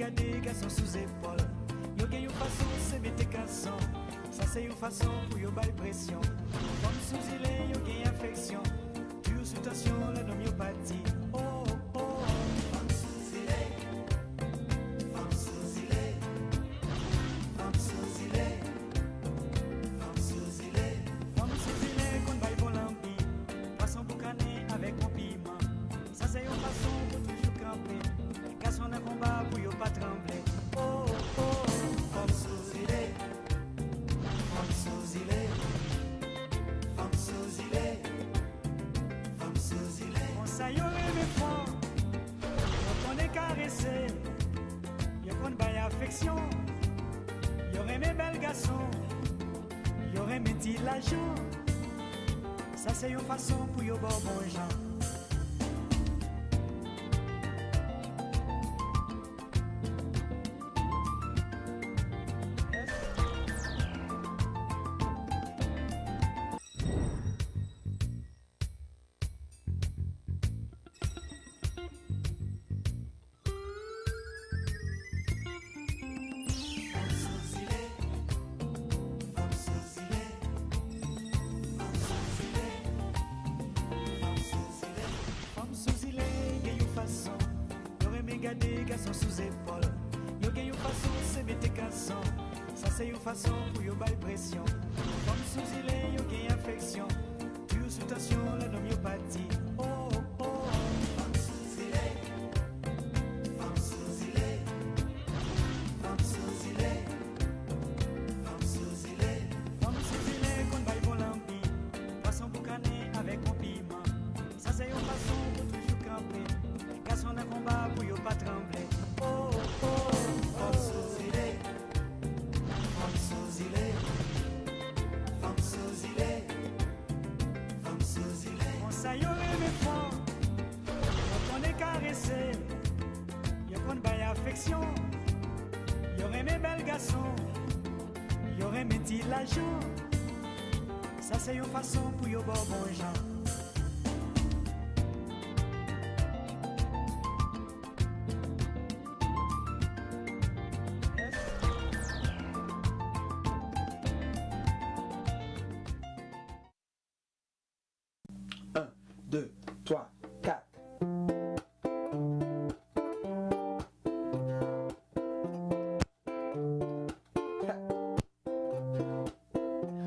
regarder garçon sous épaule. Yo gen une façon c'est mettre casson. Ça c'est une façon pour yo bail pression. Comme sous il yo gen affection. Tu sous tension la homéopathie. Oh oh oh. Comme sous il femme sous il femme sous il femme sous il femme sous il qu'on bail bon lampi. Poisson boucané avec un piment. Ça c'est une façon pour toujours camper. Garçon dans combat pour yo pas trembler. Oh oh oh. Femme sous il femme sous il femme sous il femme sous il on ça yo rêve fort. Yo connaît caresser. Yo connaît bail affection. Yo aimé bel garçon. Yo aimé dire l'argent. Ça c'est une façon pour yo bon gens. Regarder garçon sous épaule. Yo gen une façon c'est mettre casson. Ça c'est une façon pour yo bail pression. Comme sous il yo gen affection. Tu sous tension la homéopathie. Oh oh oh. Femme sous il femme sous il femme sous il femme sous il femme sous il qu'on bail bon lampi. Poisson boucané avec un piment. Ça c'est une façon pour toujours camper. Garçon dans combat pour yo pas trembler. Oh oh oh. Femme sous il femme sous il femme sous il femme sous il on ça yo rêve fort. Yo connaît caresser. Yo connaît bail affection. Yo aimé bel garçon. Yo aimé dire l'argent. Ça c'est une façon pour yo bon gens. Deux, trois, quatre.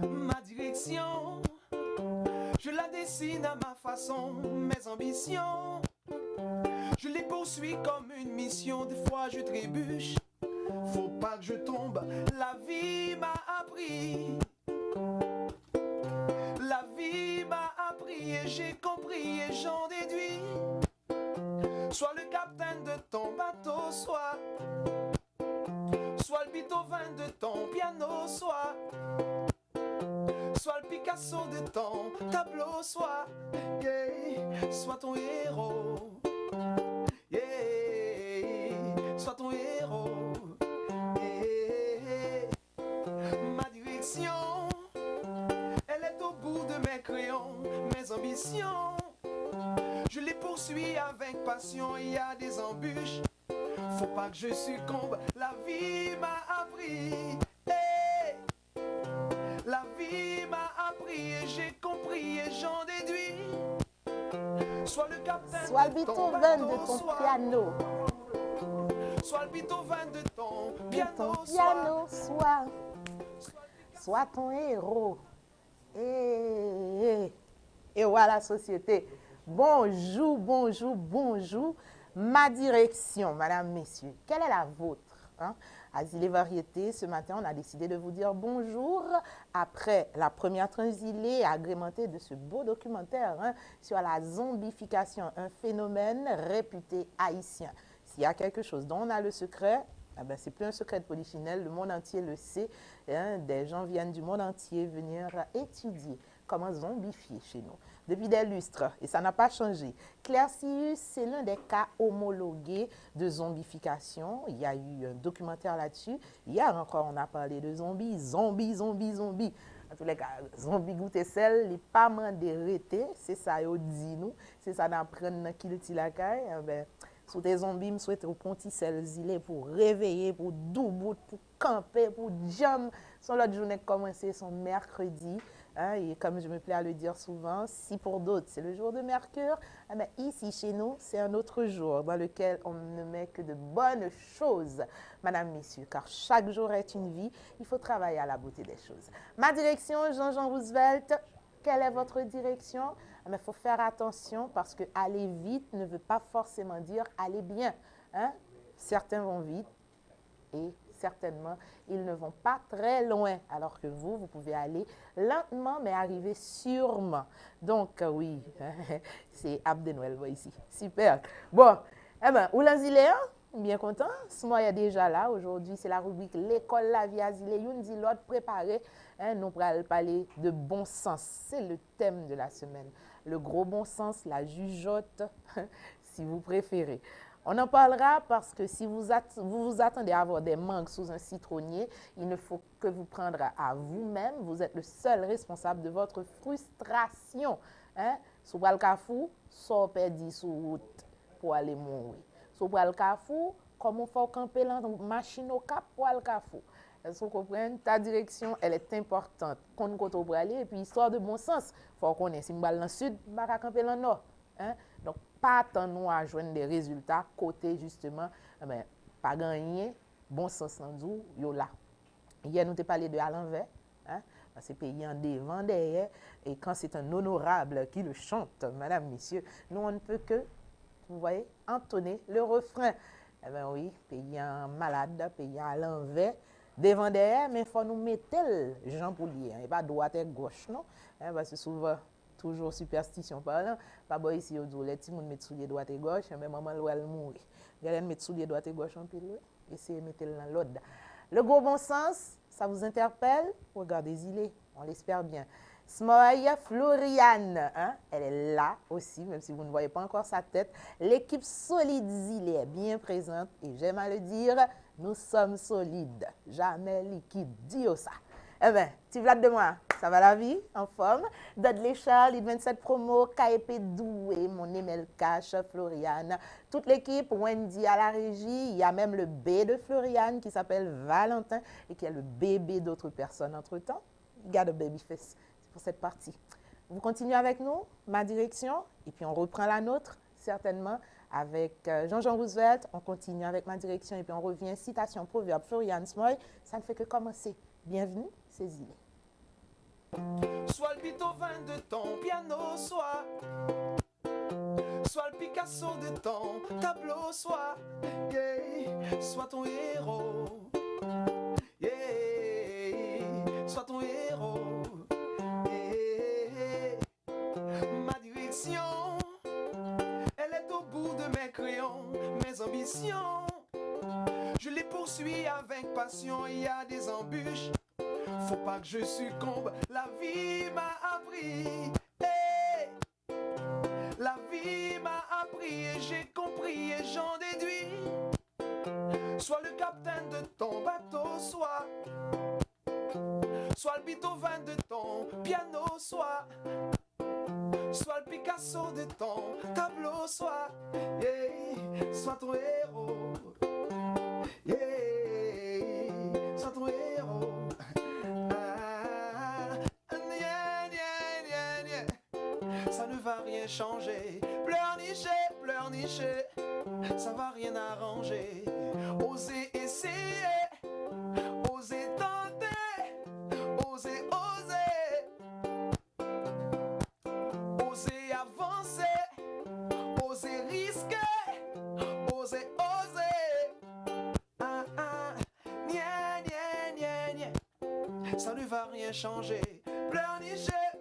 Ma direction, je la dessine à ma façon. Mes ambitions, je les poursuis comme une mission. Des fois je trébuche, faut pas que je tombe. La vie m'a appris. La vie m'a appris et j'ai compris et j'en déduis. Sois le capitaine de ton bateau, soit le Beethoven de ton piano, soit le Picasso de ton tableau, soit ton héros, sois ton héros. Ma direction, elle est au bout de mes crayons, mes ambitions. Je les poursuis avec passion, il y a des embûches. Faut pas que je succombe, la vie m'a appris. Hey! La vie m'a appris et j'ai compris et j'en déduis. Sois le capitaine Soit le de ton Beethoven bateau, de ton piano. Soit le Beethoven de ton piano, Ton piano, soit ton héros. Et voilà, société. Bonjour, bonjour, bonjour. Ma direction, madame, messieurs, quelle est la vôtre? Asile et Variété, ce matin, on a décidé de vous dire bonjour après la première transilée agrémentée de ce beau documentaire sur la zombification, un phénomène réputé haïtien. S'il y a quelque chose dont on a le secret, eh ben, c'est plus un secret de polichinelle, le monde entier le sait. Des gens viennent du monde entier venir étudier comment zombifier chez nous. Depuis des lustres, et ça n'a pas changé. Claircius, c'est l'un des cas homologués de zombification. Il y a eu un documentaire là-dessus. Hier encore, on a parlé de zombies. En tous les cas, zombie goûter sel, les pas mandés rétés, c'est ça, ils dit nous. C'est ça d'apprendre qu'il tire la caille. Ben, Sous tes zombies, je souhaite au ponticelle zilé pour réveiller, pour doubout, pour camper, pour jam. Son l'autre journée commencer son mercredi. Hein, et comme je me plais à le dire souvent, si pour d'autres c'est le jour de Mercure, mais ici chez nous c'est un autre jour dans lequel on ne met que de bonnes choses, madame, messieurs, car chaque jour est une vie, il faut travailler à la beauté des choses. Ma direction, Jean-Jean Roosevelt, quelle est votre direction? Mais il faut faire attention parce que aller vite ne veut pas forcément dire aller bien. Hein? Certains vont vite et certainement, ils ne vont pas très loin, alors que vous pouvez aller lentement, mais arriver sûrement. Donc, oui, c'est Abdenoël, ici. Super. Bon, eh bien, où l'Anzilé, bien content. Ce mois est déjà là. Aujourd'hui, c'est la rubrique L'école, la vie à Zilé. Une dit l'autre préparé. Nous allons parler de bon sens. C'est le thème de la semaine. Le gros bon sens, la jugeote, si vous préférez. On en parlera parce que si vous vous attendez à avoir des mangues sous un citronnier, il ne faut que vous prendre à vous-même. Vous êtes le seul responsable de votre frustration. Hein? Si vous avez le cafou, so perdu sur route pour aller mourir. Si vous avez le cafou, comment faut camper la machine au cap pour aller le cafou. Est-ce que vous comprenez? Ta direction, elle est importante. Quand on peut aller, et puis histoire de bon sens, il faut qu'on ait si on va dans le sud, on va camper dans le nord. Hein? Donc, pas attendre à joindre des résultats côté justement, pas gagner, bon sens dans nous, yo là. Hier, nous t'ai parlé de à l'envers, hein? C'est pays en devant, derrière, et quand c'est un honorable qui le chante, madame, messieurs, nous on ne peut que, vous voyez, entonner le refrain. Eh bien oui, pays en malade, pays à l'envers, devant, derrière, mais il faut nous mettre Jean Poulier, et pas droite et gauche, non? Hein, parce que souvent, toujours superstition parlant, pas bon ici au dos les petits monde mettre soulier droite et gauche, mais maman elle mourir. Galen mettre soulier droite et gauche en pile, essayez mettre dans l'autre. Le gros bon sens, ça vous interpelle? Regardez Zilé, on l'espère bien. Smoy Floriane, hein? Elle est là aussi, même si vous ne voyez pas encore sa tête. L'équipe solide Zilé est bien présente et j'aime à le dire, nous sommes solides, jamais liquides. Dis-o ça. Eh bien, tu vlades de moi, ça va la vie, en forme. Dudley Charles, 27 promo, KEP Doué, mon Emel Cash, Floriane, toute l'équipe, Wendy à la régie, il y a même le B de Floriane qui s'appelle Valentin et qui est le bébé d'autres personnes entre-temps. Garde a baby face, c'est pour cette partie. Vous continuez avec nous, ma direction, et puis on reprend la nôtre, certainement, avec Jean-Jean Roosevelt. On continue avec ma direction et puis on revient, citation, proverbe, Floriane Smoy. Ça ne fait que commencer. Bienvenue, c'est Zilé. Soit le Beethoven de ton piano, soit le Picasso de ton tableau, soit ton héros, soit ton héros. Ma direction, elle est au bout de mes crayons, mes ambitions. Je les poursuis avec passion, il y a des embûches. Faut pas que je succombe, la vie m'a appris. Hey! La vie m'a appris et j'ai compris et j'en déduis. Sois le capitaine de ton bateau, soit le Beethoven de ton piano, soit le Picasso de ton tableau, soit ton héros. Sois ton héros. Ça ne va rien changer. Pleurnicher, ça va rien arranger. Oser essayer, oser tenter, oser avancer, oser risquer, oser. Ça ne va rien changer.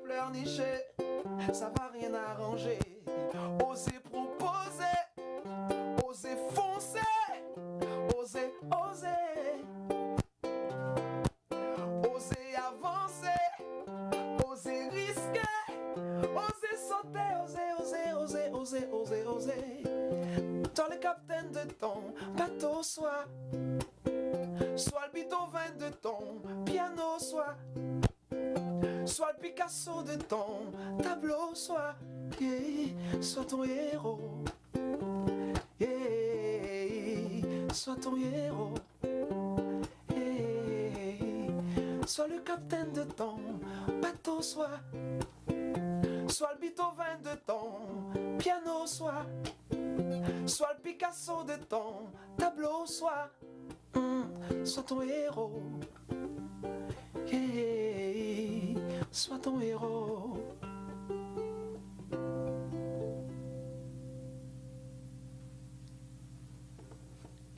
Pleurnicher, ça va rien arranger. Oser proposer, oser foncer, oser avancer, oser risquer, oser sauter, oser. Toi le capitaine de ton bateau, soit le Beethoven de ton piano, soit le Picasso de ton tableau, soit ton héros. sois ton héros. Sois le capitaine de ton bateau, sois le Beethoven de ton piano, sois le Picasso de ton tableau, sois ton héros. Sois ton héros.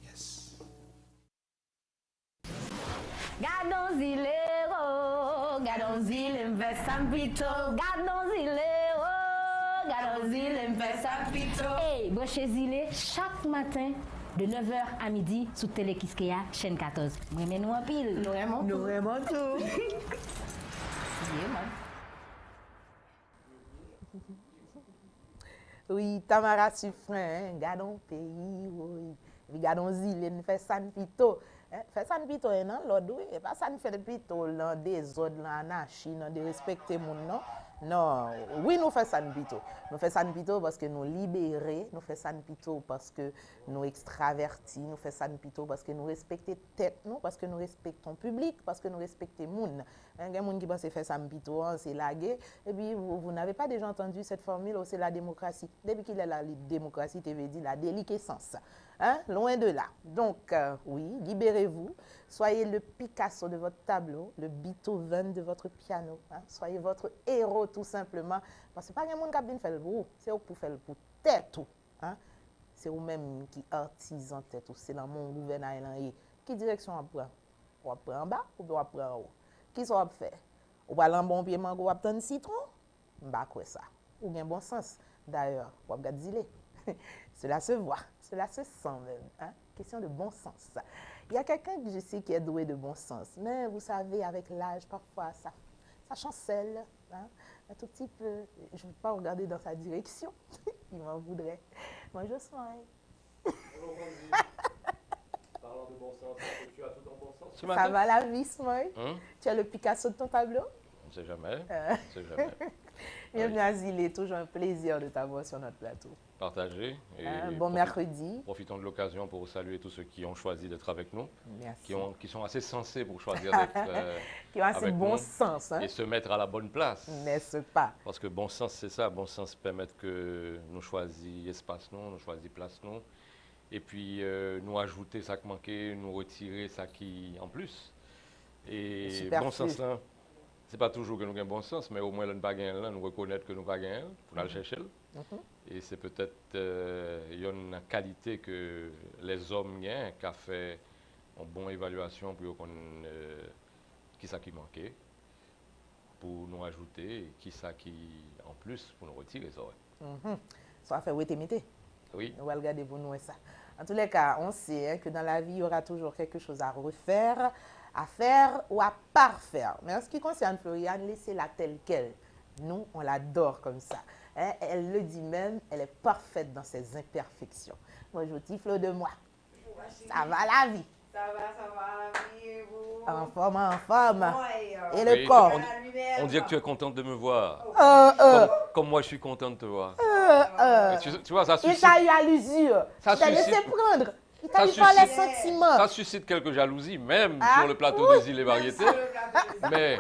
Yes. Gadons-y l'héros, gadons-y l'envers San Pito, gadons-y l'héros, gadons-y l'envers San Pito. Hey, branchez-y chaque matin de 9h à midi sous Télé Kiskeya, chaîne 14. Moi, mais nous en pile. Nous vraiment tout. Oui, Tamara Suffren, gardons pays, oui. Gardons-y, nous fait San Pito. Fait San Pito, non, l'autre, oui, pas San Pito, là, des autres, là, anarchie, non, de respecter mon nom. Non, oui, nous faisons San Pito. Nous faisons San Pito parce que nous libérés, nous faisons San Pito parce que nous extravertis, nous faisons San Pito parce que nous respectons tête, nous, parce que nous respectons le public, parce que nous respectons les gens. Il y a des gens qui pensent faire San Pito, c'est la guerre. Et puis, vous n'avez pas déjà entendu cette formule, c'est la démocratie. Depuis qu'il y a la démocratie, tu veux dire la déliquescence. Hein? Loin de là. Donc, oui, libérez-vous. Soyez le Picasso de votre tableau, le Beethoven de votre piano. Hein? Soyez votre héros, tout simplement. Parce que pas un monde qui a bien fait le pour. C'est vous pour faire le pour tête. Hein? C'est vous-même qui artisan tête. C'est dans mon gouvernement. Qui direction on prend? On prend en bas ou on prend en haut? Qui ça va faire? On va aller bon pied mango, on va prendre citron? Bah quoi ça? Ou bien bon sens. D'ailleurs, on va regarder. Cela se voit, cela se sent même. Hein? Question de bon sens. Il y a quelqu'un que je sais qui est doué de bon sens, mais vous savez, avec l'âge, parfois, ça chancelle. Hein? Un tout petit peu. Je ne veux pas regarder dans sa direction. Il m'en voudrait. Moi, je soigne. Parlant de bon sens, est-ce que tu as tout en bon sens ce Ça matin? va la vie, Smoy? Tu as le Picasso de ton tableau? On ne sait jamais. On sait jamais. Bienvenue à Zilé, toujours un plaisir de t'avoir sur notre plateau. Partagé. Et Bon mercredi. Profitons de l'occasion pour saluer tous ceux qui ont choisi d'être avec nous, Merci. qui sont assez sensés pour choisir d'être qui ont assez avec bon nous sens. Hein? et se mettre à la bonne place. N'est-ce pas? Parce que bon sens, c'est ça. Bon sens permet que nous choisissions espace, nous choisissions place, nous. Et puis nous ajouter ça qui manquait, nous retirer ça qui en plus. Et Superflu. bon sens là, c'est pas toujours que nous avons bon sens, mais au moins nous pas gagner là, nous reconnaître que nous pas gagner, pour aller chercher. Et c'est peut-être une qualité que les hommes gagnent, qui a fait une bonne évaluation pour qu'on qui ça qui manquait, pour nous ajouter, et qui ça qui en plus pour nous retirer ça. Ça va faire wétémité. Oui. On va regarder pour nous ça. En tous les cas, on sait que dans la vie, il y aura toujours quelque chose à refaire, à faire ou à parfaire. Mais en ce qui concerne Floriane, laissez-la telle qu'elle. Nous, on l'adore comme ça. Hein? Elle le dit même, elle est parfaite dans ses imperfections. Moi, je tifle de moi. Ça va la vie. Ça va, la vie et vous? En forme, en forme. Ouais, Et le Oui, corps. on dirait que tu es contente de me voir. Comme moi, je suis contente de te voir. Tu vois, ça Il suscite, t'a eu à l'usure. Ça Il t'a laissé suscite- prendre. Il t'a ça eu par les suscite- sentiments. ça suscite quelques jalousies, même Ah, sur le plateau des îles et variétés. Mais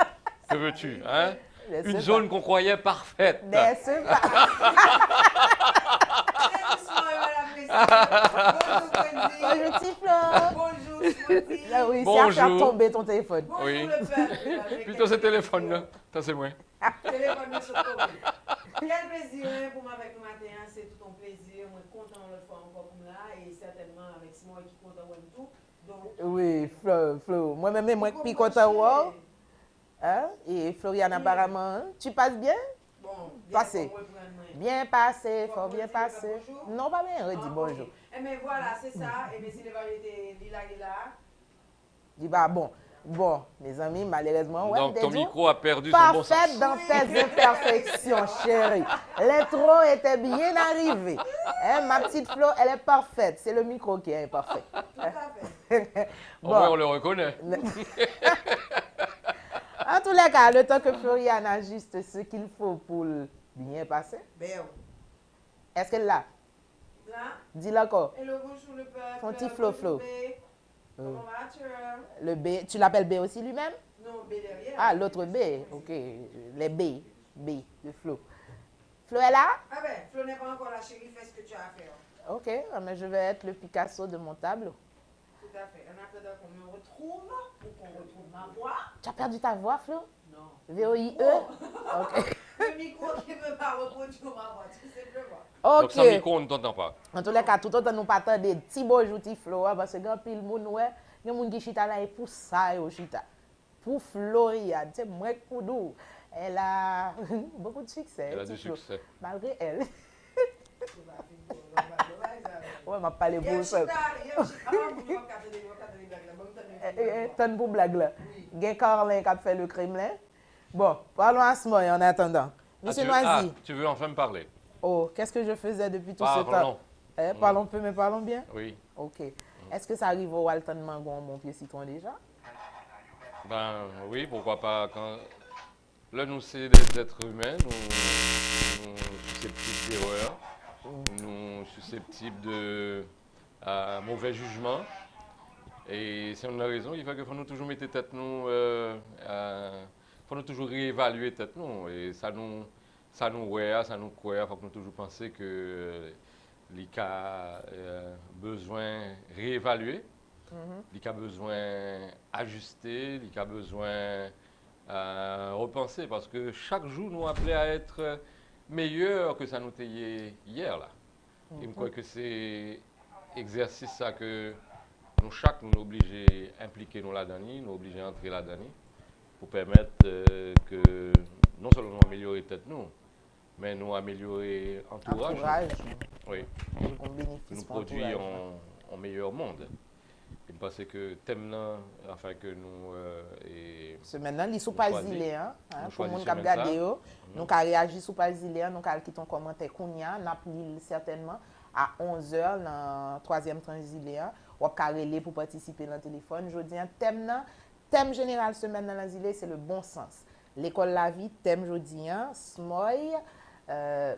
que veux-tu, hein? N'est-ce Une pas? zone qu'on croyait parfaite. N'est-ce pas? Bonjour, Tiflo. Bonjour, Smoothie. Là, oui, c'est à Bonjour. faire tomber ton téléphone. Bonjour, Oui. le peuple. Plutôt ce téléphone-là. Ça, c'est moi. Téléphone de ce côté. Quel plaisir hein, pour moi avec le matin, hein, c'est tout un plaisir. Moi, content l'autre fois encore pour là et certainement avec Simon qui est content de tout. Donc, Oui, Flo. Moi-même, moi, puis content, wow. Hein? Et Floriane, apparemment, hein? Tu passes bien? bon, Passé. pour moi, pour moi. Bien passé, Bon, fort bien bonjour, passé. bonjour. Non, pas bien, redis Ah, bonjour. ok. Eh bien voilà, c'est ça. Et bien si les variétés lila. Dis bah bon, mes amis, malheureusement, ouais, Donc, ton des micro a perdu son bon sens. parfaite dans tes imperfections, chérie. L'intro était bien arrivé. Hein, ma petite Flo, elle est parfaite. C'est le micro qui est imparfait. Tout à fait. Au moins, on le reconnaît. En tous les cas, le temps que Floriane a juste ce qu'il faut pour bien passer, Ben, est-ce qu'elle l'a? Là. Dis-le encore. Hello, bonjour le peuple. Font petit flow, Bonjour, flow. B. Comment vas-tu? Le B, tu l'appelles B aussi lui-même? Non, B derrière. Ah, l'autre B. Ok. Les B. B de Flo. Flo est là? Ah ben, Flo n'est pas encore là, chérie, fais ce que tu as à faire. Ok, mais je vais être le Picasso de mon tableau. Tout à fait. En attendant qu'on me retrouve, ou qu'on retrouve ma voix. Tu as perdu ta voix, Flo? Non. VOIE? Oh. Ok. Le micro qui ne peut pas reproduire ma voix, tout simplement. Donc, Ok. sans micro, on ne t'entend pas. En tous les cas, tout autant nous pas attendre des petits beaux joutis Flo, hein, parce que quand pile moun ouais, il y a moun qui chita là et pour ça yo chita. Pour Floriade, c'est moi Koudou. Elle a beaucoup de succès. Elle a petit du Flo. succès. Malgré elle. Ouais, m'a parlé pour ça. Tonne pour blague là. Gen Carlin qui a fait le Kremlin. Bon, parlons à ce moment en attendant. Monsieur Noisy. Tu veux enfin me parler? Oh, qu'est-ce que je faisais depuis tout ce temps? Parlons. Parlons peu, mais parlons bien. Oui. Ok. Est-ce que ça arrive au Walton Mangon, mon pied citron déjà? Ben oui, pourquoi pas. Là, nous, c'est des êtres humains, nous susceptibles d'erreurs, nous susceptibles de mauvais jugements. Et si on a raison, il faut nous toujours mettre tête nous, faut nous toujours réévaluer tête nous. Et ça nous ouais, ça nous croit, il faut que nous toujours penser que l'ICA a besoin réévaluer, l'ICA a besoin ajuster, l'ICA a besoin repenser, parce que chaque jour nous appelait à être meilleur que ça nous était hier là. Et je crois que c'est exercice ça que nous chaque nous obligés à impliquer nous là-dedans, nous obligés à entrer là-dedans pour permettre que non seulement nous améliorer peut-être nous, mais nous améliorer l'entourage. Oui. On bénéficie Nous de produire l'entourage. en meilleur monde. Et parce que thème là, enfin que nous Ce maintenant, ils sont nous pas choisis. zilés, hein. Nous Pour les gens qui choisissons regardent, ça. nous avons réagi sur pas zilés, nous avons quitté un commentaire kounya, nous avons certainement à 11h dans le troisième transilé, ou carrelé pour participer dans le téléphone. Je dis un thème général semaine dans la zilé, c'est le bon sens. L'école la vie, thème jeudi, smoy,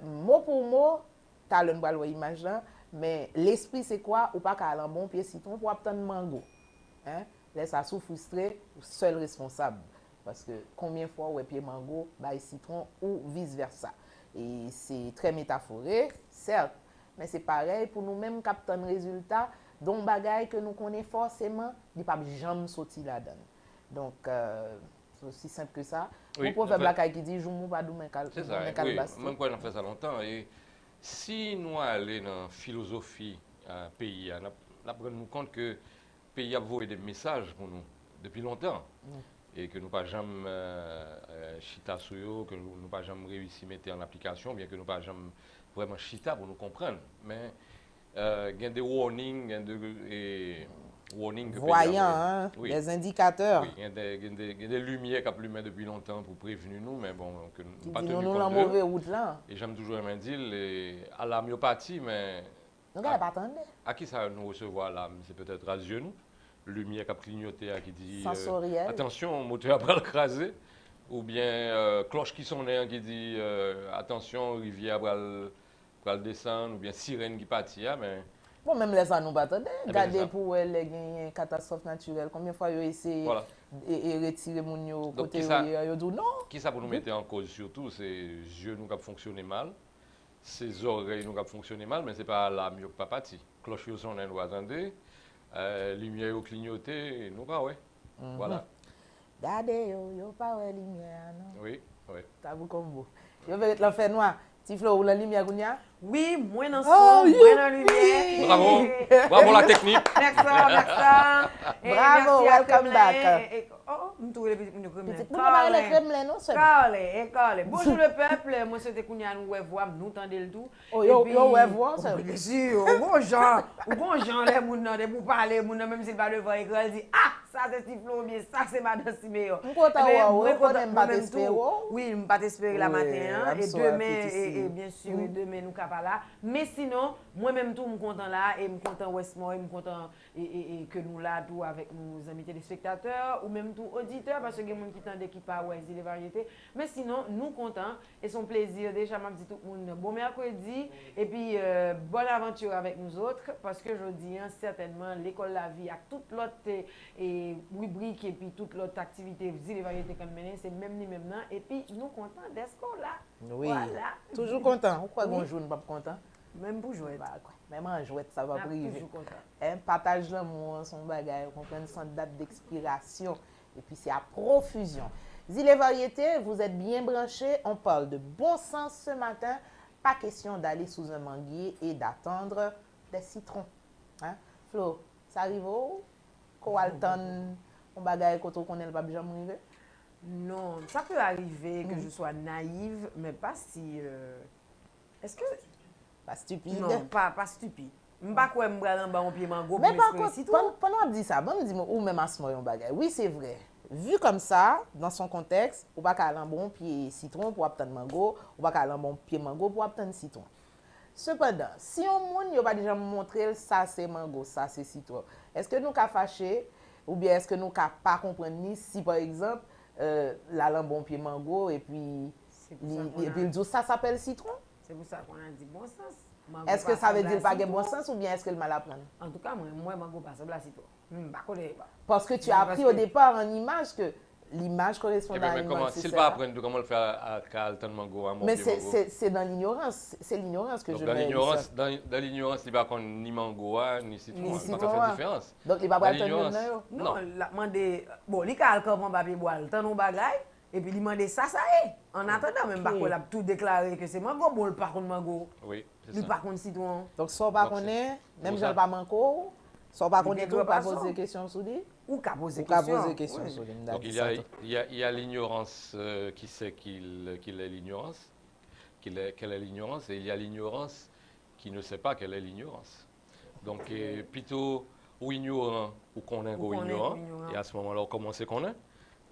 mot pour mot, tu as le image là, mais l'esprit c'est quoi? Ou pas qu'à un bon pied citron pour obtenir mango. Hein? Laisse ça sous frustré, seul responsable. Parce que combien de fois ouais pied mango, bail citron ou vice versa. Et c'est très métaphorique, certes, mais c'est pareil pour nous-mêmes capter un résultat dont bagaille que nous connaissons forcément, il ne peut pas jamais sortir là-dedans. Donc c'est aussi simple que ça. Oui, Mon proverbe en fait, là qui dit joue pas demain cal. c'est ça, oui, même quand on a fait ça longtemps. Et si nous allons dans la philosophie pays, nous prenons compte que le pays a volé des messages pour nous depuis longtemps. Et que nous pas jamais chita sur eux, que nous pas jamais réussi à mettre en application, bien que nous pas jamais vraiment chita pour nous comprendre. Mais il y a des warnings, Voyants, hein, oui. des indicateurs. Oui, il y a des lumières qui ont allumé depuis longtemps pour prévenir nous, mais bon, que Qui nous pas dit tenu nous compte la d'eux. mauvaise route là. Et j'aime toujours dire, à la myopathie, mais Nous n'allons pas attendre. à qui ça nous recevoir l'âme? C'est peut-être à yeux nous. Lumière qui a clignoté, qui dit Sensoriel. attention, moteur après le craser. Ou bien cloche qui sonne qui dit attention, rivière va le descendre. Ou bien sirène qui partit. Mais Bon, même les gens nous pas attendre. ben, Regardez c'est ça. pour les gagner catastrophe naturelle. Combien de fois ils ont essayé voilà. et retirer mon yo Donc, côté qui ça- ils ont dit non. Qui ça pour nous mettre en cause surtout? C'est les yeux nous qui fonctionné mal. Ses oreilles nous qui fonctionné mal, mais ce n'est pas la mieux qui pas parti. Cloche qui sonne, nous attendons. Lumière au clignoté, nous pas, ouais. Voilà. Regardez yo pas ouais lumière non. Oui, oui. T'as vu comme vous. Yo veut la faire noir. Ti flou ou la lumière kounya? Oui, moins dans le Oh, son, moins dans la lumière. Bravo. Bravo la technique. Merci. Bravo, welcome back. Oh, je trouve les petits nous Petit nous pas les Kremlin non seul. Carlé. Bonjour le peuple, moi c'était Kounia nous voir, nous tendez le tout. Oh yo ouais voir ça. Bien sûr, bon gens les moun nan de pour parler moun nan même s'il pas devant écran, il dit ah, ça c'est Tiflo bien, ça c'est madame Siméon. Oui, Oui, je pas espérer la I'm matin so et happy to see demain you. nous capable pas là. Mais sinon, moi-même tout, je suis content là, et je suis content Westmore, et je suis content et que nous là, tout avec nos amis téléspectateurs, ou même tout auditeurs, parce que il y a des gens qui tendent qui pas ouais, les variétés. Mais sinon, nous contents, et son plaisir, déjà, je dis tout le monde, bon mercredi, et puis bonne aventure avec nous autres, parce que je dis, hein, certainement, l'école La Vie, avec toute l'autre rubrique, et puis toute l'autre activité, les variétés qu'on mène, c'est même ni même non, et puis nous contents d'être là. Oui, Voilà. toujours content. Pourquoi Oui. on joue, pas content? Même pour jouer. Bah, quoi. Même en jouet, ça va Ah, priver. toujours content. Un partage l'amour, son bagage, on comprend sans date d'expiration. Et puis c'est à profusion. Zile Variété, vous êtes bien branchés. On parle de bon sens ce matin. Pas question d'aller sous un manguier et d'attendre des citrons. Hein? Flo, ça arrive où? Qu'on alterne, on bagaille quand on connaît le pas jamais arrivé? Non, ça peut arriver que je sois naïve, mais pas si... Est-ce que... Pas stupide. Non, pas stupide. Je ne sais pas quoi me prendre en bas mon pied mango Mais pour par m'exprimer contre, pendant qu'on dit ça, bon, me dit, ou même à ce moment, bagay. Oui, c'est vrai. Vu comme ça, dans son contexte, on va pas aller un bon pied citron pour obtenir mango, on va pas aller un bon pied mango pour obtenir citron. Cependant, si on monde n'a pas déjà montré ça c'est mango, ça c'est citron, est-ce que nous avons fâché ou bien est-ce que nous n'avons pas compris ni si par exemple, la bon pied mango et puis il dit ça s'appelle citron? C'est pour ça qu'on a dit bon sens. Mango Est-ce que pas ça veut semble dire à pas de citron. bon sens ou bien est-ce que le mal apprend? En tout cas, moi mango pas semble à citron. Pas connaît pas. Parce que tu as Parce appris que- au départ en image que l'image correspond Eh à bien, mais l'animal. comment, c'est s'il ça. pas apprendre comment le faire à Carlton Mango, à mon Mais pied Mango. c'est dans l'ignorance. C'est l'ignorance que Donc, je dans mets. l'ignorance, il n'y a pas qu'on ni mango, ni citron, Ni il n'y a citron, pas de ouais. différence. Donc, il va Dans pas attendre l'ignorance. même. Non, la demandé bon, li ka al kapon papier bois, tan nou bagay et puis li demandé ça est. En attendant même pas qu'on a tout déclaré que c'est mango, bon le par contre mango, Oui, c'est lui ça. par contre citron. Donc, soit pas Donc, connaît, même pour j'en ça. pas manco, soit pas Il connaît dit tout, que pas pas poser ça. des questions sur lui. Ou ka poser Ou pas question. poser des questions Oui. sur lui. Donc il y a l'ignorance qui sait qu'il est l'ignorance, quelle est l'ignorance, et il y a l'ignorance qui ne sait pas quelle est l'ignorance. Donc plutôt ou ignorant ou connaît Ou qu'on connaît ignorant, qu'on ignorant. et à ce moment-là on commence à connaître.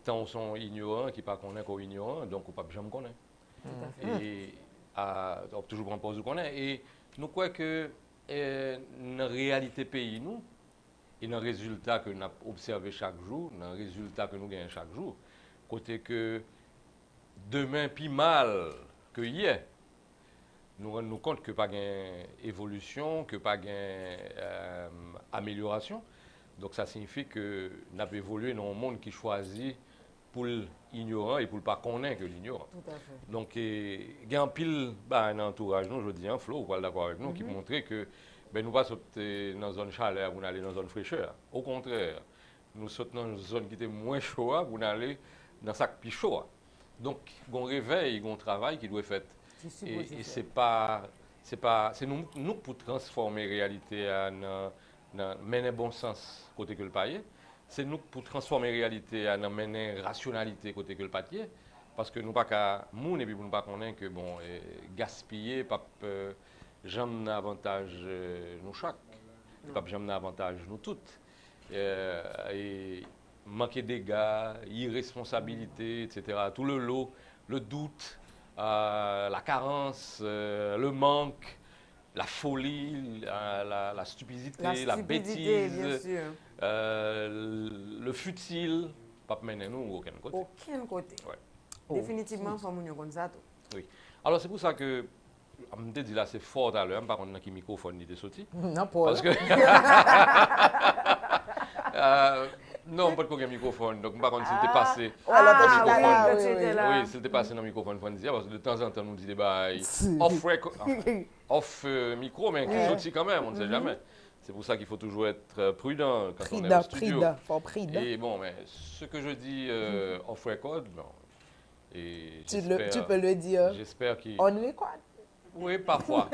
Tant on sont ignorants qui pas connaît qu'on ignorant, donc on pas jamais connaître. Tout à fait. Et on toujours prendre pause connaît. Et nous croyons que dans la réalité pays nous, et dans le résultat que nous avons observé chaque jour, dans le résultat que nous gagnons chaque jour, côté que demain plus mal que hier, nous rendons compte que pas gain évolution, que pas gain amélioration. Donc ça signifie que nous avons évolué dans un monde qui choisit pour l'ignorant et pour ne pas connaître que l'ignorant. Tout à fait. Donc, il y a un pile un entourage, nous, je dis, un Flo, vous êtes d'accord avec nous, qui montre que nous ne pas sauter dans une zone chaleur pour aller dans une zone fraîcheur. Au contraire, nous sautons dans une zone qui était moins chaude pour aller dans sac plus chaud. Donc, il y a un réveil, il y a un travail qui doit être fait. Et c'est nous pour transformer la réalité dans mener bon sens côté que le papier. C'est nous pour transformer la réalité dans mener rationalité côté que le papier. Parce que nous pas qu'à moun et puis nous pas connaître que bon gaspiller pas jamais avantage nous chaque. Pas jamais avantage nous toutes. Et manquer dégâts, irresponsabilité, etc. Tout le lot, le doute, la carence, le manque, la folie, la stupidité, la stupidité, bêtise, bien sûr. le futile, pas mener nous aucun côté. Aucun côté. Ouais. Définitivement, il faut moun yo comme ça tout. Oui. Alors c'est pour ça que je me dis là c'est fort à l'heure, par contre qui microphone il est sorti. Non, Paul. Parce que non, pas de aucun microphone, donc par contre s'il était passé. Voilà, Ah, t'es là, oui, oui, c'était oui. là. Oui, s'il était passé dans le microphone, faut dire, parce que de temps en temps, nous dit des bails off micro, mais qui sont aussi quand même, on ne sait jamais. C'est pour ça qu'il faut toujours être prudent quand on est au studio. Prida, faut prida. Et bon, mais ce que je dis off record, non. Et Tu peux le dire j'espère qu'il... on record. Oui, parfois.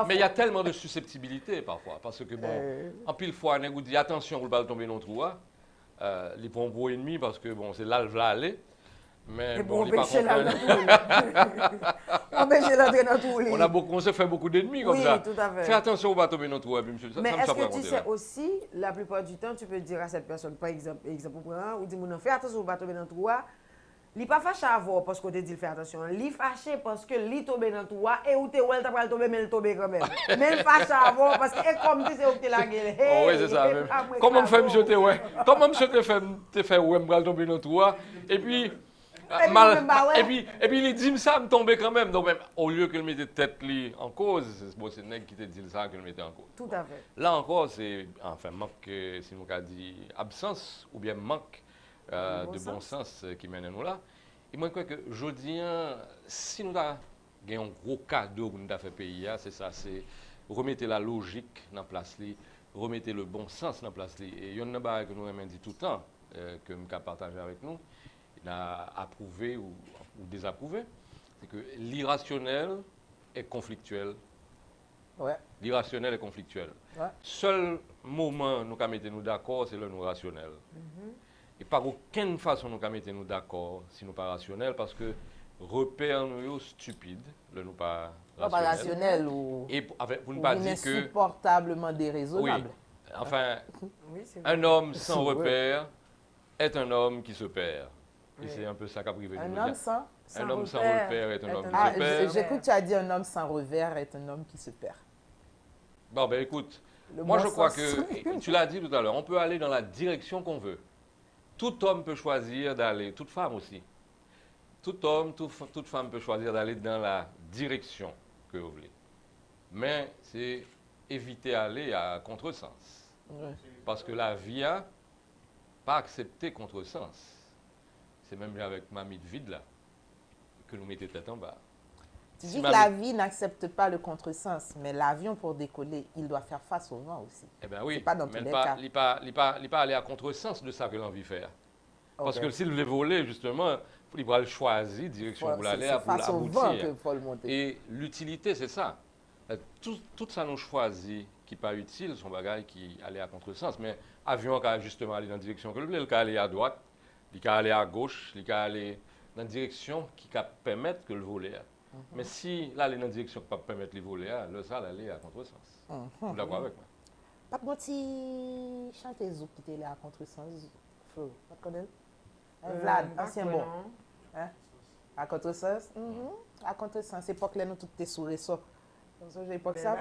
Mais il y a tellement de susceptibilité parfois. Parce que, bon, en pile fois, on dit attention, vous ne pas tomber dans le trou. Les prend pour ennemi parce que, bon, c'est là le v'là aller. Mais Et bon, pour il pas empêcher la comprendre. empêcher d'entrer dans tout les. On se fait beaucoup d'ennemis comme Oui, ça. tout à fait. Fais attention, on va tomber dans le trou. Monsieur. Ça Mais me est-ce surprend que tu raconter, sais là. aussi, la plupart du temps, tu peux dire à cette personne, par exemple, ou dire, mon fais attention, on va tomber dans le trou, Li pas fâché avant parce qu'on te dit faire attention. Li fâché parce que li tombé dans toi et ou te ou elle t'a pas tomber mais il tombe quand même. Mais fâché avant parce que comme tu sais où tu la gueule. Oh, oui, c'est ça. Même. Comment me fait me jeter, ouais. Comment me jeter te fait ouais, me tomber dans toi. Et puis, et puis, il dit ça, me tomber quand même. Donc, même, au lieu qu'il mette tête li en cause, bon, c'est nèg qui te dit ça qu'il mettait en cause. Tout à fait. Là encore, c'est, enfin, manque, si nous avons dit, absence ou bien manque de bon sens qui mène à nous là. Et moi, je crois que je dis, si nous avons un gros cadeau pour nous faire pays, c'est ça, c'est remettre la logique dans place, remettre le bon sens dans place. Et il y a une chose que nous avons dit tout le temps, que nous avons partagé avec nous, il a approuvé ou désapprouvé, c'est que l'irrationnel est conflictuel. Ouais. L'irrationnel est conflictuel. Ouais. Seul moment nous avons mis nous d'accord, c'est le nous rationnel. Et par aucune façon nous avons mis nous d'accord si nous pas rationnel, parce que repère nous stupide, le nous pas Pas rationnel ou, et pour ne pas dire que insupportablement déraisonnable. oui, enfin, Oui, c'est vrai. un homme sans Ouais. repère est un homme qui se perd. Et c'est un peu ça qu'a privé de Un nous homme dire. sans... Un homme sans repère est un homme qui Ah, se perd. j'ai cru que tu as dit un homme sans revers est un homme qui se perd. Bon, ben écoute, Le moi bon je crois sens. que, tu l'as dit tout à l'heure, on peut aller dans la direction qu'on veut. Tout homme peut choisir d'aller, toute femme aussi. Tout homme, toute femme peut choisir d'aller dans la direction que vous voulez. Mais c'est éviter d'aller à contresens. Ouais. Parce que la vie a pas accepté contresens. C'est même avec mamie de vide là que nous mettons tête en bas. Tu Si dis que mamie- la vie n'accepte pas le contresens, mais l'avion, pour décoller, il doit faire face au vent aussi. Eh bien oui, C'est pas dans mais tous les il cas. n'est pas aller à contresens de ça que l'on veut faire. Parce Ok. que s'il voulait voler, justement, il va le choisir, direction où l'aller C'est pour face au vent l'aboutir. qu'il faut le monter. Et l'utilité, c'est ça. Tout ça nous choisit qui n'est pas utile, son bagage qui allait à contresens. Mais avion qui a justement aller dans la direction que le voulait, il peut aller à droite, il peut aller à gauche, il peut aller dans la direction qui peut permettre que le voler. Mais si là, aller dans la direction qui peut permettre le voler, là, ça, aller à contresens. Vous êtes d'accord avec moi? Pas de petit chanteuse qui était là à contresens. Flo, pas de connaître? Vlad, ancien bon. Hein? À contresens? À contresens. Époque là, nous toutes étaient sous ressort. Comme ça, j'ai époque ça.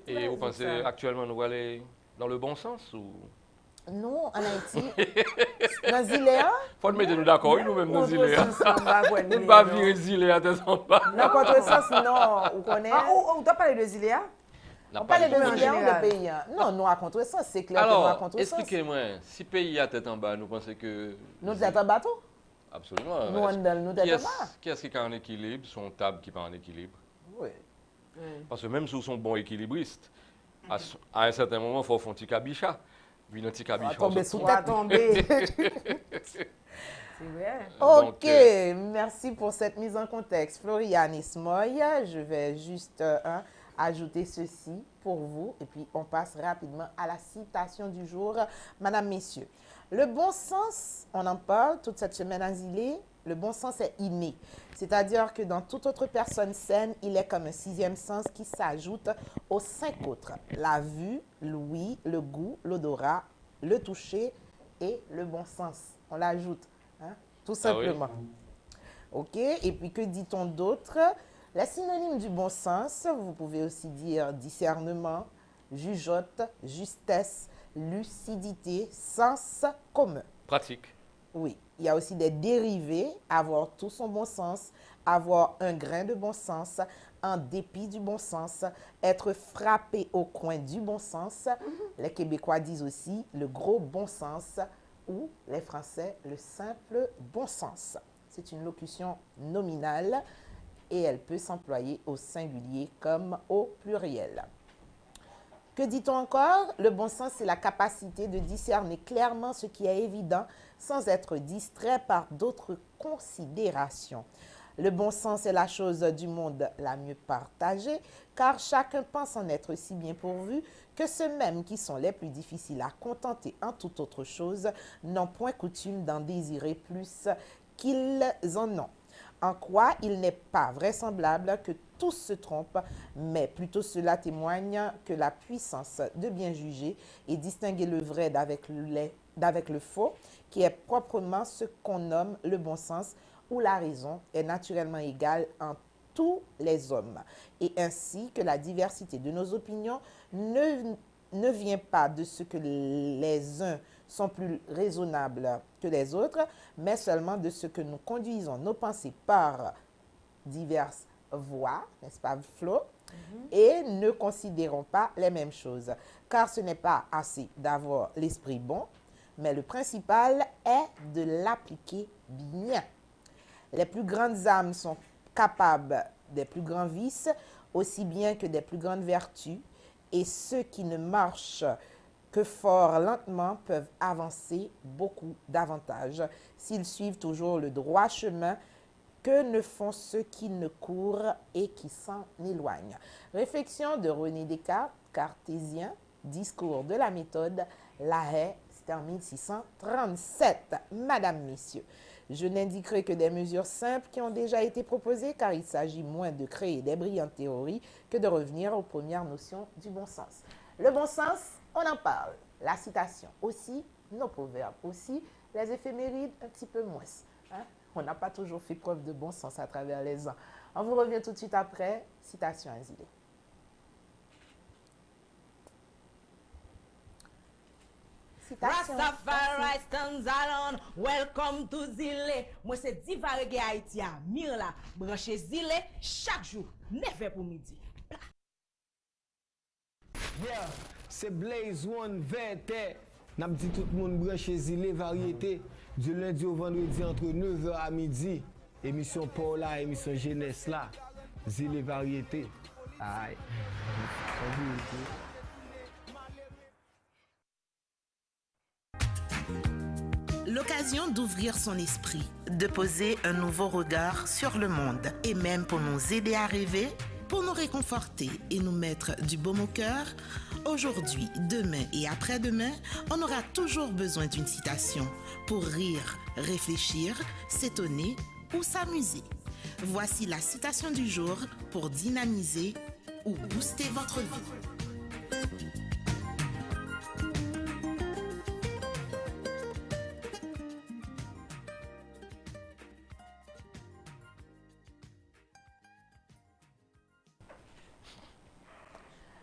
Et vous pensez actuellement nous aller dans le bon sens ou Nous, en Haïti, dans Ziléa, faut nous mettre nous d'accord, nous-mêmes dans Ziléa. Nous ne pas virer Ziléa tête en bas. dans contresens, non, on connaît. Ah, ou t'as parlé de Ziléa? On parlait de en Ziléa ou général. de pays? Hein? Non, nous, à contresens, c'est clair que nous, à Alors, contresens. expliquez-moi, si pays a tête en bas, nous pensez que Nous, c'est un bateau. absolument. Nous, on dans nous, Qui tête en bas. est-ce qui est en équilibre, son table qui n'est pas en équilibre? Oui. Parce que même si sont bons équilibristes, à un certain moment, il faut faire un petit cabicha. Puis un petit cabicha. tomber on se sous trompe. On va tomber. C'est vrai. Donc, Ok, merci pour cette mise en contexte. Floriane Ismoy, je vais juste ajouter ceci pour vous et puis on passe rapidement à la citation du jour. Madame, messieurs, le bon sens, on en parle toute cette semaine à Zilé, le bon sens est inné. C'est-à-dire que dans toute autre personne saine, il est comme un sixième sens qui s'ajoute aux 5 autres. La vue, l'ouïe, le goût, l'odorat, le toucher et le bon sens. On l'ajoute, hein, tout simplement. OK, et puis que dit-on d'autre? Les synonymes du bon sens, vous pouvez aussi dire discernement, jugeote, justesse, lucidité, sens commun. pratique. Oui, il y a aussi des dérivés, avoir tout son bon sens, avoir un grain de bon sens, en dépit du bon sens, être frappé au coin du bon sens. Les Québécois disent aussi le gros bon sens ou les Français le simple bon sens. C'est une locution nominale et elle peut s'employer au singulier comme au pluriel. Que dit-on encore? Le bon sens, c'est la capacité de discerner clairement ce qui est évident sans être distrait par d'autres considérations. Le bon sens est la chose du monde la mieux partagée, car chacun pense en être si bien pourvu que ceux-mêmes qui sont les plus difficiles à contenter en toute autre chose n'ont point coutume d'en désirer plus qu'ils en ont. En quoi il n'est pas vraisemblable que tous se trompent, mais plutôt cela témoigne que la puissance de bien juger et distinguer le vrai d'avec le faux, qui est proprement ce qu'on nomme le bon sens, où la raison est naturellement égale en tous les hommes, et ainsi que la diversité de nos opinions ne vient pas de ce que les uns sont plus raisonnables que les autres, mais seulement de ce que nous conduisons nos pensées par diverses voies, n'est-ce pas, Flo? Et ne considérons pas les mêmes choses, car ce n'est pas assez d'avoir l'esprit bon, mais le principal est de l'appliquer bien. Les plus grandes âmes sont capables des plus grands vices, aussi bien que des plus grandes vertus, et ceux qui ne marchent que fort lentement peuvent avancer beaucoup davantage s'ils suivent toujours le droit chemin que ne font ceux qui ne courent et qui s'en éloignent. Réflexion de René Descartes, cartésien, discours de la méthode, La Haye, c'était en 1637. Madame, Messieurs, je n'indiquerai que des mesures simples qui ont déjà été proposées, car il s'agit moins de créer des brillantes théories que de revenir aux premières notions du bon sens. Le bon sens, on en parle. La citation aussi, nos proverbes aussi, les éphémérides un petit peu moins. Hein? On n'a pas toujours fait preuve de bon sens à travers les ans. On vous revient tout de suite après. Citation Azilé. Rastafari stands alone. Welcome to Zile. Moi c'est Diva Reggae Haïti à Mirla. Branché Zile chaque jour, 9h pour midi. Yeah, c'est Blaze One VT. N'a dit tout le monde branché Zile variété du lundi au vendredi entre 9h à midi. Émission Paula, émission jeunesse là. Zile variété. Aïe. L'occasion d'ouvrir son esprit, de poser un nouveau regard sur le monde et même pour nous aider à rêver, pour nous réconforter et nous mettre du baume au cœur. Aujourd'hui, demain et après-demain, on aura toujours besoin d'une citation pour rire, réfléchir, s'étonner ou s'amuser. Voici la citation du jour pour dynamiser ou booster votre vie.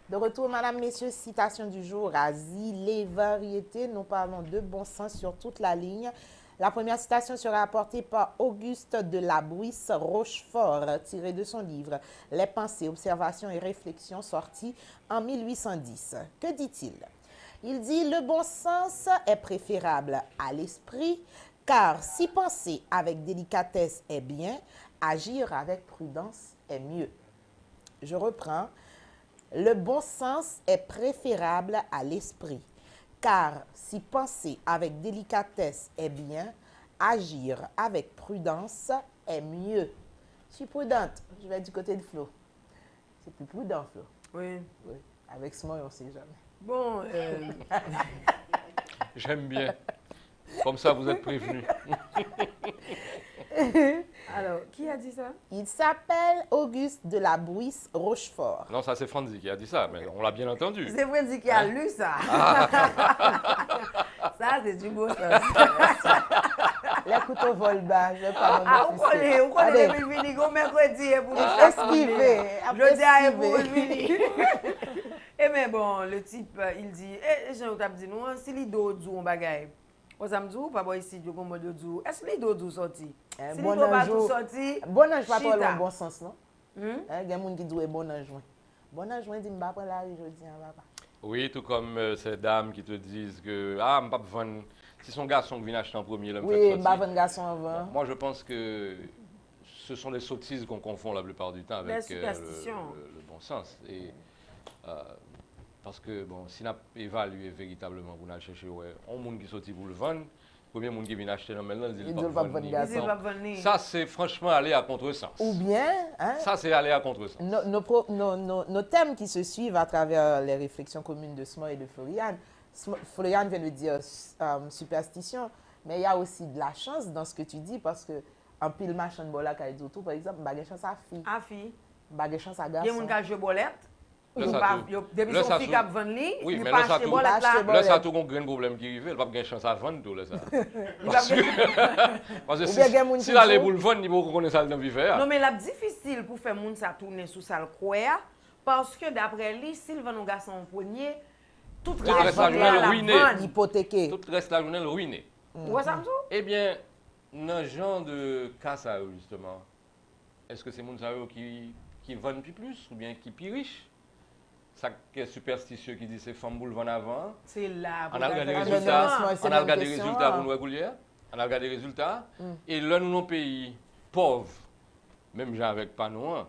De retour, Madame, Messieurs, citation du jour, Asie, les variétés. Nous parlons de bon sens sur toute la ligne. La première citation sera apportée par Auguste de la Bouisse Rochefort, tirée de son livre « Les pensées, observations et réflexions » sorti en 1810. Que dit-il? Il dit « Le bon sens est préférable à l'esprit, car si penser avec délicatesse est bien, agir avec prudence est mieux. » Je reprends. Le bon sens est préférable à l'esprit, car si penser avec délicatesse est bien, agir avec prudence est mieux. Je suis prudente, je vais du côté de Flo. C'est plus prudent, Flo. Oui. Oui. Avec ce mot, on ne sait jamais. Bon, J'aime bien. Comme ça, vous êtes prévenus. alors, qui a dit ça? Il s'appelle Auguste de la Bouisse Rochefort. Non, ça c'est Franzi qui a dit ça, mais on l'a bien entendu. C'est Freddy qui a lu ça. Ça, c'est du beau sens. Les couteaux volent bas, je vais pas Ah, on connaît le mini mercredi pour nous esquiver. Je dis à pour le mini. Et mais bon, le type, il dit, Jean t'a dit, non, si les dos du on bagaille. Aux amdou, pas bon ici, du comme de dou. Est-ce que les dos sorti? Si les dos pas tout sorti. Bon ange pas trop dans bon sens, non? Il y a des gens qui disent bon ange. Bon ange, dit, je ne vais pas la rue, je dis, papa. Oui, tout comme ces dames qui te disent que ah, je ne vais pas vendre. Si son garçon vient acheter en premier, là, oui, je ne vais pas vendre garçon avant. Moi, je pense que ce sont des sottises qu'on confond la plupart du temps avec le bon sens. Et, parce que, bon, si on a évalué véritablement pour nous chercher, on monde qui sortit pour le vendre, combien de monde qui vient acheter dans maintenant, ils ne pas vendre. Ça, c'est franchement aller à contresens. Ou bien, hein, ça, c'est aller à contresens. Nos thèmes qui se suivent à travers les réflexions communes de Smo et de Floriane. Floriane vient de dire superstition, mais il y a aussi de la chance dans ce que tu dis, parce que en pile machin de bola qui tout, par exemple, bagay chance à fille. À fille. Bagay chance à garçon. Il y a des gens qui jouent bolette. Là, ça tout- Depuis là, son ça fille tout- qui a vendu, Oui, il mais pas là, ça acheté tout- bolette là. Bon, Là, ça a tout un grand problème qui arrive. Il va pas gagner chance à vendre tout là, ça. Parce que, parce que Ou bien, il y a moun si qui là, les joue. boules vendre, il faut reconnaître ça dans le vivre. Non, mais la difficile pour faire moun ça tourner sous ça le croire parce que d'après lui, s'il vend nos garçons en premier, tout Tout reste la journée la ruiné. vente. Hypothéqué. Tout reste la journée ruiné. Ouais, ça me dit? Eh bien, dans ce genre de cas, ça, justement, est-ce que c'est moun ça qui vendent plus ou bien qui plus riches? Ça qui est superstitieux qui dit c'est femmes boule vendre avant. C'est là. On a regardé les Ah, résultats. non, c'est On a la regardé les question, résultats hein. pour nous réguliers. On a regardé les résultats. Et là, nous, nos pays pauvres, même gens avec pas nous, hein,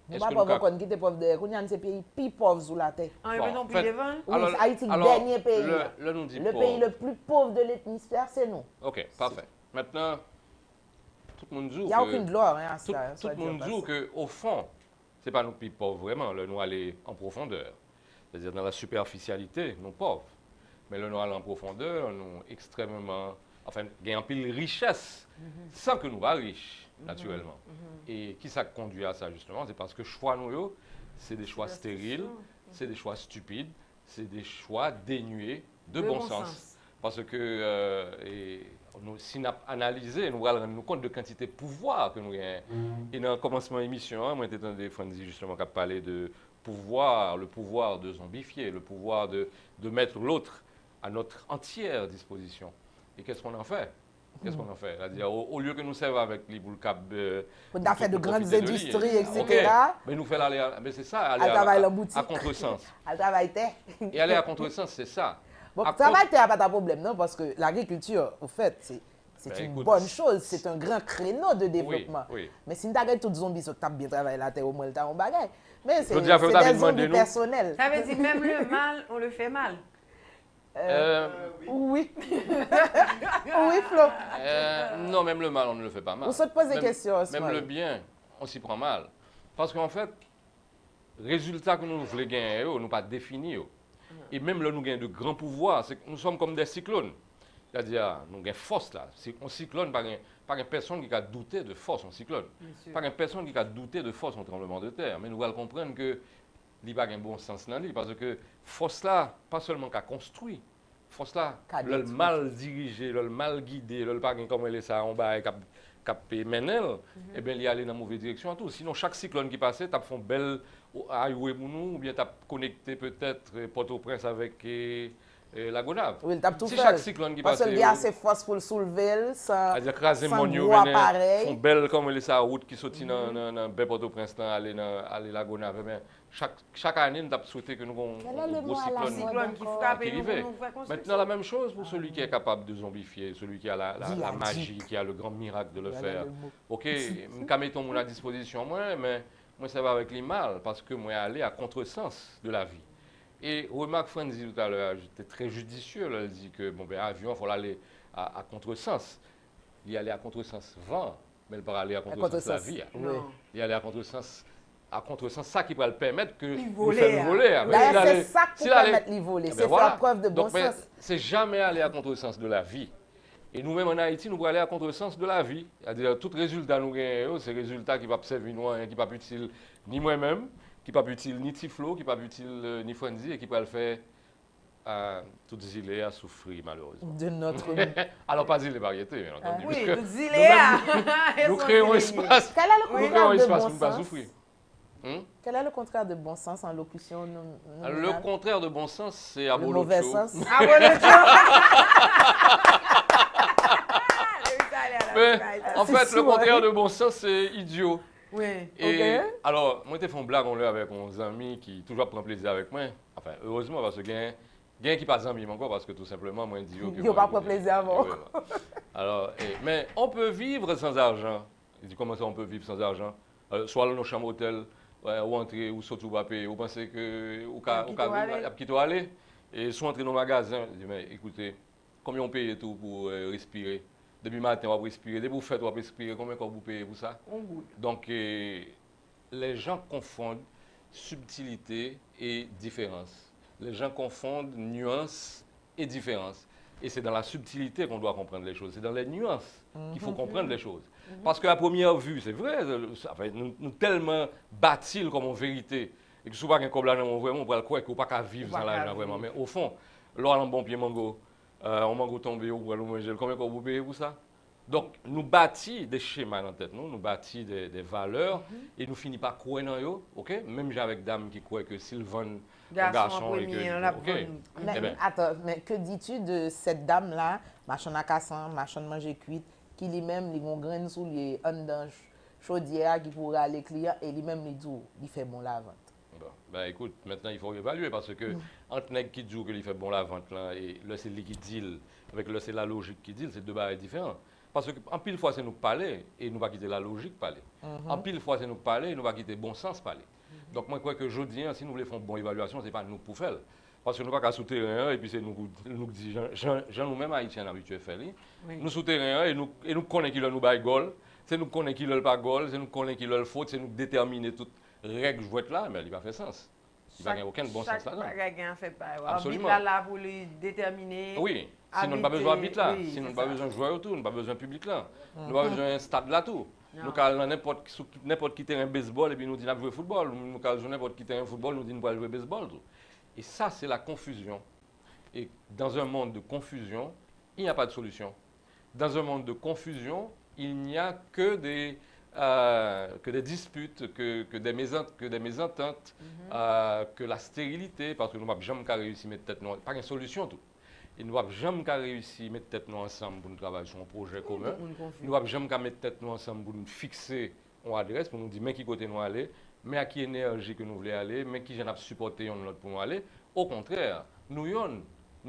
Nous est-ce pas que pauvres nous... qu'on quitte pauvres de Kounian, c'est pays plus pauvre sous la terre. On est Bon, non en plus fait, des ventes. Oui, alors- Haïti, le alors, dernier pays. le nous dit Le pauvre. pays le plus pauvre de l'hémisphère, c'est nous. OK, parfait. Maintenant, tout le monde dit Il n'y a aucune gloire hein, à Tout, ça. tout soit le dit monde en dit qu'au fond, ce n'est pas nous qui pauvres vraiment, là, nous aller en profondeur. C'est-à-dire dans la superficialité, nous pauvres. Mais là, nous aller en profondeur, nous extrêmement, enfin, gagnons pile richesse, sans que nous soyons riches, naturellement. Et qui ça conduit à ça, justement? C'est parce que choix nous, c'est des choix stériles, c'est des choix stupides, c'est des choix dénués de bon sens. Parce que si nous analysons, nous allons rendre compte de quantité de pouvoir que nous avons. Et dans le commencement de l'émission, moi, j'étais des Franzi justement qui a parlé de pouvoir, le pouvoir de zombifier, le pouvoir de mettre l'autre à notre entière disposition. Et qu'est-ce qu'on en fait? Qu'est-ce qu'on en fait? C'est-à-dire, au lieu que nous servons avec les boules cap... Pour faire de grandes profiter de lui, industries, etc. OK. Mais nous faisons aller, mais c'est ça, aller Elle travaille en boutique. à contresens. Elle travaille terre. Et aller à contresens, c'est ça. Bon, À travail terre, pas de problème, non? Parce que l'agriculture, au fait, c'est Ben, une écoute, bonne chose. C'est un grand créneau de développement. oui. Mais si nous avons tous les zombies qui tapent bien travailler la terre, au moins le temps, on bagaille. Mais c'est veux dire, faut des demander zombies nous. personnels. Ça veut dire même le mal, on le fait mal. Oui. Oui, Flo. Non, même le mal, on ne le fait pas mal. On se pose des Même- questions, Osman. Même le bien, on s'y prend mal. Parce qu'en fait, résultat que nous voulons gagner, nous ne pas définir. Et même là, nous gagnons de grands pouvoirs. C'est que nous sommes comme des cyclones. C'est-à-dire, nous avons force là. Un cyclone, pas une personne qui a douté de force en cyclone. Pas une personne qui a douté de force en tremblement de terre. Mais nous allons comprendre que il n'y a pas un bon sens dans lui. Parce que force là, pas seulement qu'à construire, force là, Qu'a le détruit. mal dirigé, le mal guidé, le pas comme elle est ça en bas, cap menel, eh bien, il y aller dans la mauvaise direction à tout. Sinon, chaque cyclone qui passait, tu as fait une belle highway pour nous, ou bien tu as connecté peut-être Port-au-Prince avec la Gonave. Oui, il tape tout Si seul. chaque cyclone qui Parce passait, qu'il y a assez force pour le soulever, sans c'est-à-dire craser sans mon bois pareil. font belle comme elle est sa route qui sortit dans Port-au-Prince, aller la Gonave. Eh bien, chaque année, nous avons souhaité que nous ayons Quel est un le gros mot à la cyclone. mode Cyclone qui encore? frappe qui et nous arrivait. nous fait construire. Maintenant, la même chose pour celui qui est capable de zombifier, celui qui a la Diadique. magie, qui a le grand miracle de le Voilà faire. le mot. OK, je mettons mon à disposition, mais moi, ça va avec les mal, parce que moi, aller à contresens de la vie. Et remarque Franzi tout à l'heure, j'étais très judicieux, là, elle dit que, bon, ben, avion, il faut aller à contresens. Il y aller à contresens vent, mais il ne pas aller à contresens de la vie. Oui. Non. Il y aller à contresens, ça qui va le permettre que Il nous volait, fassions hein. voler. Ah, mais D'ailleurs, s'il c'est allait- ça qui s'il peut allait- mettre les volets. eh C'est ben voilà. faire preuve de bon Donc, mais sens. c'est jamais aller à contresens de la vie. Et nous-mêmes en Haïti, nous allons aller à contresens de la vie. C'est-à-dire, tout résultat nous gagnons, c'est résultat qui ne va pas servir nous, qui ne va pas utile ni moi-même, qui ne va pas utile ni Tiflo, qui ne va pas utile ni Franzi, et qui va le faire à toutes zilées à souffrir, malheureusement. De notre... Alors, pas zilées variétés, bien entendu. Oui, parce que tout dit Léa. nous créons un espace. Quel est le Nous créons contraire un de espace bon pour ne pas sens? souffrir. Quel est le contraire de bon sens en locution Le contraire de bon sens, c'est Le abolo mauvais show. sens. Ah, voilà, Mais, en C'est fait, le sûr, contraire hein. de bon sens, c'est idiot. Oui. Et Ok. alors, moi, j'ai fait une blague en l'air avec mon ami qui toujours prend plaisir avec moi. Enfin, heureusement, parce que gain qui passe en encore, parce que tout simplement, moi, idiot. Yo pas prend plaisir avant. Alors, mais on peut vivre sans argent. Il dit, comment ça, on peut vivre sans argent? Soit dans nos chambres d'hôtel, ou entrer, ou surtout pas payer. Vous pensez que, ou quitter aller? Et soit entrer dans le magasin. Je dis, mais écoutez, combien on paye tout pour respirer? Depuis matin, on va respirer. Depuis vous faites, on va respirer. Combien vous payez pour ça? Donc, les gens confondent subtilité et différence. Les gens confondent nuance et différence. Et c'est dans la subtilité qu'on doit comprendre les choses. C'est dans les nuances qu'il faut comprendre les choses. Parce qu'à première vue, c'est vrai, nous tellement bâtis comme en vérité. Et que si vous n'avez pas de l'argent, vraiment, vous ne pouvez pas vivre sans l'argent, vraiment. Mais au fond, là, on a un bon pied mango, un mango tombé, vous pouvez le manger. Combien vous payez pour ça? Donc, nous bâtissons des schémas dans la tête, nous bâtissons des valeurs et nous finissons par croire dans eux, ok? Même j'ai avec dame qui croient que s'ils vendent un garçon et que... ok? Mais, attends, mais que dis-tu de cette dame-là, machin à cassan, machin manger cuite, qui lui-même, il a un grain sous les dans chaudière qui pourrait aller client et lui-même, il fait bon la vente. Bon, ben écoute, maintenant il faut évaluer parce que entre nèg qui dit qu'il fait bon la vente là et là c'est lui qui dit avec là c'est la logique qui dit, c'est deux barres différents. Parce que en pile fois c'est nous parler et nous pas quitter la logique parler. En pile fois c'est nous parler et nous pas quitter bon sens parler. Donc moi je crois que jeudi si nous voulons faire une bonne évaluation, c'est pas nous pour faire. Parce que nous pas qu'à souterrain et puis c'est nous dit Jean nous-mêmes haïtiens habitués à faire. Nous souterrain et nous connaissons qui nous bail gol, c'est nous connaissons qui le pas gol, c'est nous connaissons qui le faute, c'est nous déterminer toute règle jouette là, mais il va faire sens. Il va avoir aucun bon sens là-dedans. Chaque fait pas. Absolument. Là pour le déterminer. Oui. Sinon, on n'a pas besoin d'habiter là. Sinon, on n'a pas besoin de jouer autour, on n'a pas besoin de public là. On n'a pas besoin d'un stade là tout. Nous allons n'importe qui terrain baseball et puis nous disons jouer football. Nous allons n'importe qui terrain football, nous disons jouer baseball. Tout. Et ça, c'est la confusion. Et dans un monde de confusion, il n'y a pas de solution. Dans un monde de confusion, il n'y a que des disputes, que des mésententes, que la stérilité, parce que nous n'avons jamais réussi à mettre tête pas une solution tout. Et nous n'avons jamais réussi à mettre tête ensemble pour nous travailler sur un projet commun. Nous n'avons jamais mettre tête ensemble pour nous fixer une adresse, pour nous dire mais qui côté nous aller, mais à qui énergie que nous voulons aller, mais qui j'en a supporté l'autre pour nous aller. Au contraire, nous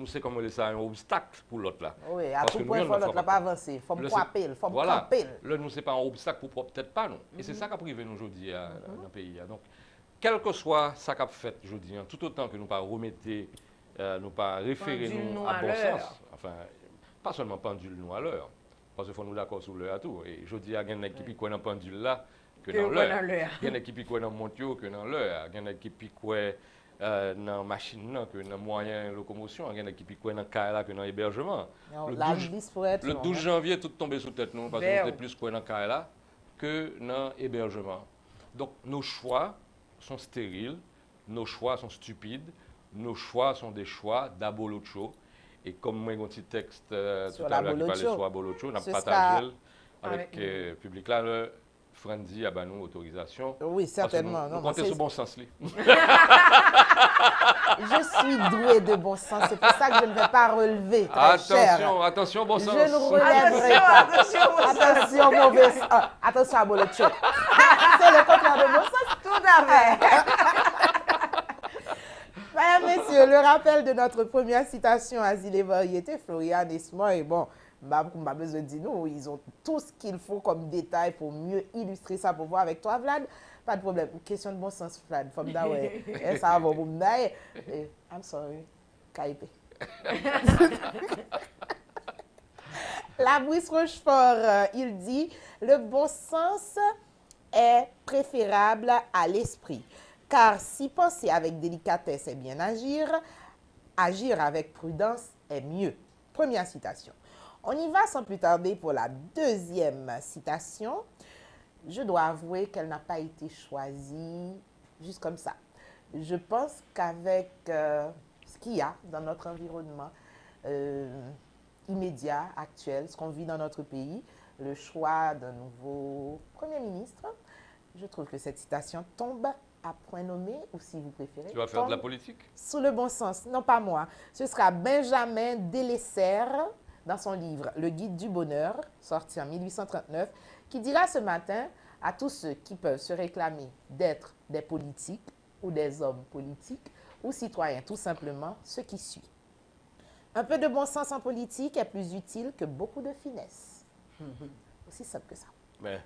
c'est comme ça un obstacle pour l'autre là. Oui, à tout point, il faut l'autre pas avancer. Il faut me frapper, il faut me camper. Là, nous, ce n'est pas un obstacle pour peut-être pas, non. Et c'est ça qui a privé nous aujourd'hui dans le pays. Donc, quel que soit ça qu'a fait aujourd'hui, tout autant que nous pas remettre, nous pas référer nous à bon sens, enfin, pas seulement pendule nous à l'heure, parce qu'il faut nous d'accord sur l'heure à tout. Et je dis à une équipe qui est dans pendule là, que dans l'heure. Il y a une équipe qui est dans montio que dans l'heure. Il y a une équipe qui est dans machine que dans moyen de locomotion, il y a une équipe qui est dans CAELA que dans hébergement. Le 12 janvier, tout tombé sous tête nous, parce que nous sommes plus dans CAELA que dans hébergement. Donc nos choix sont stériles, nos choix sont stupides, nos choix sont des choix d'abolocho. Et comme moi, j'ai un petit texte tout à l'heure qui parlait sur abolocho, on a partagé avec le public là. Frandy a nous autorisation. Oui, certainement. Nous comptons sur bon sens. Je suis doué de bon sens. C'est pour ça que je ne vais pas relever. Attention, bon sens. Je ne relèverai pas. Attention, mauvais sens. Attention à Bolocho. C'est le contraire de bon sens. Tout à fait. Mesdames, messieurs, le rappel de notre première citation Asile et variété, Florian Esmoy, et bon, pas besoin de dire nous, ils ont tout ce qu'il faut comme détail pour mieux illustrer ça pour voir avec toi, Vlad. Pas de problème. Question de bon sens, Vlad. Femme d'Aoué. Ça va pour me dire. I'm sorry. KIP. La Brice Rochefort, il dit le bon sens est préférable à l'esprit. Car si penser avec délicatesse est bien agir, agir avec prudence est mieux. Première citation. On y va sans plus tarder pour la deuxième citation. Je dois avouer qu'elle n'a pas été choisie juste comme ça. Je pense qu'avec ce qu'il y a dans notre environnement immédiat, actuel, ce qu'on vit dans notre pays, le choix d'un nouveau Premier ministre, je trouve que cette citation tombe à point nommé, ou si vous préférez. Tu vas faire de la politique? Sous le bon sens. Non, pas moi. Ce sera Benjamin Delessert, dans son livre « Le guide du bonheur », sorti en 1839, qui dira ce matin à tous ceux qui peuvent se réclamer d'être des politiques ou des hommes politiques ou citoyens, tout simplement, ce qui suit. Un peu de bon sens en politique est plus utile que beaucoup de finesse. Aussi simple que ça. Mais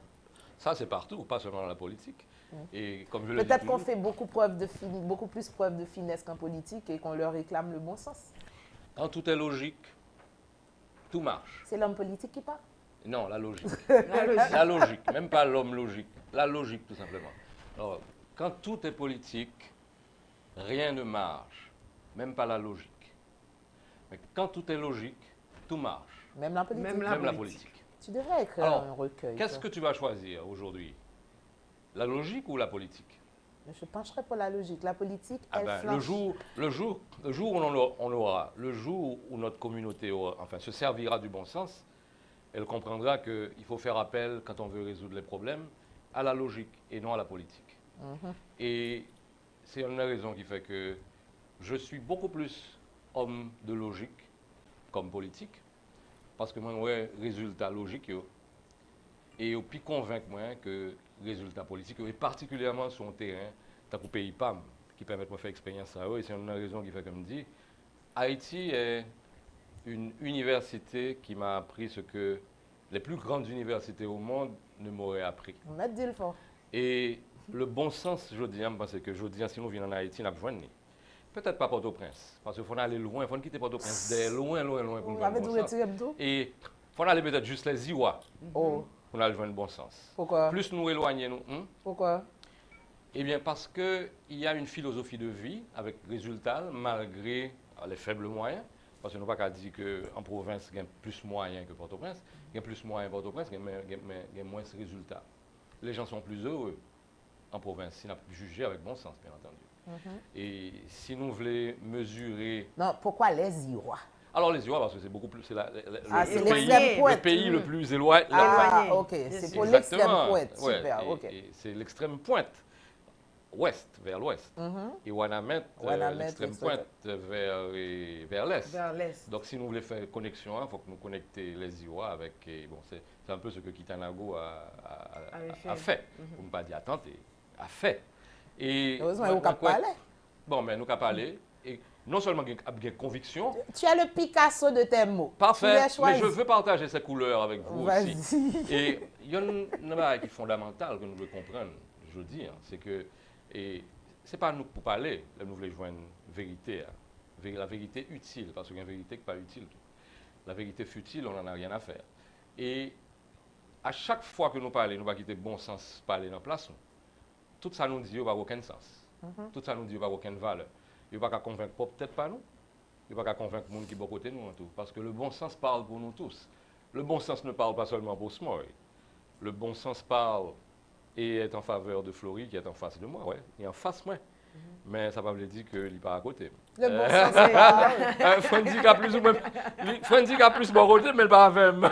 ça, c'est partout, pas seulement dans la politique. Et comme je peut-être qu'on fait beaucoup plus preuve de finesse qu'en politique et qu'on leur réclame le bon sens. Quand tout est logique, tout marche. C'est l'homme politique qui parle? Non, la logique. La logique, même pas l'homme logique. La logique, tout simplement. Alors, quand tout est politique, rien ne marche, même pas la logique. Mais quand tout est logique, tout marche. Même la politique? Même la politique. Tu devrais écrire un recueil. Qu'est-ce que tu vas choisir aujourd'hui? La logique ou la politique? Je pencherai pour la logique. La politique, Ah elle ben, flanche. le jour où on aura, le jour où notre communauté se servira du bon sens, elle comprendra qu'il faut faire appel, quand on veut résoudre les problèmes, à la logique et non à la politique. Et c'est une raison qui fait que je suis beaucoup plus homme de logique comme politique, parce que moi, ouais, résultat logique, yo, et puis convaincre moi que résultat politique, et particulièrement sur un terrain, tant qu'au pays PAM, qui permet de me faire expérience à eux, et c'est une raison qui fait comme dit, Haïti est une université qui m'a appris ce que les plus grandes universités au monde ne m'auraient appris. On va te dire le fort. Et le bon sens, je dis, parce que je dis, si nous venons en Haïti, nous avons besoin de. Peut-être pas Port-au-Prince, parce qu'il faut aller loin, il faut quitter Port-au-Prince, loin pour nous voir le bon sens. Et il faut aller peut-être juste les Iwa, Oh, pour nous avoir le bon sens. pourquoi? Plus nous éloigner, nous. Pourquoi? Eh bien, parce qu'il y a une philosophie de vie avec résultat, malgré les faibles moyens. Parce que nous ne pouvons pas dire qu'en province, il y a plus de moyens que Port-au-Prince. Il y a plus de moyens Port-au-Prince, il y a moins de résultats. Les gens sont plus heureux en province, si on a jugé avec bon sens, bien entendu. Et si nous voulons mesurer... Non, pourquoi les Irois? Alors les Irois, parce que c'est beaucoup plus... C'est l'extrême pointe. le pays le plus éloigné. Ah, ok, c'est pour l'extrême pointe. Ouais, Super, ok. et c'est l'extrême pointe. Ouest, vers l'ouest. Et Wanamet, l'extrême pointe, vers l'est. Vers l'est. Donc, si nous voulons faire connexion, il faut que nous connections les Irois avec... Bon, c'est un peu ce que Kitanago a fait. Pour ne pas dire tenté, a fait. Et heureusement, vous n'avez pas parlé. Bon, mais nous avons parlé. Et non seulement avec conviction... Tu as le Picasso de tes mots. Parfait, mais je veux partager ces couleurs avec vous aussi. Vas-y. Et il y a une chose qui est fondamentale que nous devons comprendre, je veux dire, c'est que... Et ce n'est pas nous pour parler, là, nous voulons joindre une vérité, la vérité utile, parce qu'il y a une vérité qui n'est pas utile. La vérité futile, on n'en a rien à faire. Et à chaque fois que nous parlons, nous ne quitter bon sens parler dans la place, tout ça nous dit qu'il n'y a aucun sens. Tout ça nous dit qu'il n'y a aucune valeur. Il n'y a pas qu'à convaincre, peut-être pas nous, il n'y a pas qu'à convaincre les gens qui sont à côté de nous, en tout, parce que le bon sens parle pour nous tous. Le bon sens ne parle pas seulement pour Smoy. Le bon sens parle et est en faveur de Florie qui est en face de moi, ouais. Il est en face moi. Mais ça ne veut pas dire qu'il n'est pas à côté. Le bon sens, c'est... Fondi a plus ou moins... Fondi a plus bon côté, mais il pas avec moi.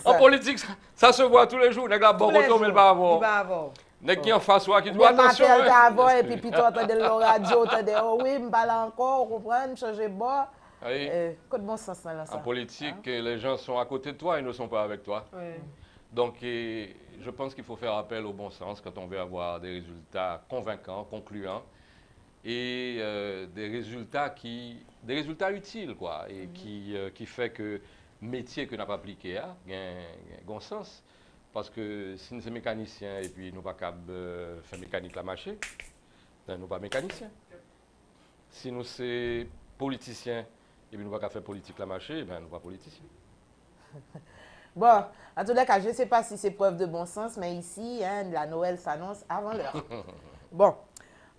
En politique, ça se voit tous les jours. Il a bon côté, mais il pas avoir. Il qui en face, qui doit attention. Je m'appelle avant et puis tu entends de la radio, tu entends, oh oui, je parle encore, comprendre, changer de bord. Quoi de bon sens dans ça? En politique, les gens sont à côté de toi et ne sont pas avec toi. Oui. Donc, je pense qu'il faut faire appel au bon sens quand on veut avoir des résultats convaincants, concluants, et des résultats utiles, quoi, et qui fait que le métier que nous n'avons pas appliqué a un bon sens. Parce que si nous sommes mécaniciens et puis nous ne sommes pas capables de faire mécanique la marché, nous ne sommes pas mécaniciens. Si nous sommes politiciens et puis nous ne sommes pas capables de faire politique la marché, nous ne sommes pas politiciens. Bon, en tous les cas, je ne sais pas si c'est preuve de bon sens, mais ici, la Noël s'annonce avant l'heure. Bon,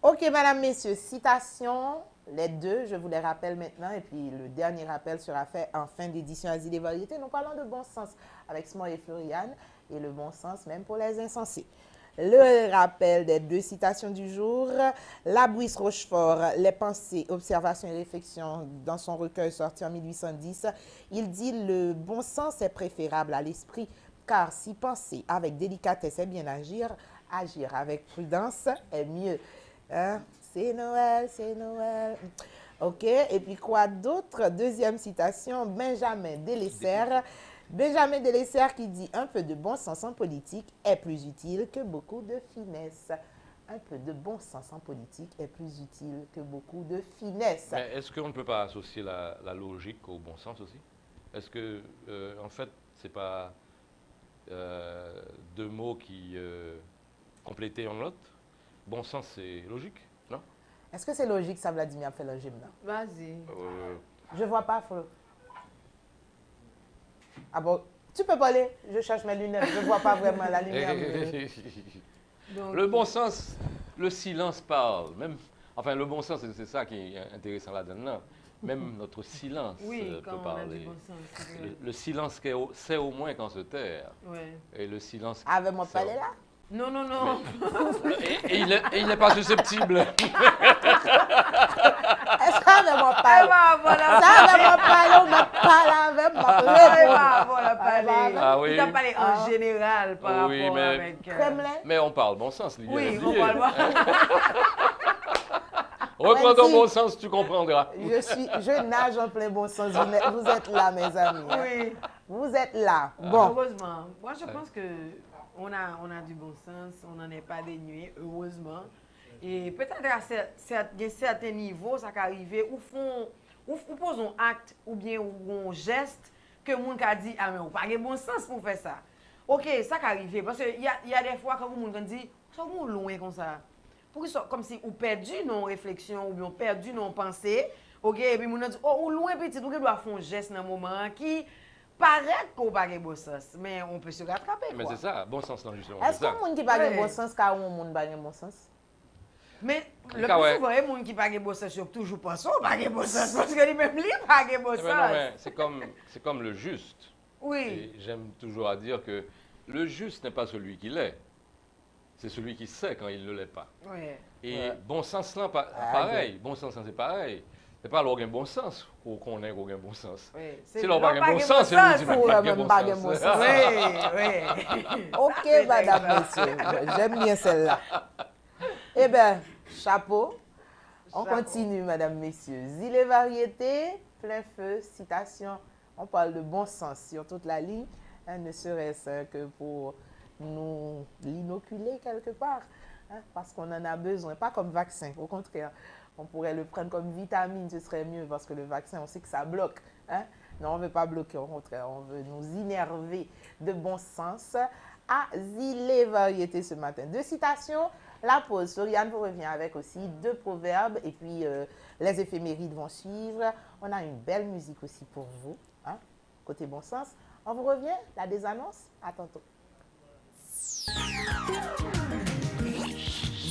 ok, mesdames, messieurs, citation, les deux, je vous les rappelle maintenant, et puis le dernier rappel sera fait en fin d'édition Asile et Variété. Nous parlons de bon sens avec Smoy et Floriane, et le bon sens même pour les insensés. Le rappel des deux citations du jour. Labouisse Rochefort, Les pensées, observations et réflexions, dans son recueil sorti en 1810, il dit « Le bon sens est préférable à l'esprit, car si penser avec délicatesse est bien agir, agir avec prudence est mieux. Hein? C'est Noël, c'est Noël. » Ok, et puis quoi d'autre? Deuxième citation, Benjamin Delessert. Benjamin Delessert qui dit « Un peu de bon sens en politique est plus utile que beaucoup de finesse. » Un peu de bon sens en politique est plus utile que beaucoup de finesse. Mais est-ce qu'on ne peut pas associer la logique au bon sens aussi? Est-ce que, en fait, ce n'est pas deux mots qui complétaient en l'autre? Bon sens, c'est logique, non? Est-ce que c'est logique, ça, Vladimir fait le gym là? Vas-y. Je vois pas, Flo. Ah bon, tu peux parler? Je cherche mes lunettes, je ne vois pas vraiment la lumière. Donc, le bon sens, le silence parle. Même, enfin, le bon sens, c'est ça qui est intéressant là-dedans. Même notre silence peut parler. Bon sens, le silence, c'est au moins qu'on se taire. Ouais. Et le silence... Avec mon palais là? Non, non, non. Et il n'est pas susceptible. Ça ne m'a pas. Voilà. Ça ne m'a pas, on m'a parlé avec moi. Voilà, parler. Ah oui. Il t'a parlé en général par Oui, rapport mais- avec... Kremlin. Mais on parle bon sens, Lydie. Oui, elle on dit. parle pas. Reprends ton Même si- bon sens, tu comprendras. Je nage en plein bon sens. Vous êtes là, mes amis. hein. Oui. Vous êtes là. Bon. Heureusement. Moi, je pense que on a du bon sens, on n'en est pas dénué, heureusement. Et peut-être à certains niveaux, ça peut arriver, ou posons un acte ou bien un geste que le monde a dit, ah mais on n'a pas de bon sens pour faire ça. Ok, ça peut arriver, parce qu'il y a des fois quand le monde dit, ça va loin comme ça. Pour comme si on perdu nos réflexions ou bien on perdu nos pensées, ok, et puis on dit, oh, ou loin petit, on doit faire un geste dans un moment qui paraît qu'on n'a pas de bon sens, mais on peut se rattraper. Mais quoi. c'est ça, bon sens, non, justement. Est-ce c'est ça. qu'un monde qui n'a pas de Ouais. bon sens, car un monde n'a pas de bon sens? Mais le Ah ouais. plus souvent, les gens qui n'ont pas de bon sens, ils toujours pensent qu'ils n'ont pas de bon sens, parce que même lui n'ont pas de bon Eh ben non, mais sens. c'est comme le juste. Oui, Et j'aime toujours à dire que le juste n'est pas celui qui l'est. C'est celui qui sait quand il ne l'est pas. oui. Et Ouais. bon sens là, pareil. Bon sens, c'est pareil. C'est pas l'organe bon sens qu'on connaît qu'aucun bon sens. Oui. Si l'organe bon sens, c'est nous qui Pour n'a même pas pas de de bon bon sens. sens. Oui. Ok, c'est madame, exact. monsieur. J'aime bien celle-là. Eh bien, chapeau. On Chapeau. continue, madame, messieurs. Zile et variété, plein feu, citation. On parle de bon sens sur toute la ligne, hein, ne serait-ce que pour nous l'inoculer quelque part, hein, parce qu'on en a besoin, pas comme vaccin, au contraire. On pourrait le prendre comme vitamine, ce serait mieux, parce que le vaccin, on sait que ça bloque. Hein. Non, on ne veut pas bloquer, au contraire, on veut nous innerver de bon sens. À Zile et variété ce matin. Deux citations. La pause. Floriane vous revient avec aussi deux proverbes et puis les éphémérides vont suivre. On a une belle musique aussi pour vous, hein, côté bon sens. On vous revient, la désannonce. À tantôt.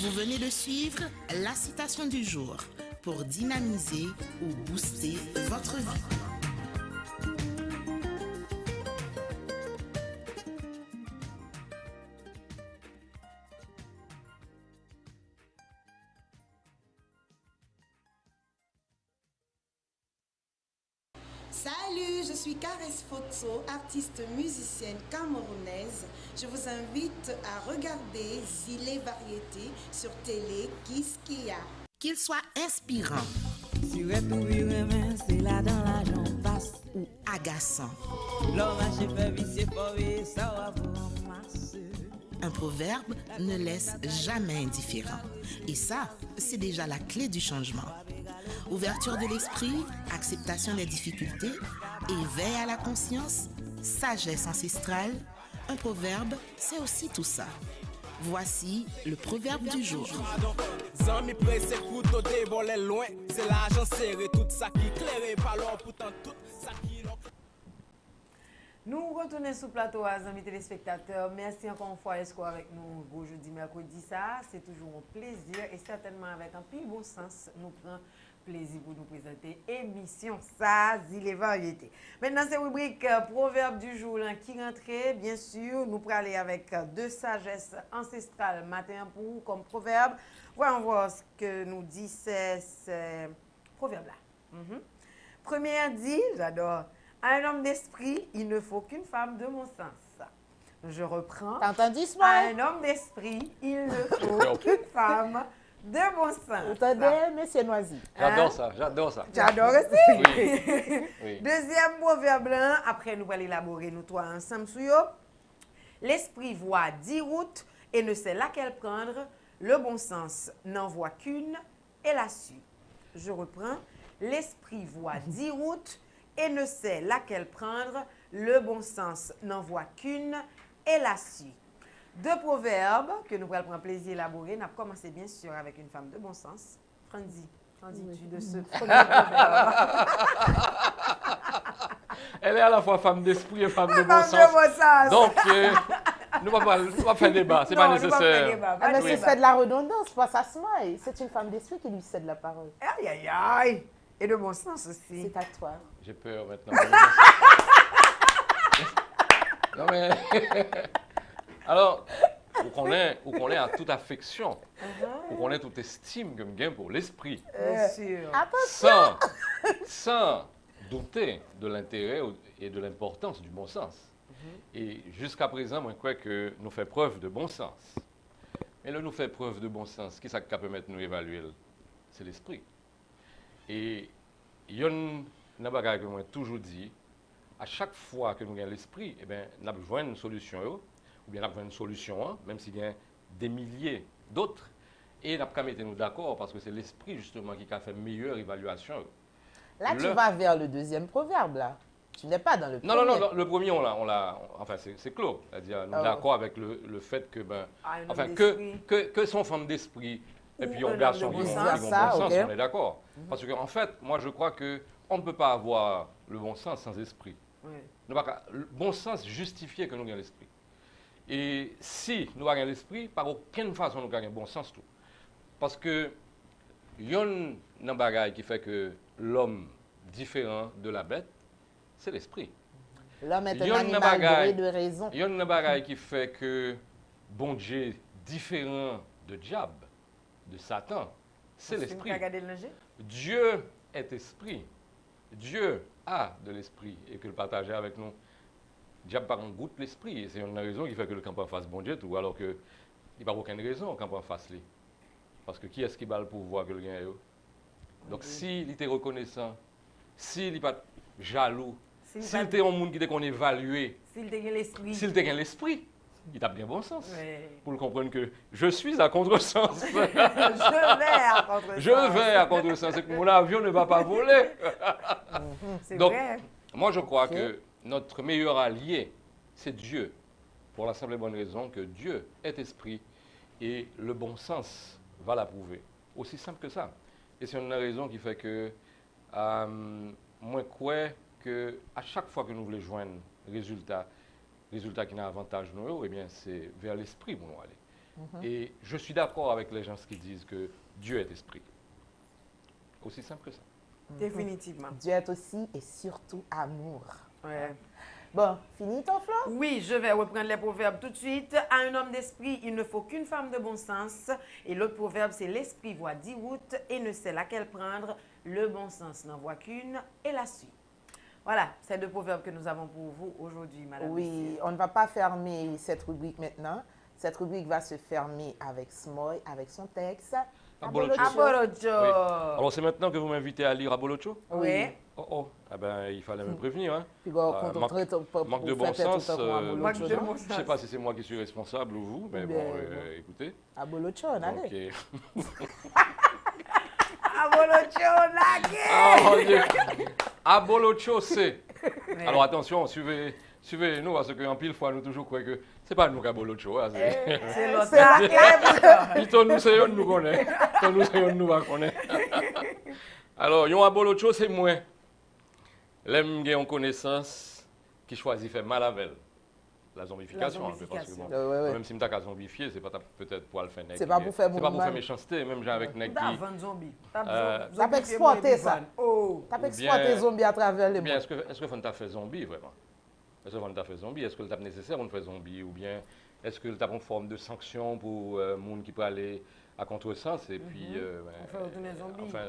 Vous venez de suivre la citation du jour pour dynamiser ou booster votre vie. Salut, je suis Caresse Foto, artiste musicienne camerounaise. Je vous invite à regarder Zile Variété sur télé Kiskia. Qu'il soit inspirant Si retour mais c'est là dans la jambe passe. ou agaçant, L'homme a fait vicier pour ça va vous ramasser. un proverbe ne laisse jamais indifférent. Et ça, c'est déjà la clé du changement. Ouverture de l'esprit, acceptation des difficultés, éveil à la conscience, sagesse ancestrale. Un proverbe, c'est aussi tout ça. Voici le proverbe du jour. Zami pressé couteau dévolé loin. C'est l'argent serré, tout ça qui clairé par l'or, pourtant tout ça qui l'on. Nous retournons sur le plateau, amis téléspectateurs. Merci encore une fois d'être avec nous au jeudi, mercredi. Ça, c'est toujours un plaisir et certainement avec un pile bon sens, nous prenons plaisir pour nous présenter émission ça, Zile et variété. Maintenant, c'est rubrique proverbe du jour là, qui rentrait, bien sûr. Nous pourrons aller avec deux sagesses ancestrales matin pour comme proverbe. Voyons voir ce que nous dit ce proverbe-là. Première dit, j'adore. À un homme d'esprit, il ne faut qu'une femme de mon sens. Je reprends. T'as entendu, À Ismaël? un homme d'esprit, il ne faut qu'une femme de bon sens. Vous entendez, monsieur Noisy? J'adore ça, j'adore ça. J'adore aussi. Oui. Oui. Deuxième proverbe blanc, après nous allons élaborer nous trois ensemble sur yo. L'esprit voit 10 routes et ne sait laquelle prendre. Le bon sens n'en voit qu'une et la suit. Je reprends. L'esprit voit 10 routes et ne sait laquelle prendre. Le bon sens n'en voit qu'une et la suit. Deux proverbes que nous allons prendre plaisir à élaborer. Nous avons commencé bien sûr avec une femme de bon sens. Franzi, qu'en dis-tu de ce premier proverbe? Elle est à la fois femme d'esprit et femme de bon Femme sens. de bon sens. Donc, nous ne pas faire débat, c'est pas Non, nous pas faire nécessaire. débat, Ah, pas mais de c'est débat. fait de la redondance, pas ça Smile. C'est une femme d'esprit qui lui cède la parole. Aïe, aïe, aïe. Et de bon sens aussi. C'est à toi. J'ai peur maintenant. Non mais... Alors, ou qu'on est à toute affection, ou qu'on ait toute estime que me gagne pour l'esprit. Bien sûr. Sans douter de l'intérêt et de l'importance du bon sens. Et jusqu'à présent, moi, je crois que nous faisons preuve de bon sens. Mais là, nous faisons preuve de bon sens. Qui ça qui peut mettre nous évaluer? C'est l'esprit. Et il y a une bagage que moi toujours dit, à chaque fois que nous avons l'esprit, eh bien, nous avons besoin d'une solution, ou bien nous avons besoin d'une solution, même s'il y a des milliers d'autres, et nous avons mis nous d'accord parce que c'est l'esprit justement qui a fait une meilleure évaluation. Là, tu vas vers le deuxième proverbe, là. Tu n'es pas dans le premier. Non, le premier, enfin, c'est clos. C'est-à-dire, nous sommes d'accord avec le fait que, que son femme d'esprit, et puis un garçon qui vont bon sens, on est d'accord. Parce qu'en fait, moi, je crois qu'on ne peut pas avoir le bon sens sans esprit. Le bon sens justifié que nous avons l'esprit. Et si nous avons l'esprit, par aucune façon nous avons bon sens tout. Parce que il y a un bagage qui fait que l'homme différent de la bête, c'est l'esprit. L'homme est un animal doué de raison. Il y a un bagage qui fait que bon Dieu différent de diable, de Satan, c'est l'esprit. Dieu est esprit. Dieu a de l'esprit et que le partager avec nous. Diable par un goût de l'esprit. Et c'est une raison qui fait que le camp en face bon Dieu tout, alors que il n'y a pas aucune raison camp en face lui. Parce que qui est-ce qui bat le pouvoir que le gagne? Donc s'il était reconnaissant, s'il n'est pas jaloux, s'il était un monde qui qu'on évalué, s'il était l'esprit, il a bien bon sens. Pour le comprendre que je suis à contresens. Je vais à contresens. C'est que mon avion ne va pas voler. Donc, vrai. Moi je crois que notre meilleur allié, c'est Dieu. Pour la simple et bonne raison que Dieu est esprit et le bon sens va l'approuver. Aussi simple que ça. Et c'est une raison qui fait que moi, je crois qu'à chaque fois que nous voulons joindre résultat qui n'a avantage nous, eh bien, c'est vers l'esprit pour nous aller. Et je suis d'accord avec les gens qui disent que Dieu est esprit. Aussi simple que ça. Définitivement. Dieu est aussi et surtout amour. Ouais. Bon, fini ton flanc? Oui, je vais reprendre les proverbes tout de suite. À un homme d'esprit, il ne faut qu'une femme de bon sens. Et l'autre proverbe, c'est l'esprit voit 10 routes et ne sait laquelle prendre. Le bon sens n'en voit qu'une et la suit. Voilà, c'est deux proverbes que nous avons pour vous aujourd'hui, madame. Oui, on ne va pas fermer cette rubrique maintenant. Cette rubrique va se fermer avec Smoy, avec son texte. Abolocho. Abolocho. Oui. Alors c'est maintenant que vous m'invitez à lire Abolocho? Oui. Oh. Eh ben, il fallait me prévenir. Hein. Puis bon, manque de bon sens. Je ne sais pas si c'est moi qui suis responsable ou vous, mais bon, écoutez. Abolocho, on allait. Ok. Abolocho, oh mon Dieu. Abolocho, c'est. Alors attention, suivez-nous, parce qu'en pile fois, nous toujours croyons que c'est pas nous qui Abolocho. Hein, c'est l'autre. Plutôt nous, c'est eux nous connaît. Plutôt nous, c'est eux nous connaît. Alors, yon Abolocho, c'est moi. L'aime qui ont connaissance qui choisit faire mal avec elle. La zombification. Parce que, bon, même si je suis zombifié, c'est pas peut-être pour le faire. C'est pas pour faire c'est pas pour faire méchanceté, même j'ai avec nèg qui. T'as pas exporté ça. T'as pas exporté zombie à travers les mots. Est-ce que vous avez fait zombie vraiment? Est-ce que vous avez fait zombie? Est-ce que c'est nécessaire de faire zombie? Ou bien est-ce que tu as une forme de sanction pour les gens qui peuvent aller à contresens? Et puis. On fait retourner zombie. Enfin,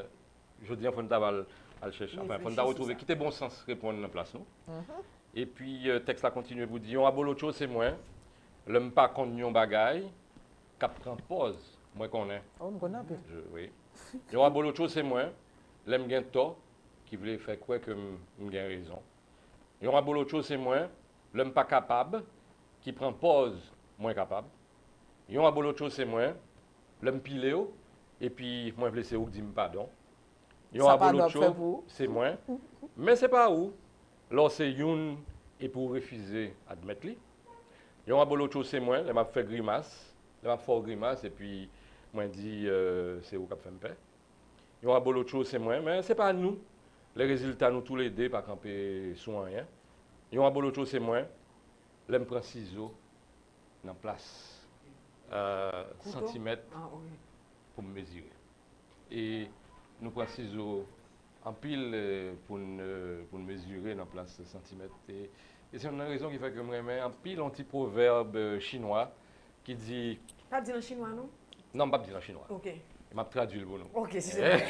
je dis, il faut que à le chercher. Enfin, il faut retrouver qui était bon sens répondre en place, non? Et puis, texte là continue vous dire, on a beau chose, c'est moi. L'homme pas contre yon bagaille, cap prend pause, moi qu'on est. Oh, on connaît un peu. Oui. On a beau chose, c'est moi. L'homme gagne tort, qui voulait faire quoi que me gagne raison. Et on a beau chose, c'est moi. L'homme pas capable, qui prend pause, moins capable. Et on a beau chose, c'est moi. L'homme piléo, et puis moi je laisse où dire pardon. Et on a beau chose, c'est moi. Mais c'est pas où. Là, c'est une et pour refuser admettre lui. Il y a un beau chose, c'est moi, elle m'a fait grimace, elle m'a fait grimace et puis moi dit c'est où qu'a fait me paix. Il y a un beau chose, c'est moi, mais c'est pas nous. Les résultats nous tous les deux pas camper sous rien. Il y a un beau chose, c'est moi, elle me prend ciseaux dans place centimètres pour me mesurer. Et nous prenons ciseaux en pile pour nous mesurer dans place centimètres. Et c'est une raison qui fait que je remets en pile un petit proverbe chinois qui dit... Pas dit en chinois, non? Non, je ne vais pas dire en chinois. Ok. Je vais traduire pour nous. Ok, si c'est vrai.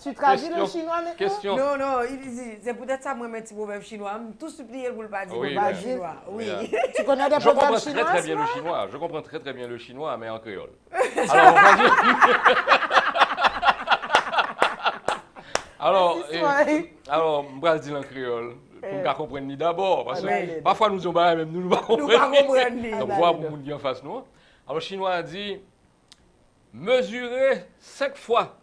Tu traduis le chinois maintenant? Question. Non, non, il dit, c'est peut-être ça, moi, mes petits proverbes chinois. Je tout supplié pour le pas dire. Oui, pas mais- chinois. Oui. Tu connais des Je comprends proverbes très chinois? très bien le chinois. Je comprends très très bien le chinois, mais en créole. Alors, on va dire... Alors, alors, je vais dire en créole. Pour me comprendre ni d'abord. Parce que parfois nous sommes pas même nous ne pas comprendre. Donc, voir pour nous en face nous. Alors, le chinois a dit mesurer 5 fois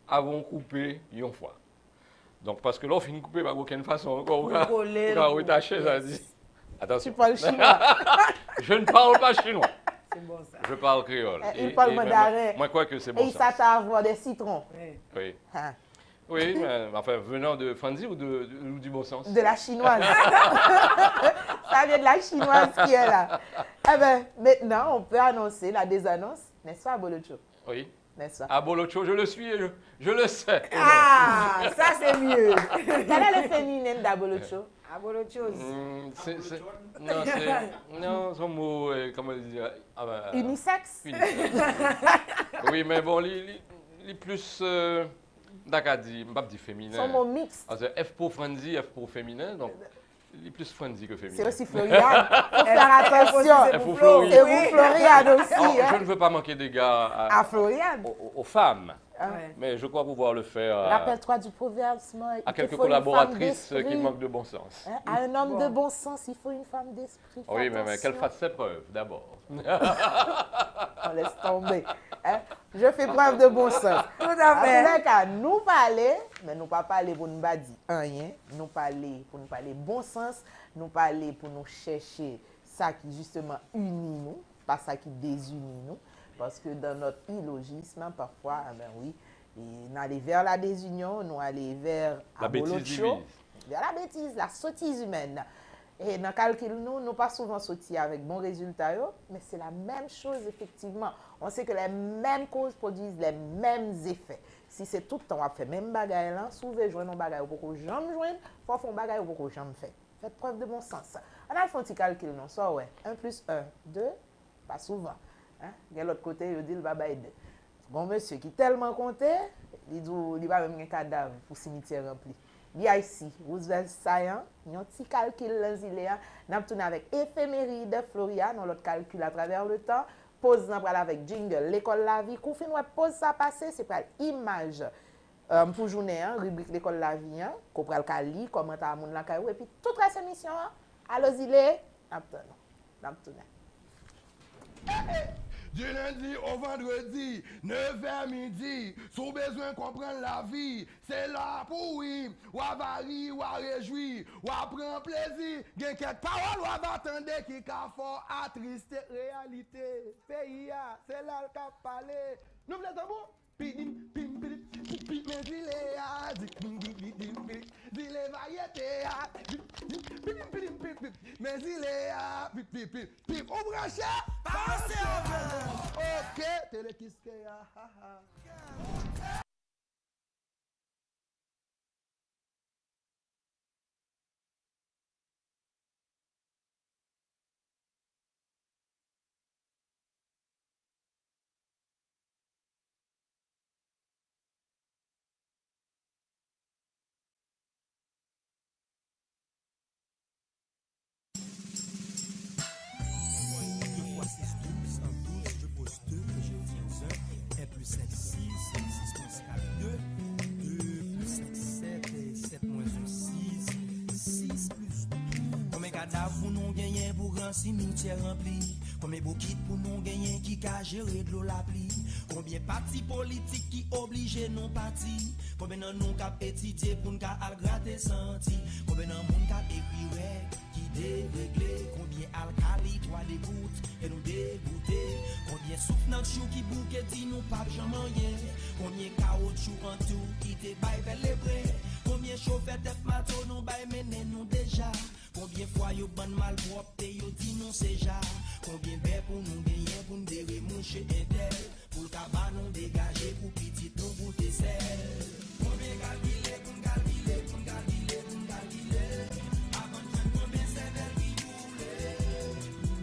avant de couper une fois. Donc, parce que là, on finit de couper par aucune façon. Encore, on va attacher, ça dit. Attention. Tu parles chinois? Je ne parle pas chinois. C'est bon ça. Je parle créole. Il parle mandarin. Moi, je crois que c'est bon. Et il s'attend à avoir des citrons. Oui. Hein. Oui, mais enfin, venant de Fanzi ou du bon sens? De la chinoise. Ça vient de la chinoise qui est là. Eh bien, maintenant, on peut annoncer la désannonce, n'est-ce pas, Bolocho? Oui. N'est-ce pas? Ah, Bolocho, je le suis, je le sais. Ah, ça c'est mieux. Quel est le féminin d'Abolocho? Abolochos. Non, son mot, comment dire? Unisexe? Oui, mais bon, il est plus... D'accord, je ne vais pas dire féminin. Son mot mixte. F pour Fanzi, F pour féminin, donc il est plus Fanzi que féminin. C'est aussi Floriane. Il faut faire attention. Et pour Floriane. Et vous, Floriane aussi. Alors, je ne veux pas manquer d'égard à Floriane. Aux femmes. Ouais. Mais je crois pouvoir le faire Rappelle-toi du proverbe, à quelques collaboratrices qui manquent de bon sens. Hein? À un homme de bon sens, il faut une femme d'esprit. Oui, mais qu'elle fasse ses preuves d'abord. On laisse tomber. Hein? Je fais preuve de bon sens. Tout à fait. En tout cas, nous parler, mais nous pas parler pour nous dire rien. Nous parler pour nous parler bon sens. Nous parler pour nous chercher ça qui justement unit nous, pas ça qui désunit nous. Parce que dans notre illogisme, parfois, ben oui, nous allons vers la désunion, nous allons vers la bêtise, vers la bêtise, la sottise humaine. Et dans le calcul, nous pas souvent sortis avec bon résultat, mais c'est la même chose effectivement. On sait que les mêmes causes produisent les mêmes effets. Si c'est tout le temps à faire même bagaille là, si vous voulez joindre un bagaille ou beaucoup jamais joindre, faut faire un bagaille ou beaucoup jamais faire. Faites preuve de bon sens. On a fait un petit calcul, non? Ça, ouais. 1 plus 1, 2, pas souvent. Hein? De l'autre côté, il dit le baba 2. Bon monsieur qui tellement compté, il dit il va même un cadavre pour cimetière rempli. Il y a ici, Roosevelt Saillant, il y a un petit calcul là, nous avons tourné avec éphéméride Floriane, on l'autre calcul à travers le temps, pause avec jingle, l'école la vie, qu'on finit pause ça passer, c'est pas image pour journée, rubrique l'école la vie, qu'on prend le cali, commentaire à mon la caillou, et puis toute la émission, allons-y les, nous tourné. Du lundi au vendredi, 9h midi, sous besoin comprendre la vie, c'est là pour oui, ou à varier, ou à réjouir, ou à prendre plaisir, gen quelques paroles, ou à attendre qui ka fort attriste réalité. Pays, c'est là le cap parler. Nous voulons d'abord, pidim, pim, pim, pim, mais il est à, il est variété, mais il est à, pim, on branche, ok, télé qui se Pour nous gagner pour grand cimetière rempli. Combien beau kit pour nous gagner qui a géré de l'eau la pluie. Combien partis politiques qui obligent non partis. Combien de nous cap étudier pour nous al gratter senti. Combien de monde cap écrit qui déréglé. Combien alcali toi des gouttes et nous dégoûter. Combien souffle notre chou qui bouquet dit nous pas jamais rien. Combien caoutchouc en tout qui te baille vers les bras. Combien chauffeur tête mato nous baille mener nous déjà. Combien fois yo ban mal propre yo dit non c'est ja. Combien bé pour nous gagner pour nous démoucher intel. Pour le cabane nous dégager pour petit nous goûter sel. Combien calculer pour calculer pour calculer pour calculer. Avant de combien c'est vers qui boule.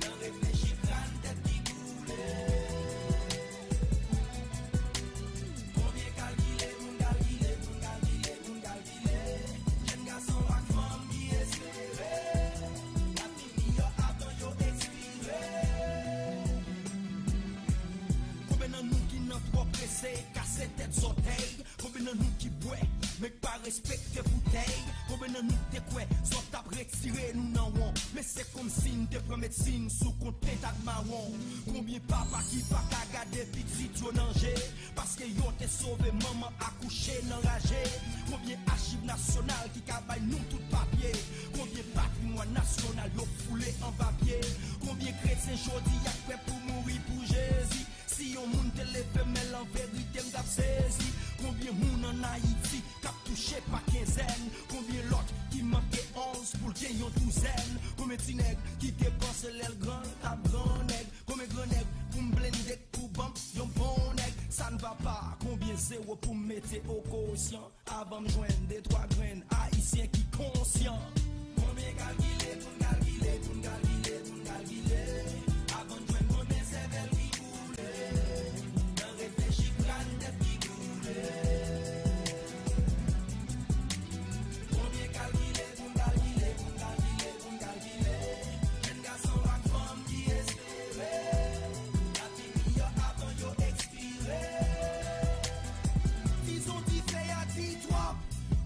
d'orteil. Combien de nous qui boit, mais pas respecter bouteille. Combien de nous te quoi, soit t'as retiré nous n'en on. Mais c'est comme si nous te prend médecine sous compte pétard marron. Combien papa qui pas qu'à garder petite yo danger. Parce que yo te sauvé maman accouché n'enragé. Combien archives nationales qui cabaye nous tout papier. Combien patrimoine national yo foulé en papier. Combien chrétiens jodi y'a prêt pour mourir pour Jésus. Si on moun te lève mais en vérité m'd'a saisi. Combien moun en Haïti cap touché par quinzaine. Combien l'autre qui manquait 11 pour gagner une douzaine. Combien ti nèg qui dépense l'aile grand à grand nèg. Combien grand nèg pour m'blender pour bam yon bon nèg. Ça ne va pas. Combien zéro pour mettre au quotient. Avant me joindre des trois graines haïtiens qui conscient. Combien calculer pour calculer pour calculer pour calculer. Avant de joindre combien c'est qui voulait. Dans réfléchir plan tête qui voulait. Combien calculer pour calculer pour calculer pour calculer. Jeune garçon à femme qui espérait. La vie avant yo expiré. Ils ont dit fait à dit trop.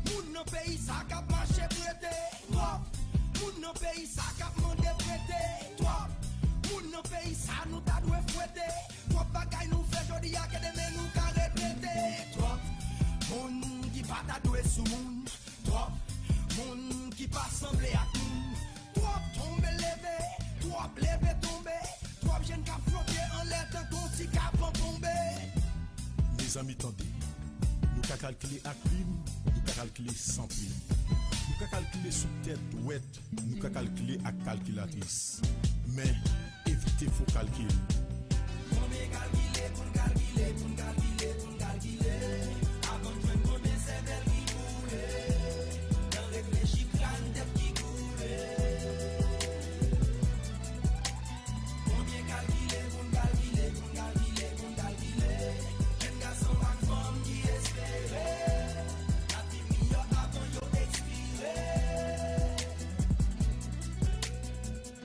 Moun nan pays ça cap marché prêté. Trop. Moun nan pays ça cap mandé prêté. Trop. Moun nan pays ça nous ta doué fouetté. Trop bagay nous fait jodi a que demain nous ka répéter. Trop. Moun qui pas ta doué sous moun. Trop. Moun qui pas semblé à tout. Trop tombe levé. Trop levé tomber. Trop jeune cap flotter en l'air tant qu'on si cap en tomber. Les amis tendez. Nous ka calculer à crime, nous ka calculer sans prime. Nous ka calculer sous tête ouette, nous ka calculer à calculatrice. Mais évitez faux calcul. Combien calculer pour calculer pour calculer pour calculer. Avant de joindre combien c'est belle qui voulait. Dans réfléchir plan tête qui coulait. Combien calculer pour calculer pour calculer pour calculer. Jeune garçon à femme qui espérait. La vie meilleure avant yo expiré.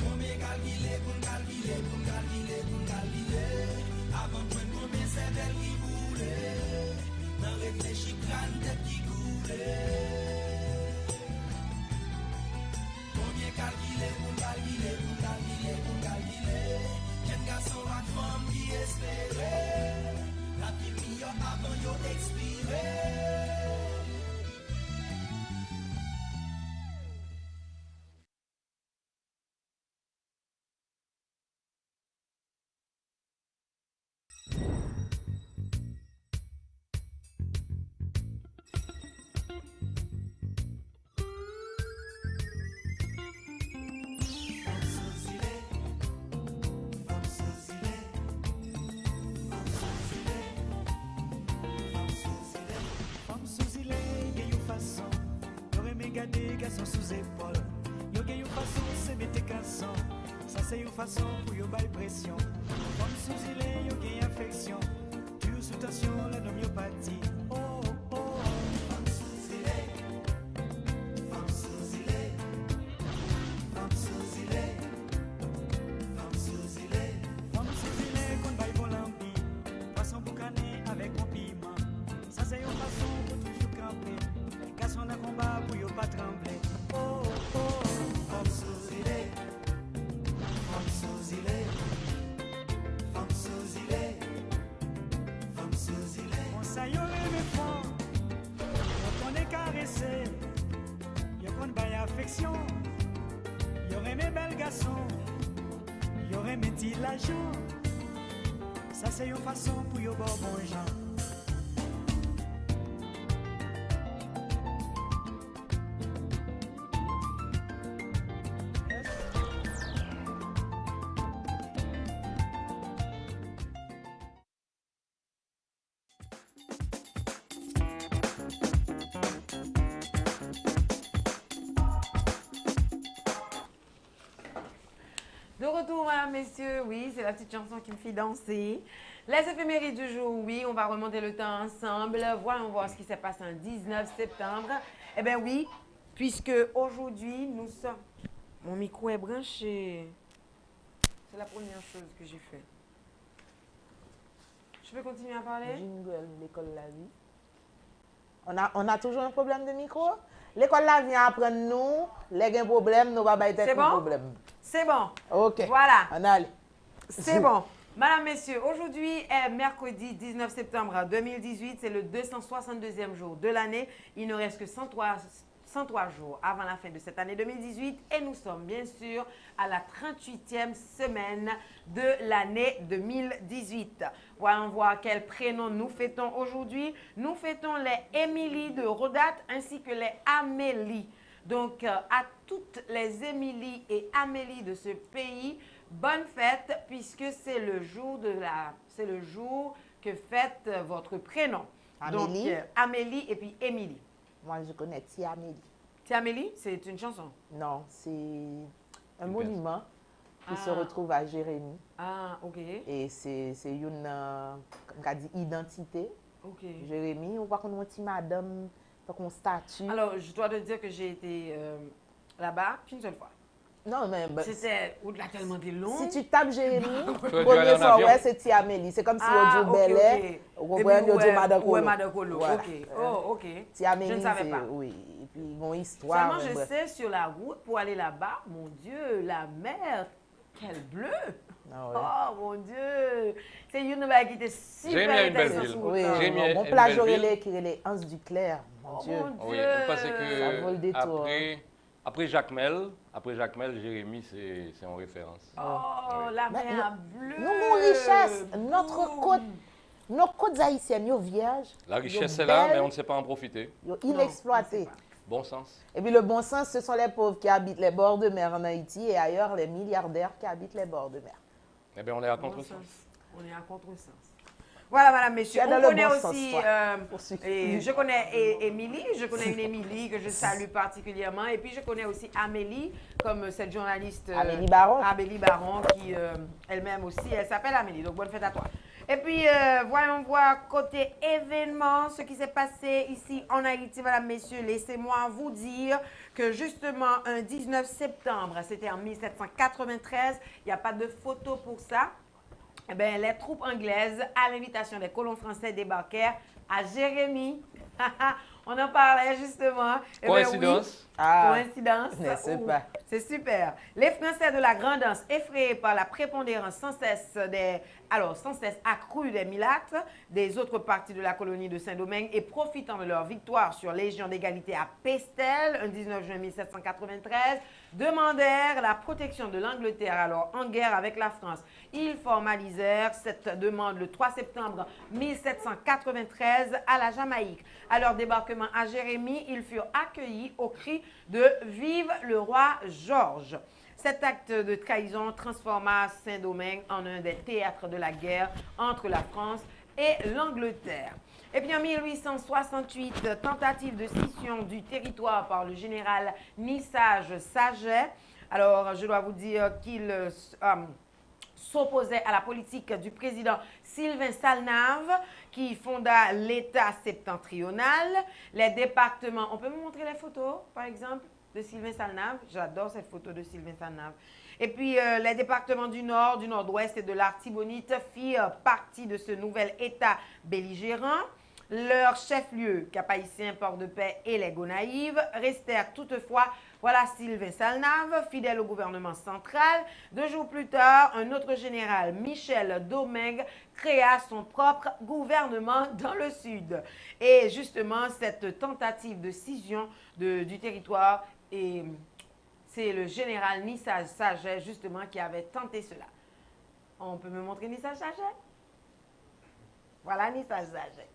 Combien calculer pour calculer pour calculer pour calculer. Avant de joindre combien c'est belle qui voulait. Dans réfléchir plan tête qui coulait. Combien calculer pour calculer pour calculer pour calculer. Jeune garçon à femme qui espérait. La vie meilleure avant yo expiré. Gade garçon sous épaule. Yo gen yon façon c'est mettre casson. Ça c'est une façon pour yo bail pression. Comme sous il yo gen affection. Tu sous tension la homéopathie. Oh oh oh. Femme sous il femme sous il femme sous il femme sous il femme sous il qu'on bail bon lampi. Poisson boucané avec un piment. Ça c'est une façon pour toujours camper. Garçon dans combat pour yo pas trembler. Oh oh, femme sous ilé, femme sous ilé, femme sous ilé, femme sous ilé. On ça yo aimé fort, yo connaît caresser, yo connaît bail affection, yo aimé bel garçon, yo aimé dire la jour. Ça c'est une façon pour yo bon gens. De retour, mesdames, messieurs, oui, c'est la petite chanson qui me fait danser. Les éphémérides du jour, oui, on va remonter le temps ensemble. Voyons voir ce qui s'est passé en 19 septembre. Eh bien oui, puisque aujourd'hui, nous sommes... Mon micro est branché. C'est la première chose que j'ai fait. Je peux continuer à parler? Jingle, l'école la vie. On a toujours un problème de micro? L'école la vie apprend nous, les un problème, nous va pas être un problème. C'est bon. OK. Voilà. On allez. C'est bon. Madame, messieurs, aujourd'hui est mercredi 19 septembre 2018. C'est le 262e jour de l'année. Il ne reste que 103 jours avant la fin de cette année 2018. Et nous sommes bien sûr à la 38e semaine de l'année 2018. Voyons voir quel prénom nous fêtons aujourd'hui. Nous fêtons les Émilie de Rodat ainsi que les Amélie. Donc, à toutes les Émilie et Amélie de ce pays, bonne fête, puisque c'est le jour que fête votre prénom. Amélie. Donc, Amélie et puis Émilie. Moi, je connais Tia Amélie. Tia Amélie, c'est une chanson? Non, c'est un monument qui se retrouve à Jérémie. Ah, OK. Et c'est une, comme on dit, identité. OK. Jérémie, on voit qu'on a une petite madame, qu'on statue. Alors, je dois te dire que j'ai été là-bas qu'une seule fois. Non, mais... C'était au-delà tellement de long. Si tu tapes Jérémie, premier fois, ouais, c'est Tia Amélie. C'est comme si on dit Belay, on dit Madakolo. Ouais, Madakolo, voilà. OK. Oh, OK. Tia Amélie, je ne savais pas. Oui, et puis mon histoire. Seulement, je sais, sur la route, pour aller là-bas, mon Dieu, la mer, quel bleu! Ah ouais. Oh, mon Dieu! C'est une nouvelle qui était super intéressante. Oui, mon plage relais qui est les Anse du Clair, mon Dieu. Oui, parce que après Jacques Mel, Jérémie, c'est en référence. Oh, la mer bleue! Nous avons richesse. Nos côtes haïtiennes, nos vierges. La richesse est là, mais on ne sait pas en profiter. Inexploitées. Bon sens. Et puis le bon sens, ce sont les pauvres qui habitent les bords de mer en Haïti et ailleurs les milliardaires qui habitent les bords de mer. Eh bien, on est à contresens. On est à contresens. Voilà, madame, messieurs. On connaît aussi, je connais Émilie, je connais une Émilie que je salue particulièrement. Et puis, je connais aussi Amélie, comme cette journaliste. Amélie Baron. Amélie Baron, qui elle-même aussi, elle s'appelle Amélie. Donc, bonne fête à toi. Et puis, voyons voir côté événement, ce qui s'est passé ici en Haïti, madame, messieurs. Laissez-moi vous dire que justement, un 19 septembre, c'était en 1793, il n'y a pas de photo pour ça. Eh bien, les troupes anglaises, à l'invitation des colons français, débarquèrent à Jérémie. On en parlait justement. Coïncidence? Coïncidence. C'est super. Les Français de la Grand'Anse, effrayés par la prépondérance sans cesse accrue des Milates, des autres parties de la colonie de Saint-Domingue, et profitant de leur victoire sur Légion d'égalité à Pestel, un 19 juin 1793, demandèrent la protection de l'Angleterre, alors en guerre avec la France. Ils formalisèrent cette demande le 3 septembre 1793 à la Jamaïque. À leur débarquement à Jérémie, ils furent accueillis au cri de « Vive le roi Georges ». Cet acte de trahison transforma Saint-Domingue en un des théâtres de la guerre entre la France et l'Angleterre. Et puis en 1868, tentative de scission du territoire par le général Nissage Saget. Alors, je dois vous dire qu'il s'opposait à la politique du président Sylvain Salnave, qui fonda l'État septentrional. Les départements, on peut me montrer les photos, par exemple, de Sylvain Salnave? J'adore cette photo de Sylvain Salnave. Et puis, les départements du Nord, du Nord-Ouest et de l'Artibonite firent partie de ce nouvel État belligérant. Leurs chefs-lieux, Cap-Haïtien, Port-de-Paix et les Gonaïves, restèrent toutefois, voilà Sylvain Salnave, fidèle au gouvernement central. 2 jours plus tard, un autre général, Michel Domingue, créa son propre gouvernement dans le sud. Et justement, cette tentative de scission du territoire, et c'est le général Nissage Saget, justement, qui avait tenté cela. On peut me montrer Nissage Saget? Voilà Nissage Saget.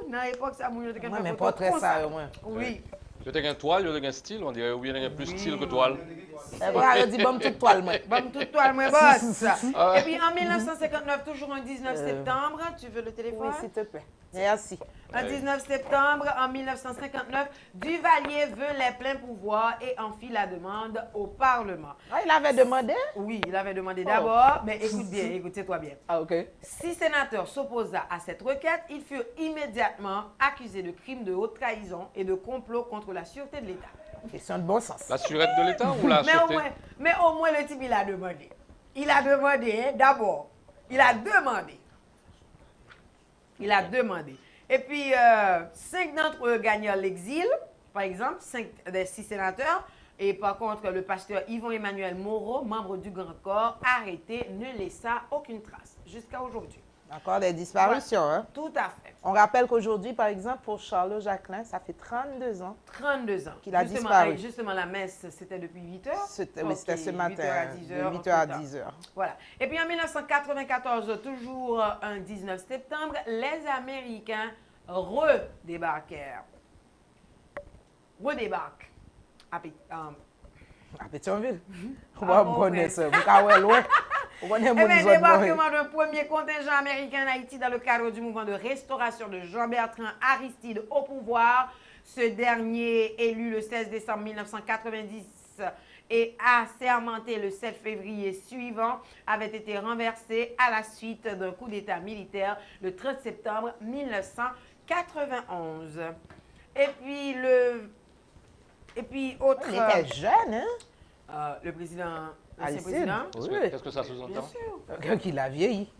Dans l'époque, ça mouille de quelqu'un. Mais pas très ça, au moins. Oui. Il y a un toile, il y a un style, on dirait, ou bien il y a plus style que toile. Je dis, bon, toute toile, moi. Bon, toute toile, moi, boss. Et puis, en 1959, toujours un 19 septembre, tu veux le téléphone? Oui, s'il te plaît. Merci. Un 19 septembre, en 1959, Duvalier veut les pleins pouvoirs et en fit la demande au Parlement. Ah, il avait demandé? Oui, il avait demandé d'abord, mais écoute bien, écoutez-toi bien. Ah, OK. 6 sénateurs s'opposa à cette requête. Ils furent immédiatement accusés de crimes de haute trahison et de complot contre la sûreté de l'État. Question de bon sens. La sûreté de l'État ou la sûreté? Mais au moins, le type, il a demandé. Il a demandé, d'abord, il a demandé Il a demandé. Et puis, 5 d'entre eux gagnèrent l'exil, par exemple, 5 des 6 sénateurs. Et par contre, le pasteur Yvon Emmanuel Moreau, membre du Grand Corps, arrêté, ne laissa aucune trace jusqu'à aujourd'hui. Encore des disparitions, Voilà. hein? Tout à fait. On rappelle qu'aujourd'hui, par exemple, pour Charles Jacquelin, ça fait 32 ans. 32 ans. Qu'il a disparu. Justement, la messe, c'était depuis 8 heures. Oui, c'était ce matin, 8 heures à 10 heures. de 8 heures à 10 heures. Voilà. Et puis en 1994, toujours un 19 septembre, les Américains redébarquèrent. Redébarquent. À Pétionville. On connaît ça. Vous connaissez loin. On connaît mon autres. Débarquement d'un premier contingent américain en Haïti dans le cadre du mouvement de restauration de Jean-Bertrand Aristide au pouvoir. Ce dernier, élu le 16 décembre 1990 et assermenté le 7 février suivant, avait été renversé à la suite d'un coup d'État militaire le 30 septembre 1991. Et puis, autre... Il était jeune, hein? Le président... Aristide, oui. Qu'est-ce que ça sous-entend? Bien sûr. Quelqu'un qui l'a vieilli.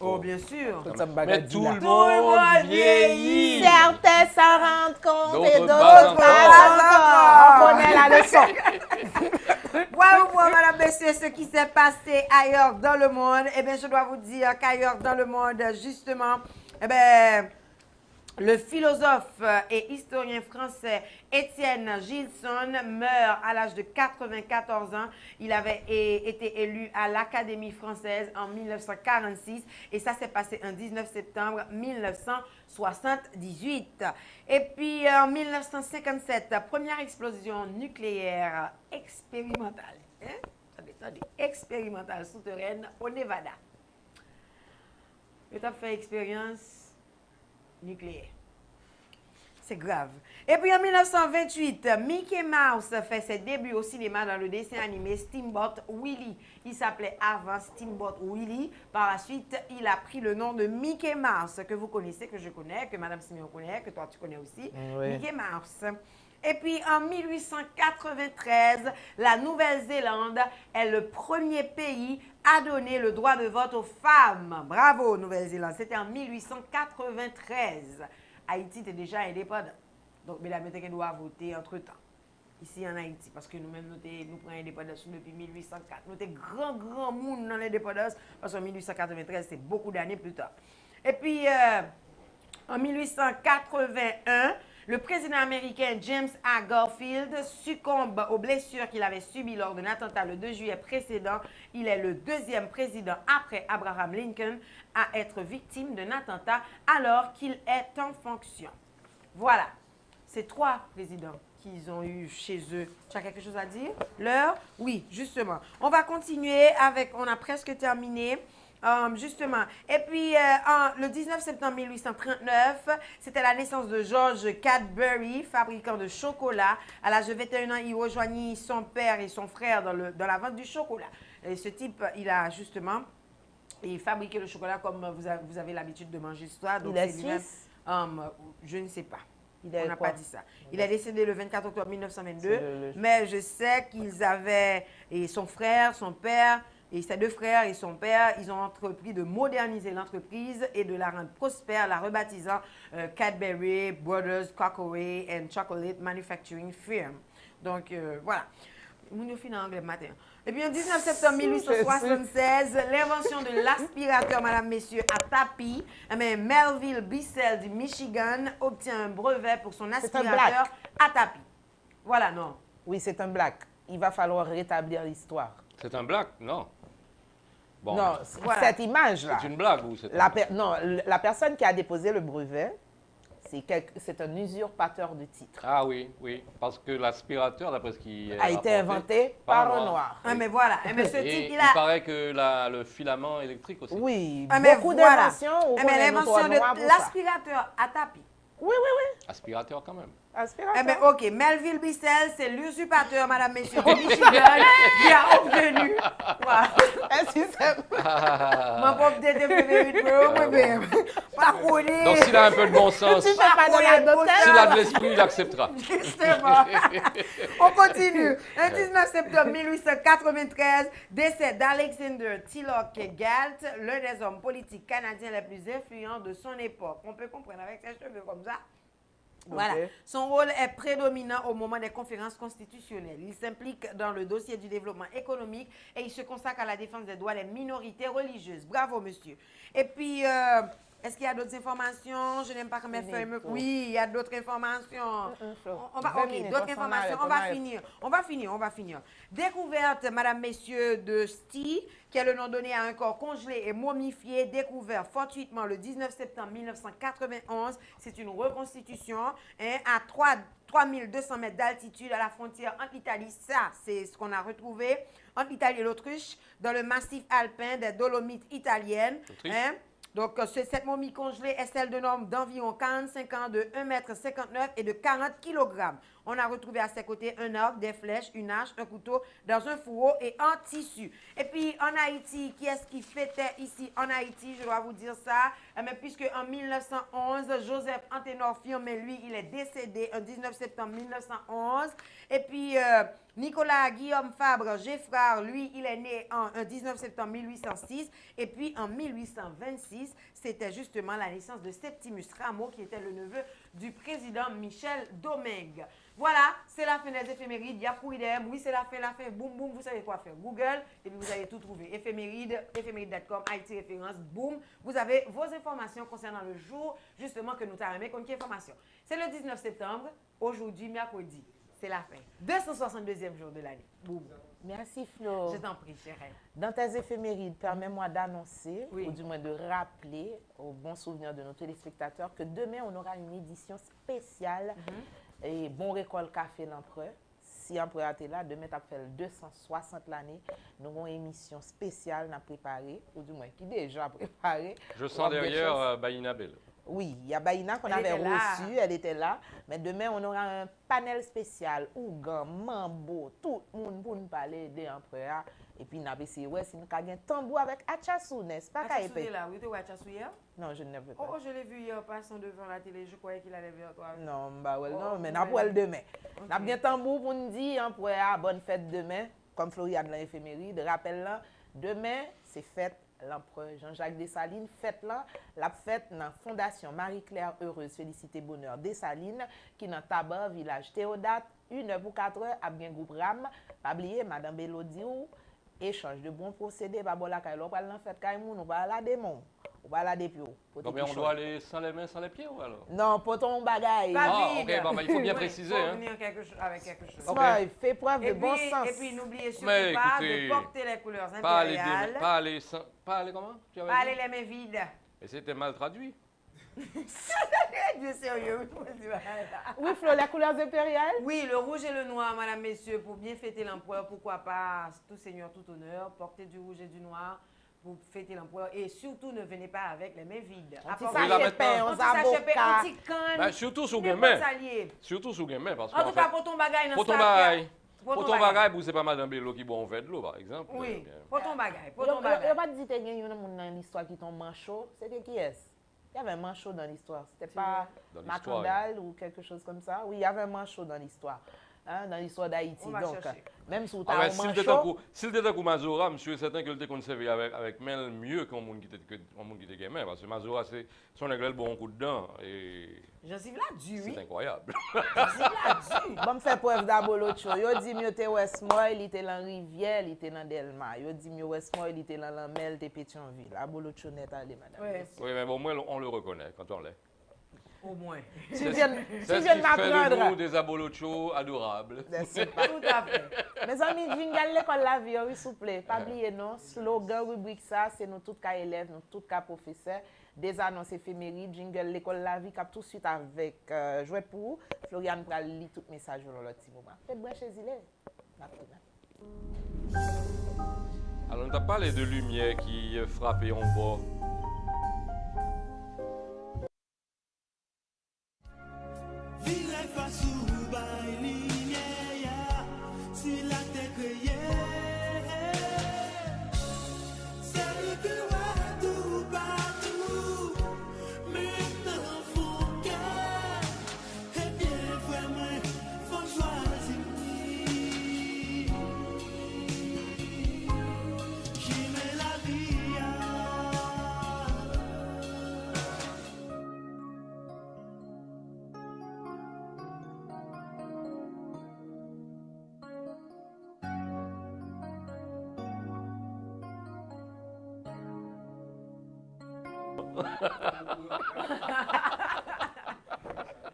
Oh, bien sûr. Mais tout le monde vieillit. Certains s'en rendent compte et D'autres d'autres pas pas encore. On connaît la leçon. Voilà, madame, messieurs, ce qui s'est passé ailleurs dans le monde. Eh bien, je dois vous dire qu'ailleurs dans le monde, justement, eh bien, le philosophe et historien français Étienne Gilson meurt à l'âge de 94 ans. Il avait été élu à l'Académie française en 1946 et ça s'est passé un 19 septembre 1978. Et puis en 1957, première explosion nucléaire expérimentale. Attendez, expérimentale souterraine au Nevada. Tu as fait expérience nucléaire. C'est grave. Et puis en 1928, Mickey Mouse fait ses débuts au cinéma dans le dessin animé Steamboat Willie. Il s'appelait avant Steamboat Willie. Par la suite, il a pris le nom de Mickey Mouse, que vous connaissez, que je connais, que Madame Simeon connaît, que toi tu connais aussi. Oui. Mickey Mouse. Et puis en 1893, la Nouvelle-Zélande est le premier pays à donner le droit de vote aux femmes. Bravo Nouvelle-Zélande, c'était en 1893. Haïti était déjà indépendant. Donc, mesdames et messieurs, nous doit voter entre-temps. Ici en Haïti, parce que nous-mêmes, nous prenons l'indépendance depuis 1804. Nous sommes grand monde dans l'indépendance, parce qu'en 1893, c'est beaucoup d'années plus tard. Et puis, en 1881, le président américain James A. Garfield succombe aux blessures qu'il avait subies lors d'un attentat le 2 juillet précédent. Il est le deuxième président après Abraham Lincoln à être victime d'un attentat alors qu'il est en fonction. Voilà, c'est 3 présidents qu'ils ont eu chez eux. Tu as quelque chose à dire? L'heure? Oui, justement. On va continuer avec, on a presque terminé. Justement. Et puis, le 19 septembre 1839, c'était la naissance de George Cadbury, fabricant de chocolat. À l'âge de 21 ans, il rejoignit son père et son frère dans la vente du chocolat. Et ce type, il a justement fabriqué le chocolat comme vous avez l'habitude de manger ce soir. Donc, il est suisse? Je ne sais pas. On n'a n'a pas dit ça. Il est décédé le 24 octobre 1922. Mais je sais qu'ils avaient, et son frère, son père, et ses 2 frères et son père, ils ont entrepris de moderniser l'entreprise et de la rendre prospère, la rebaptisant Cadbury Brothers Cocoa and Chocolate Manufacturing Firm. Donc, voilà. Nous finissons en anglais matin. Et puis, en 19 septembre 1876, l'invention de l'aspirateur, madame, messieurs, à tapis, Melville Bissell du Michigan obtient un brevet pour son aspirateur à tapis. Voilà, non. Oui, c'est un black. Il va falloir rétablir l'histoire. C'est un black, non? Bon, non, voilà. Cette image-là. C'est une blague ou c'est Non, la personne qui a déposé le brevet, c'est un usurpateur de titre. Ah oui, oui, parce que l'aspirateur, d'après ce qui a été inventé par un noir. Ah, mais voilà. Mais ce Et type, il paraît que le filament électrique aussi. Oui, mais beaucoup voilà. d'inventions. Mais l'invention de l'aspirateur à tapis. Oui, oui, oui. Aspirateur quand même. Eh bien, OK. Melville Bissell, c'est l'usurpateur, madame, messieurs, de Michigan, qui a obtenu. Ma pauvre tête pas connu. Donc, s'il a un peu de bon sens, s'il a de l'esprit, il acceptera. Justement. On continue. Le 19 septembre 1893, décès d'Alexander Tillock Galt, l'un des hommes politiques canadiens les plus influents de son époque. On peut comprendre avec ses cheveux comme ça. Voilà. Okay. Son rôle est prédominant au moment des conférences constitutionnelles. Il s'implique dans le dossier du développement économique et il se consacre à la défense des droits des minorités religieuses. Bravo, monsieur. Et puis, est-ce qu'il y a d'autres informations? Je n'aime pas que mes feuilles me... Oui, il y a d'autres informations. On va, ok, d'autres informations. On va finir. Découverte, madame, messieurs, de STI, qui est le nom donné à un corps congelé et momifié, découvert fortuitement le 19 septembre 1991. C'est une reconstitution à 3200 mètres d'altitude à la frontière entre l'Italie. Ça, c'est ce qu'on a retrouvé entre l'Italie et l'Autriche, dans le massif alpin des Dolomites italiennes. Donc, cette momie congelée est celle d'un homme d'environ 45 ans, de 1,59 m et de 40 kg. On a retrouvé à ses côtés un arc, des flèches, une hache, un couteau dans un fourreau et en tissu. Et puis, en Haïti, qui est-ce qui fêtait ici en Haïti? Je dois vous dire ça. Mais puisque en 1911, Joseph Anténor Firmin, lui, il est décédé le 19 septembre 1911. Et puis, Nicolas Guillaume Fabre Geffrard, lui, il est né en 19 septembre 1806. Et puis, en 1826, c'était justement la naissance de Septimus Rameau, qui était le neveu du président Michel Domingue. Voilà, c'est la fin des éphémérides. Il y a Pouidem. Oui, c'est la fin. Boum, boum, vous savez quoi faire. Google, et puis vous allez tout trouver. Éphéméride, éphéméride.com, Haïti référence, boum. Vous avez vos informations concernant le jour, justement, que nous t'avons comme qui information. C'est le 19 septembre, aujourd'hui, mercredi. C'est la fin. 262e jour de l'année. Boum. Merci, Flo. Je t'en prie, chérie. Dans tes éphémérides, permets-moi d'annoncer, oui, ou du moins de rappeler, au bon souvenir de nos téléspectateurs, que demain, on aura une édition spéciale et Bon Récolte Café l'Empereur. Si l'Empereur était là, demain, tu as fait le 260 l'année. Nous avons une émission spéciale à préparer, ou du moins qui est déjà préparée. Je sens derrière Baïna Bell. Oui, il y a Baïna qu'on avait reçue, elle était là. Mais demain, on aura un panel spécial, Ougan, Mambo, tout le monde pour nous parler des empereurs. Et puis, nous avons essayé, si nous avons un tambour avec Achassou, n'est-ce pas? Achassou est là, oui, tu vois Achassou hier? Non, je ne l'ai pas. Oh, je l'ai vu hier passant devant la télé, je croyais qu'il allait vers toi. Non, non, mais nous avons le demain. Nous avons un tambour pour nous dire, empereur, bonne fête demain, comme Florian de l'éphéméride. Rappelle-la, demain, c'est fête. L'empereur Jean-Jacques Dessalines, fête là, la fête dans la Fondation Marie-Claire Heureuse, Félicité Bonheur Dessalines, qui dans Tabar, village Théodate, 1h pour 4h, a bien groupe RAM. Pas oublier, Madame Bélodie, échange de bons procédés, pas bon la caille, on va aller en fête caille, on va aller à des monts, on va aller à des pieds. Non, mais on doit aller sans les mains, sans les pieds ou alors? Non, pour ton bagaille. Ok, bon, bah, il faut bien préciser. Il faut venir avec quelque chose. Okay. Fais preuve de bon sens. Et puis, n'oubliez surtout pas de porter les couleurs impériales. Pas aller comment? Pas aller les mains vides. Et c'était mal traduit. Dieu sérieux. Oui, Flo, les couleurs impériales? Oui, le rouge et le noir, madame, messieurs, pour bien fêter l'empereur, pourquoi pas, tout seigneur, tout honneur, porter du rouge et du noir pour fêter l'empereur. Et surtout, ne venez pas avec les mains vides. Surtout sous Guémet. Surtout sous Guémet. En tout cas, pour ton bagage, pour ton bagage. Pour ton bagage, c'est pas Madame Bello qui boit un verre de l'eau, par exemple. Oui, pour ton bagage. Il n'y a pas dit que tu as dans l'histoire qui tombe manchot. C'était qui est-ce? Il y avait un manchot dans l'histoire. C'était pas Macandal ou quelque chose comme ça. Oui, il y avait un manchot dans l'histoire. Dans l'histoire d'Haïti. Donc, même si tu as un manchot... S'il était comme Mazora, monsieur est certain qu'il était conservé avec Mel mieux qu'un monde qui était gamin. Parce que Mazora, c'est son aigle bon coup dedans. Joseph l'a dit, oui. C'est incroyable. Joseph l'a dit. Bon, me fait preuve d'abolocho. Yo dit mieux te Westmore, il était dans Rivière, il était dans Delma. Yo dit mieux Westmore, il était dans Lamel, de Pétionville. Abolocho net allé, madame. Oui, mais au moins, on le reconnaît quand on l'est. Au moins. Tu viens de m'apprendre. C'est de nous des abolochos adorables. Tout à fait. Mes amis, jingle l'école la vie, oui, s'il vous plaît. Pas oublier, non. Slogan, rubrique ça, c'est nous tous cas élèves, nous tous cas professeurs. Des annonces éphémérides, jingle l'école la vie, cap tout de suite avec jouet pour vous. Florian va lire tout message dans le petit moment. Faites brancher Zilé. Alors, on t'a parlé de lumière qui frappait en bas.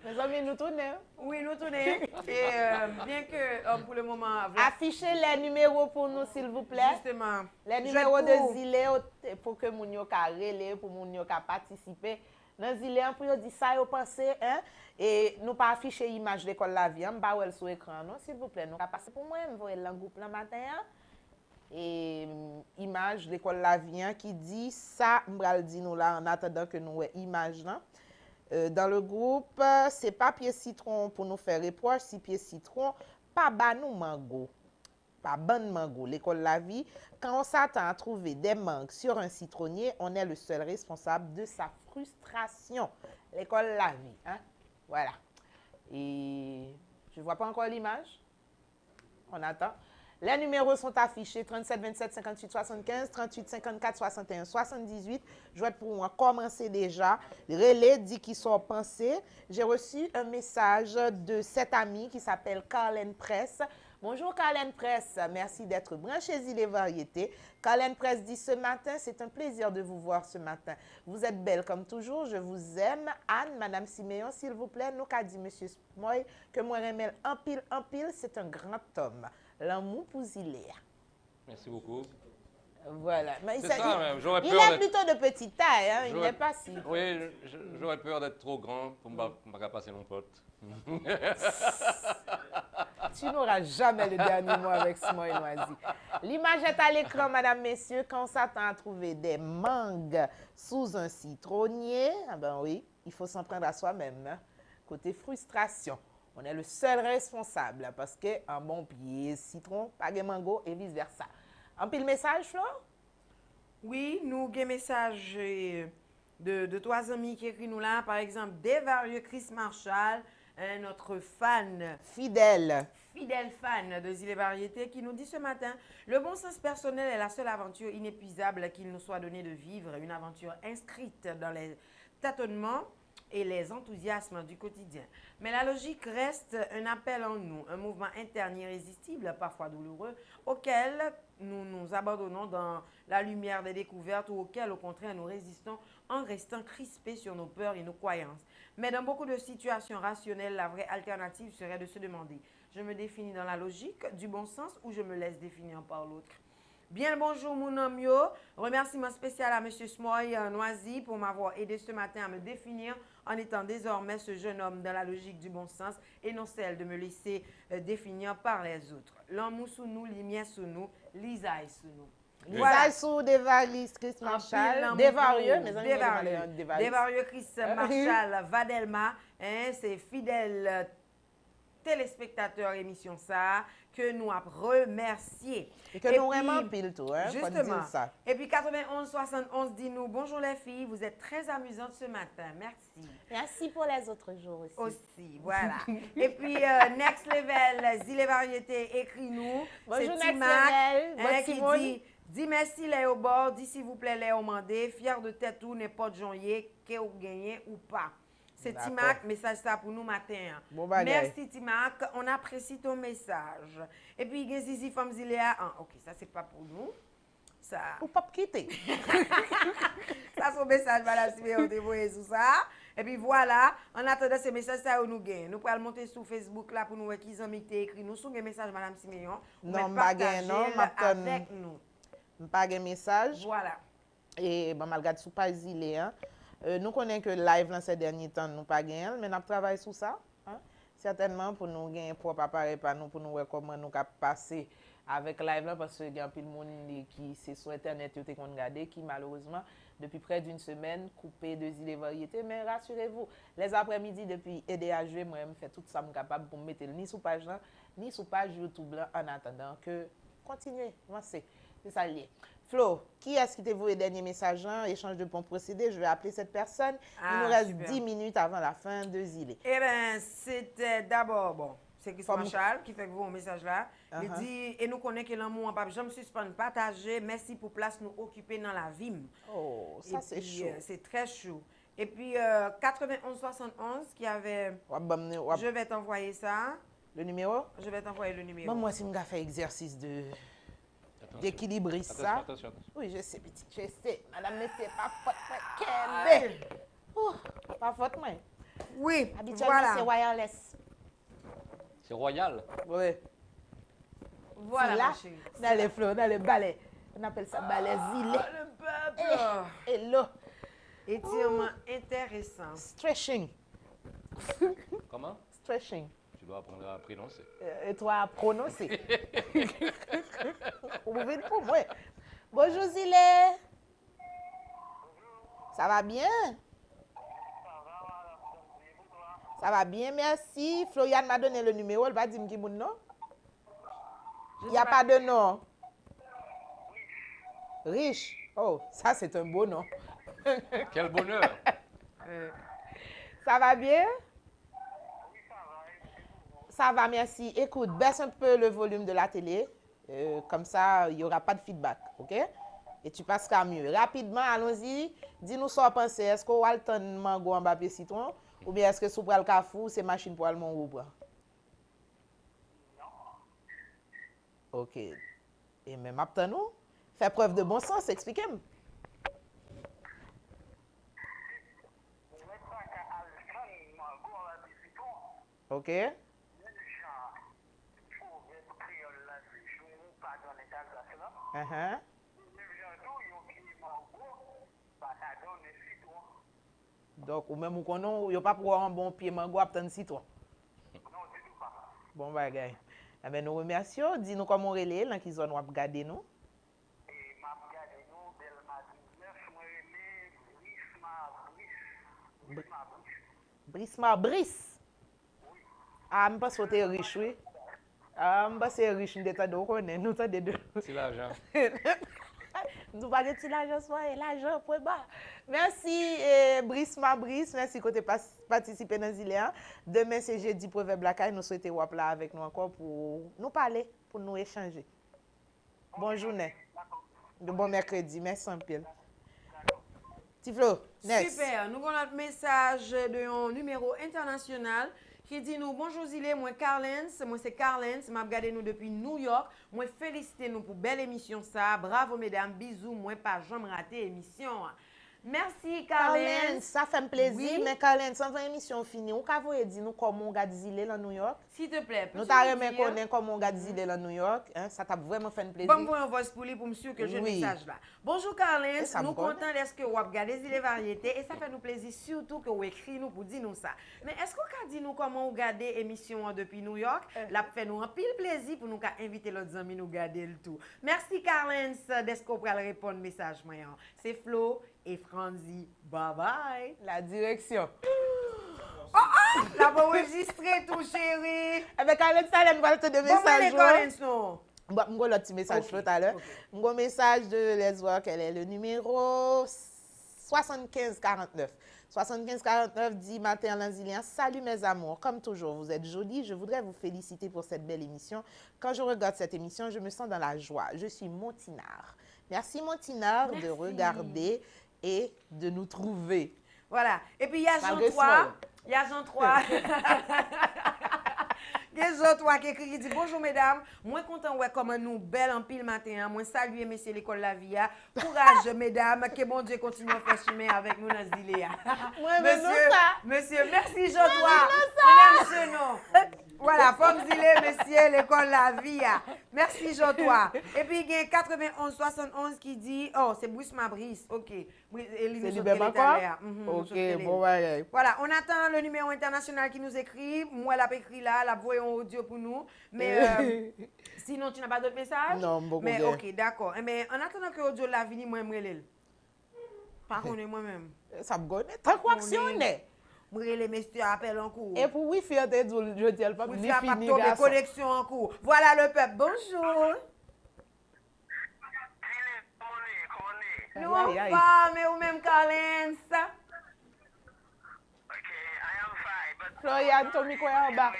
Mes amis, nous tournons. Oui, nous tournons. Et bien que pour le moment... Affichez les numéros pour nous, s'il vous plaît. Justement. Les numéros de Zile pour que moun yo ka rele, pour moun yo ka participer. Dans Zile, pour yo di ça yo pensé, hein? Et nous pas afficher image de l'école la vie, on pas wel sur écran, non, s'il vous plaît. Nous ka passer pour moi, me voyer dans groupe le matin. Hein? Et image de l'école la vie qui dit ça, m'bral di nous là en attendant que nous ouais image là. Dans le groupe, c'est pas pied citron pour nous faire reproche, si pied citron, pas banou mango. Pas bonne mango. L'école La Vie, quand on s'attend à trouver des mangues sur un citronnier, on est le seul responsable de sa frustration. L'école La Vie, hein? Voilà. Et je ne vois pas encore l'image. On attend. Les numéros sont affichés 37 27 58 75, 38 54 61 78. Je vais pour commencer déjà. Relais dit qu'ils sont pensés. J'ai reçu un message de cette amie qui s'appelle Carlène Presse. Bonjour Carlène Presse, merci d'être branchée Zile Variété. Carlène Presse dit ce matin, c'est un plaisir de vous voir ce matin. Vous êtes belle comme toujours, je vous aime. Anne, Madame Siméon, s'il vous plaît, nous qu'a dit Monsieur Smoy que moi remel en pile, c'est un grand homme. L'amour pour Zile. Merci beaucoup. Voilà. Mais c'est ça, même. Il est plutôt de petite taille, hein? Il n'est pas si... Oui, j'aurais peur d'être trop grand pour ne pas passer mon pote. Tu n'auras jamais le dernier mot avec Smoy Noisy. L'image est à l'écran, mesdames, messieurs. Quand on s'attend à trouver des mangues sous un citronnier, ah ben oui, il faut s'en prendre à soi-même. Hein? Côté frustration, on est le seul responsable parce qu'un bon pied, citron, pas de mango et vice-versa. Un pile message, Flo? Oui, nous avons un message de trois amis qui écrivent nous là. Par exemple, Desvarieux Chris Marshall, notre fan fidèle fan de Zile Variété, qui nous dit ce matin: le bon sens personnel est la seule aventure inépuisable qu'il nous soit donné de vivre, une aventure inscrite dans les tâtonnements et les enthousiasmes du quotidien. Mais la logique reste un appel en nous, un mouvement interne irrésistible, parfois douloureux, auquel nous nous abandonnons dans la lumière des découvertes ou auquel, au contraire, nous résistons en restant crispés sur nos peurs et nos croyances. Mais dans beaucoup de situations rationnelles, la vraie alternative serait de se demander: je me définis dans la logique du bon sens ou je me laisse définir par l'autre? Bien le bonjour, mon homme yo. Remerciement spécial à M. Smoy Noisy pour m'avoir aidé ce matin à me définir en étant désormais ce jeune homme dans la logique du bon sens et non celle de me laisser définir par les autres. L'amour sous nous, lumière sous nous, l'isaïe sous nous. Voilà. Sous Desvarieux Chris Marshall. Desvarieux, mes amis. Desvarieux Chris Marshall Vadelma, hein, c'est fidèle téléspectateurs émission ça que nous avons remercié. Et que nous vraiment pile tout, hein, justement. Ça. Et puis 91 71 dit nous: bonjour les filles, vous êtes très amusantes ce matin. Merci. Merci pour les autres jours aussi. Aussi, voilà. Et puis Next Level Zile Variété écrit nous. Bonjour Next Level. Qui dit merci Léo Bord, dit s'il vous plaît Léo Mandé, fier de tête ou n'importe janvier, que vous gagnez ou pas. C'est Timac, message ça pour nous matin. Bon merci Timac, on apprécie ton message. Et puis il y a Zizi Famziléa. Ok, ça c'est pas pour nous. Ça. Ou pas quitter. Ça son message, madame Siméon, dévoyé sous ça. Et puis voilà, en attendant ces messages, ça nous gagne. Nous pouvons monter sur Facebook là pour nous voir qui ont écrit. Nous sur un message, madame Siméon. Non, partager avec nous. Pas de message. Voilà. Et bon, malgré tout, pas Zile, hein. Nous connaissons que live dans ces derniers temps, nous pas gagné, mais nous travaillons sur ça. Hein? Certainement pour nous gagner propre appareil pour nous voir comment nous passer avec live là, parce qu'il y a un peu de monde qui c'est sur internet qui ont regardé, qui malheureusement depuis près d'une semaine coupé de Zile Variété. Mais rassurez-vous, les après-midi depuis EDHV, moi je fais tout ça capable pour me mettre ni sur page là, ni sur page YouTube là, en attendant que continuer, avancer. C'est ça lié. Flo, qui est-ce qui t'a voué le dernier message, hein? Échange de bons procédés, je vais appeler cette personne. Il nous reste super. 10 minutes avant la fin de Zile. Eh bien, c'était d'abord, bon, c'est Chris Marshall qui fait vos message là. Il dit, et nous connaissons que l'amour, papa, je me suspends, partager, merci pour place nous occuper dans la vie. Oh, ça c'est chaud. C'est très chaud. Et puis, 9171 qui avait, je vais t'envoyer ça. Le numéro? Je vais t'envoyer le numéro. Moi, si je fais exercice de... D'équilibriste, Attention, ça. attention. Oui, je sais, petit, je sais. Madame, mais c'est pas faute, moi. Kembe. Pas faute, moi. Oui, habituellement, voilà. c'est wireless. C'est royal. Oui. Voilà, là, ma chérie. dans les flots, dans les balais. On appelle ça balai zilé. Le peuple. Hello. Étirement intéressant. Stretching. Comment? Stretching. Tu dois apprendre à prononcer. Et toi à prononcer. Vous pouvez pour moi. Bonjour Zilé. Ça va bien? Ça va bien, merci. Florian m'a donné le numéro, elle va dire qui mon nom. Il n'y a pas de nom. Riche. Oh, ça c'est un beau nom. Quel bonheur! Ça va bien? Ça va, merci. Écoute, baisse un peu le volume de la télé. Comme ça, il n'y aura pas de feedback, ok? Et tu passeras mieux. Rapidement, allons-y. Dis-nous ce que vous pensez. Est-ce qu'on a le temps de mango en papier citron? Ou bien est-ce que sous le cafou, c'est machine pour le mango? Ok. Et même après nous, fais preuve de bon sens, expliquez-moi. Ok. Uh-huh. Donc, ou même ou konon, yo pas pour un bon pied mango à prendre citron. Bon bagay. Eh ben, nous remercions. Dis-nous comment on relève, dans quelle zone on va regarder nous. Brisma Brice. Ah, je pense que tu es riche, oui. Ah, je pense que tu es riche, nous connaissons, nous sommes deux. C'est l'argent. Nous parlons de l'argent, soit l'argent, point bas. Merci, Brisma Brice. Merci que tu as participé dans Zilé. Demain, c'est jeudi Proverbe Blackaille. Nous souhaitons vous là avec nous encore pour nous parler, pour nous échanger. Bonne journée. De bon mercredi. Merci en pile. Tiflo, next. Super. Nous avons notre message de un numéro international qui dit nous bonjour Zilé, moi Carlens, moi c'est Carlens, m'a regardé nous depuis New York. Moi féliciter nous pour belle émission ça. Bravo mesdames, bisous, moi pas jamais raté émission. Merci Carlens. Ça fait un plaisir, Oui. mais Carlens, sans émission finie, ou ka voye di nous comment on garde Zilé dans New York? S'il te plaît, Nous t'a remis connaître comment on garde Zilé dans New York, hein? Ça t'a vraiment fait un plaisir. Bon, moi, on voice pour lui pour me sûr que j'ai le Oui. message là. Bonjour Carlens, ça nous me connaît. contents d'être que vous regardez les variétés et ça fait nous plaisir surtout que vous écrivez nous pour dire nous ça. Mais est-ce qu'on peut dire nous comment vous regardez l'émission depuis New York? Là, fait nous un pile plaisir pour nous inviter l'autre amis nous garder le tout. Merci Carlens d'être qu'on peut répondre message moyen. C'est Flo et Franzi. Bye bye. La direction. Oh, la va enregistrer tout chérie. Eh bien, Carlens, ça l'aime pas te de Bon, moi, les message. Carlens, non. Bon, je vais le petit message tout à l'heure. Je vais message de Let's Work, elle est le numéro 7549. 7549 dit matin Lanzilien, salut mes amours, comme toujours, vous êtes jolis, je voudrais vous féliciter pour cette belle émission. Quand je regarde cette émission, je me sens dans la joie. Je suis Montinard. Merci Montinard de regarder et de nous trouver. Voilà. Et puis il y a Jean Malgré 3. small. Il y a Jean 3. Il y a Jean 3 qui écrit, qui dit bonjour mesdames. Moi content ouais comme nous belle en pile matin. Moi saluer messieurs l'école La Via. Courage mesdames, que bon Dieu continue à faire chemin avec nous dans ce délai. Monsieur, merci Jean 3. On aime ce nom. Voilà, Femme Zilé, messieurs, l'école La Via. Merci Jean 3. Et puis il y a 91 71 qui dit oh, c'est Brisma Brice. OK. C'est Libé encore? OK, bon ouais. Voilà, on attend le numéro international qui nous écrit. Moi, elle a écrit là, la voyons audio pour nous. Mais sinon, tu n'as pas d'autres messages? Non, beaucoup mais bien. OK, d'accord. Mais en attendant que audio la vini, moi, je me Par contre, moi-même. Ça me connaît. Tant qu'on actionne. Moi, les messieurs appellent en cours. Et pour Wi-Fi, je dis, elle pas Wi-Fi ni a pas fini, tombé, garçon. connexion en cours. Voilà le peuple. Bonjour. Nous, Aïe, aïe. pas, mais ou même Carlens. Florian, ton micro est en bas.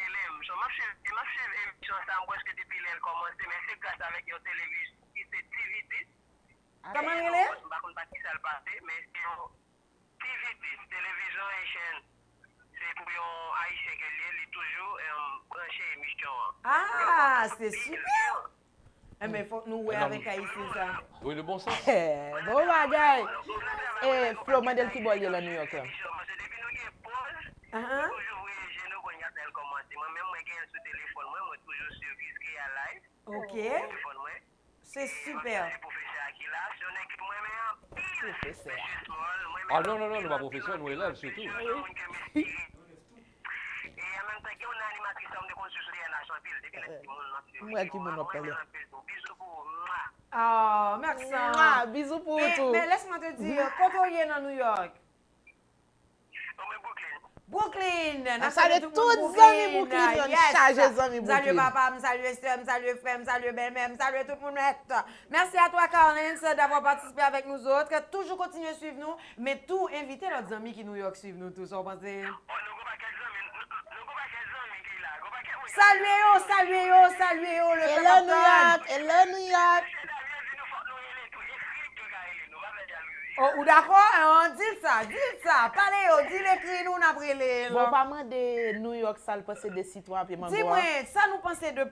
Comment il est? Télévision haïtienne, c'est pour un haïtien qui est toujours branché émission. Ah, c'est super. Mais faut que nous ouais avec Haïtien ça. Oui, le bon sens. Bon bagay. Flo, modèle qui boit là New York là. OK. C'est super. Ah non, nous pas professeur, nous élèves surtout. Moi qui m'en appelle. Ah, merci. Bisous pour tout. Mais laisse-moi te dire, quand on est dans New York? Brooklyn. Salut toutes les amis Brooklyn. Chargez les amis Brooklyn. Salut papa, salut soeur, salut frère, salut belle-mère, salut tout le monde. Merci à toi, Carlens, d'avoir participé avec nous autres. Toujours continuer à suivre nous, mais tout inviter leurs amis qui New York suivent nous tous. On pense. Saluez-yo, le Hello New York, hello New York. Oh, ou d'accord, dis ça, parlez, dis l'écrit, nous, on a brûlé. Bon, pas mal de New York, ça le pensait des citoyens, puis dis-moi, ça nous pensait de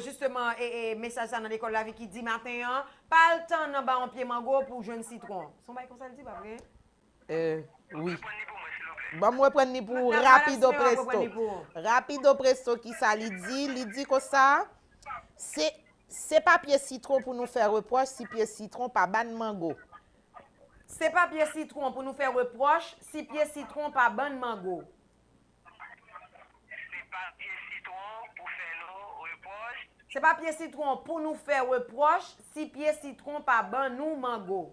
justement, message ça dans l'école la vie qui dit matin, hein, pas le temps dans bas en pied mango pour jeune citron. Son bail comme ça le dit, pas vrai? Oui. Bon, moi, prendre pour rapido presto. Rapido presto qui ça lui dit que ça, c'est papier citron pour nous faire reproche, si pied citron, pas ban mango. C'est papier citron pour nous faire reproche, si pied citron, pas ban mango. C'est papier citron pour nous faire reproche, si pied citron, pas ban nous mango.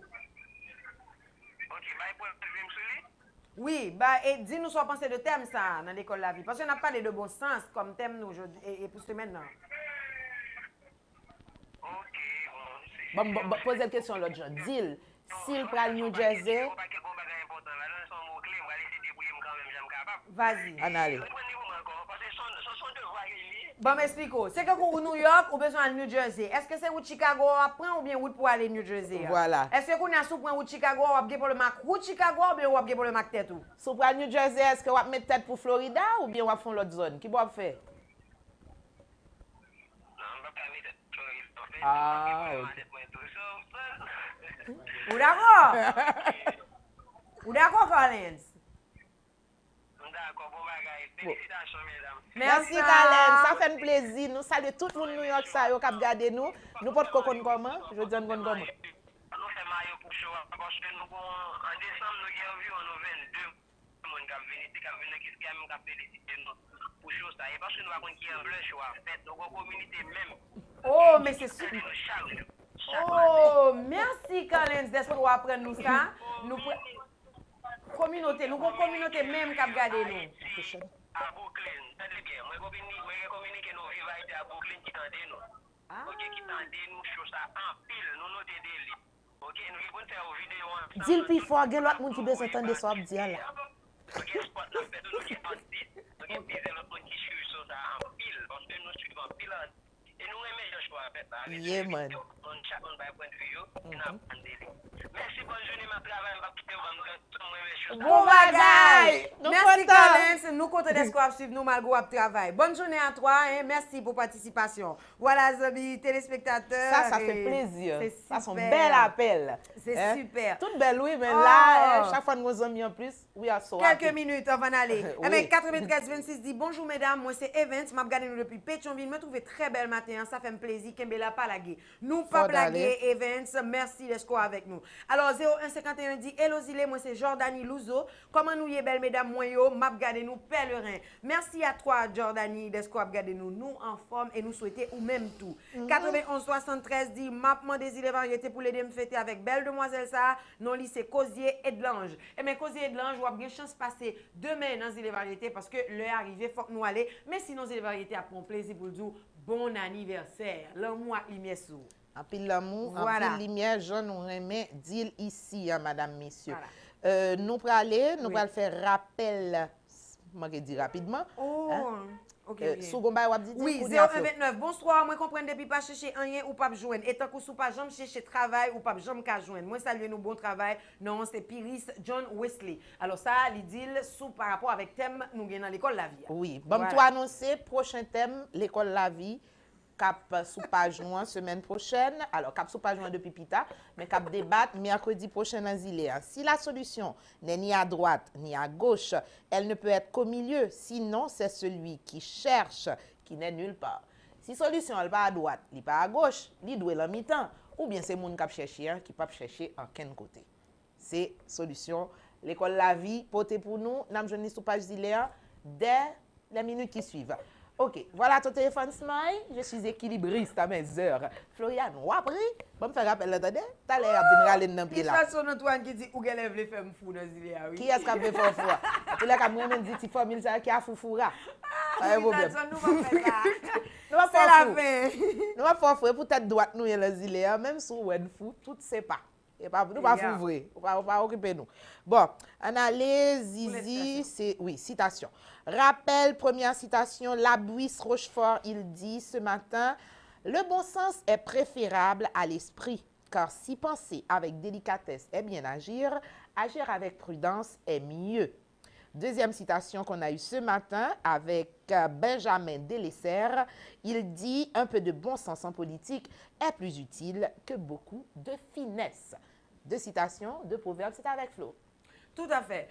Oui, et dis-nous soit pensé de thème ça dans l'école la vie. Parce qu'on a parlé de bon sens comme thème nous aujourd'hui et pour ce maintenant. Bon, posez la question l'autre jour. Dis-le, s'il prend New Jersey. Vas-y. En allez. Bon, m'explique-moi. C'est que pour New York ou besoin de New Jersey? Est-ce que c'est où Chicago apprend ou bien où pour aller New Jersey? Voilà. Est-ce que qu'on a sous point où Chicago ou bien pour le Mac ou Chicago ou bien pour le Mac tête ou? Sous point New Jersey, est-ce que vous avez mettre tête pour Florida ou bien vous font l'autre zone? Qui vous faire? Ah, ok. Ou d'accord? Ou d'accord, Collins? Merci, Kalen. Ça fait un plaisir. Nous saluons tout le monde New York, ça, qui a regardé nous. Nous portons cocon comment? Je veux dire, comment? Oh, mais c'est super. Oh, merci, Collins, d'espoir apprendre nous ça. Nous communauté, nous communauté même qui a regardé nous. À Brooklyn, c'est bien. Moi, je communique nos vivants à Brooklyn qui tendent nous. Ok, qui tendent nous, chose ça en pile, nous notons des livres. Ok, nous pouvons faire une vidéo. Dis le plus fort, il y a l'autre monde qui besoin d'entendre ce que tu dis là. Ok, spot la fête, nous qui en dit. Ok, puis c'est l'autre monde qui suit ça en pile, parce que nous suivons en pile. Et nous aimons le choix à faire ça. Yeah, man. Chacun va point de vue. Merci, bonne journée, ma travail, ma quitter, bon bagaille! Merci Collins, nous comptons d'espoir suivre nous malgré le travail. Bonne journée à toi et merci pour participation. Voilà, amis téléspectateurs. Ça fait plaisir. C'est ça, c'est un bel appel. C'est super. Toute belle, oui, mais là, chaque fois que nous amis en plus, oui, à soi. Quelques minutes avant d'aller. Oui. 93 26 dit bonjour mesdames, moi c'est Evans, m'a regardé nous depuis Pétionville, me trouvé très belle matin, ça fait un plaisir Kembela pas laguer. Nous pas blaguer Evans, merci d'espoir avec nous. Alors 0151 dit hello Zile, moi c'est Jordani Louzo. Comment nous y est belle mesdames moi yo, m'a regardé nous pèlerin. Merci à toi Jordani d'espoir regardé nous en forme et nous souhaiter ou même tout. 91 73 dit m'a demandé Zile variété pour l'aider me fêter avec belle demoiselle ça, non lycée Cosier et de l'Ange. Et mais Cosier et de l'Ange, on a bien chance passer demain dans Zile variété parce que l'heure arrivée faut que nous aller. Mais sinon Zile variété a pour plaisir pour dire bon anniversaire. L'amour à lumière sous. En pile l'amour, voilà. En pile lumière, je nous remets deal ici, hein, madame, messieurs. Voilà. Nous pour aller, nous pour faire rappel, moi je dis rapidement. Oh, hein? Ok. Sous Gomba, ou dit oui, 0129. Bonsoir, moi comprends depuis pas chercher rien ou pas joindre. Et tant que sous pas jamais chercher travail ou pas jamais ka joindre. Moi saluer nous bon travail. Non, c'est Piris John Wesley. Alors ça, il dit sous par rapport avec thème nous gagnons dans l'école la vie. Oui, bon voilà. Toi annoncer prochain thème l'école la vie. cap sous page noire semaine prochaine. Alors, cap sous page noire depuis Pita, mais cap débattre mercredi prochain dans Zilé. Si la solution n'est ni à droite ni à gauche, elle ne peut être qu'au milieu. Sinon, c'est celui qui cherche qui n'est nulle part. Si solution n'est pas à droite, n'est pas à gauche, il doit la mi-temps. Ou bien c'est moun qui cherche qui pas chercher en quel côté. C'est solution. L'école La Vie, portez pour nous. Nous avons sous page Zilé dès les minutes qui suivent. Ok, voilà ton téléphone Smile. Je suis équilibriste à mes heures. Florian, ou après, bon me faire rappel là-dedans. T'as l'air à venir aller dans pied là. De toute façon, Antoine qui dit ou qu'elle lève les femmes fou dans Zilé. Qui est-ce qui a fait fort fort? Tout le monde même dit ti formule ça qui a foufoura. Pas de problème. Nous va faire fou. Nous va faire fou pour tête droite nous dans Zilé, même sous web fou, tout c'est pas. Et pas nous pas fouvrer, pas occuper nous. Bon, Annalise Zizi, c'est oui, citation. Rappel, première citation, Labouisse Rochefort, il dit ce matin, le bon sens est préférable à l'esprit, car si penser avec délicatesse est bien agir, agir avec prudence est mieux. Deuxième citation qu'on a eue ce matin avec Benjamin Delessert, il dit « Un peu de bon sens en politique est plus utile que beaucoup de finesse ». Deux citations, deux proverbes, c'est avec Flo. Tout à fait.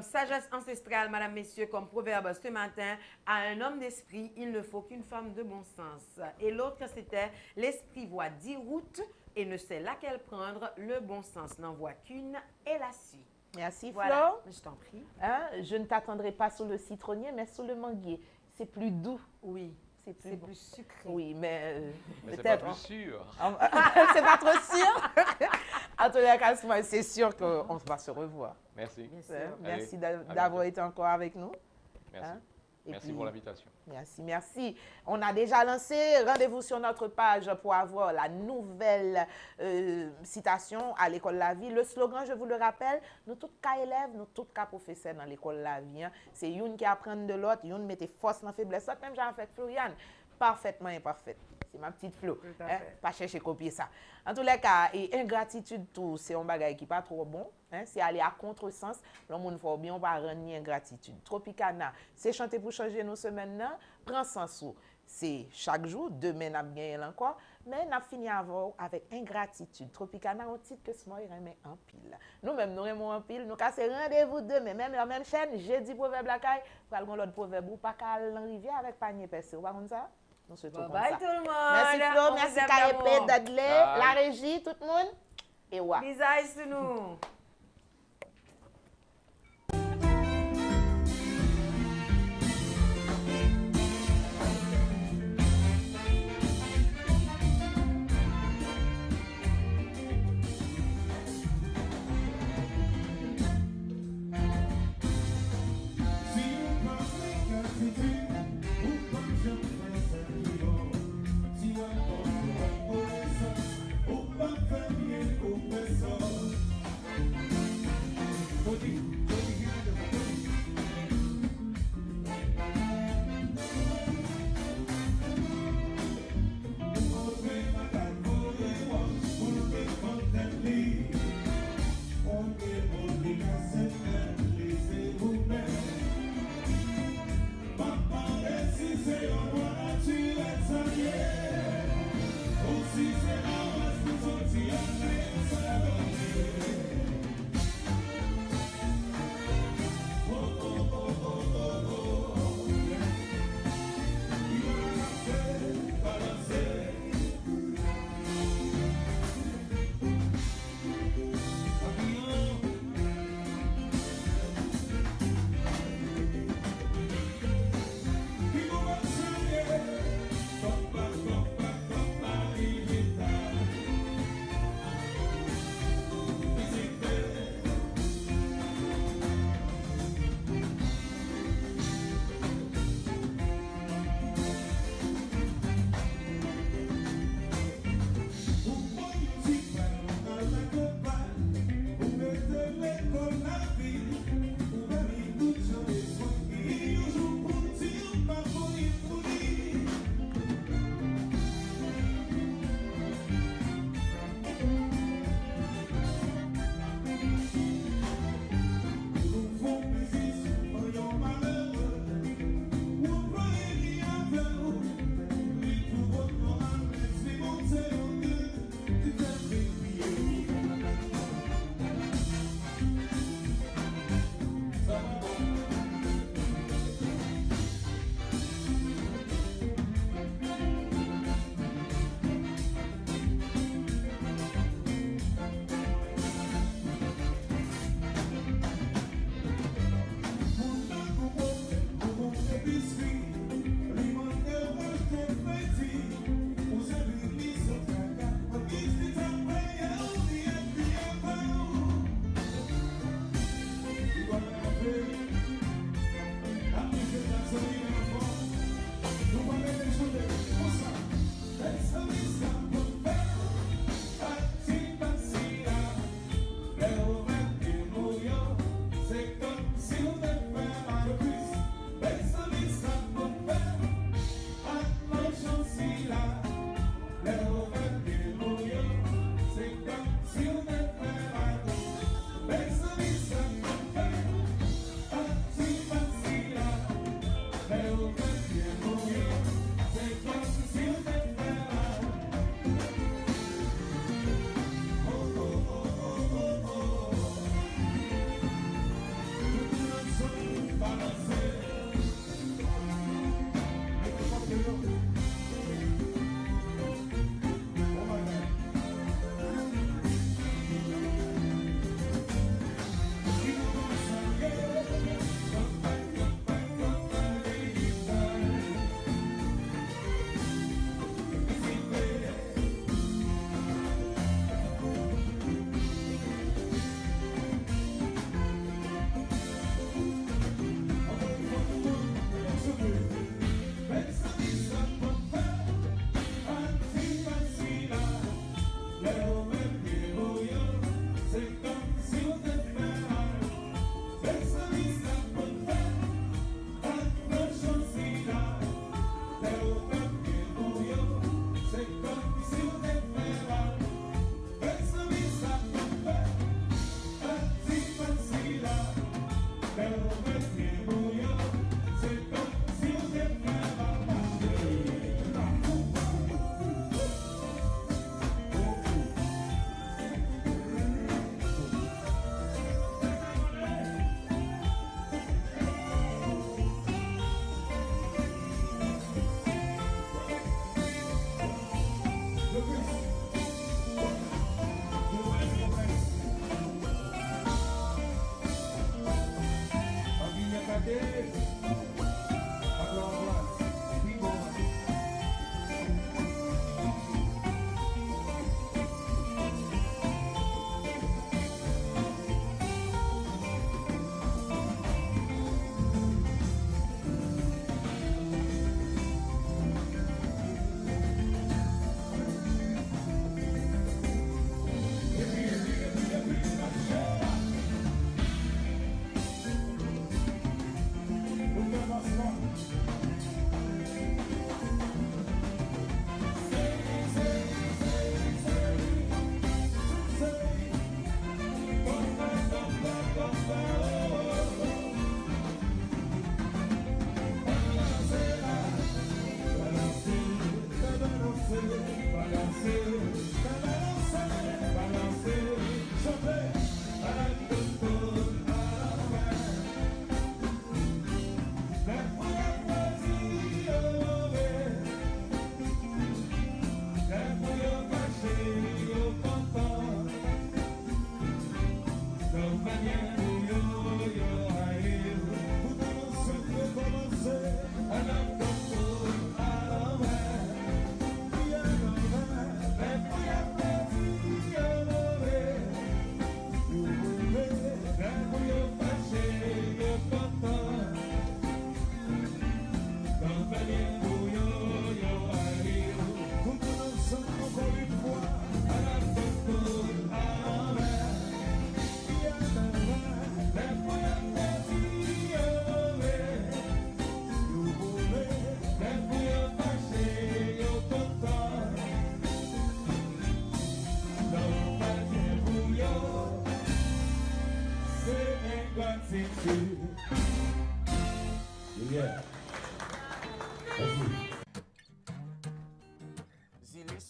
Sagesse ancestrale, madame, messieurs, comme proverbe ce matin, à un homme d'esprit, il ne faut qu'une femme de bon sens. Et l'autre, c'était « L'esprit voit 10 routes et ne sait laquelle prendre, le bon sens n'en voit qu'une et la suit ». Merci, voilà. Flo. Je t'en prie. Hein? Je ne t'attendrai pas sur le citronnier, mais sur le manguier. C'est plus doux. Oui. C'est plus sucré. Oui, mais c'est pas plus sûr. C'est pas trop sûr. En tous les cas, c'est sûr qu'on va se revoir. Merci. Merci d'avoir été encore avec nous. Merci. Hein? Merci pour l'invitation. Merci, merci. On a déjà lancé, rendez-vous sur notre page pour avoir la nouvelle citation à l'école La Vie. Le slogan, je vous le rappelle, nous tous cas élèves, nous tous cas professeurs dans l'école La Vie. Hein. C'est une qui apprend de l'autre, une mettez force dans la faiblesse. Même j'ai fait Florian, parfaitement imparfaite. C'est ma petite Flo. Hein? Pas chercher à copier ça. En tous les cas, et ingratitude, tout, c'est un bagage qui n'est pas trop bon. Hein? C'est aller à contresens. Le monde faut bien, on va rendre ingratitude. Tropicana, c'est chanter pour changer nos semaines. Là. Prends sens. C'est chaque jour, demain, on a gagné encore. Mais on a fini avant avec ingratitude. Tropicana, on titre que ce mot, il remet en pile. Nous-mêmes, nous remettons en pile. Nous cassons rendez-vous demain, même la même chaîne. Jeudi, proverbe la caille. Pour aller l'autre proverbe, ou pas qu'à l'enrivière avec panier percé. Vous voyez ça? Bye tout le monde. Merci Flo, merci KEP, Dudley, la régie, tout le monde. Et ouais. Bisous sur nous.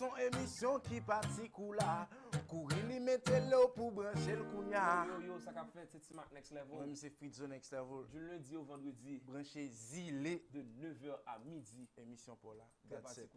son émission qui parti là. Courir li mettez l'eau pour brancher le kounya. Yo, ça qu'a fait, c'est Timac Next Level. Moi, c'est Fritzo Next Level. Du lundi au vendredi. Branché Zilé de 9h à midi. Émission pour là. That's it.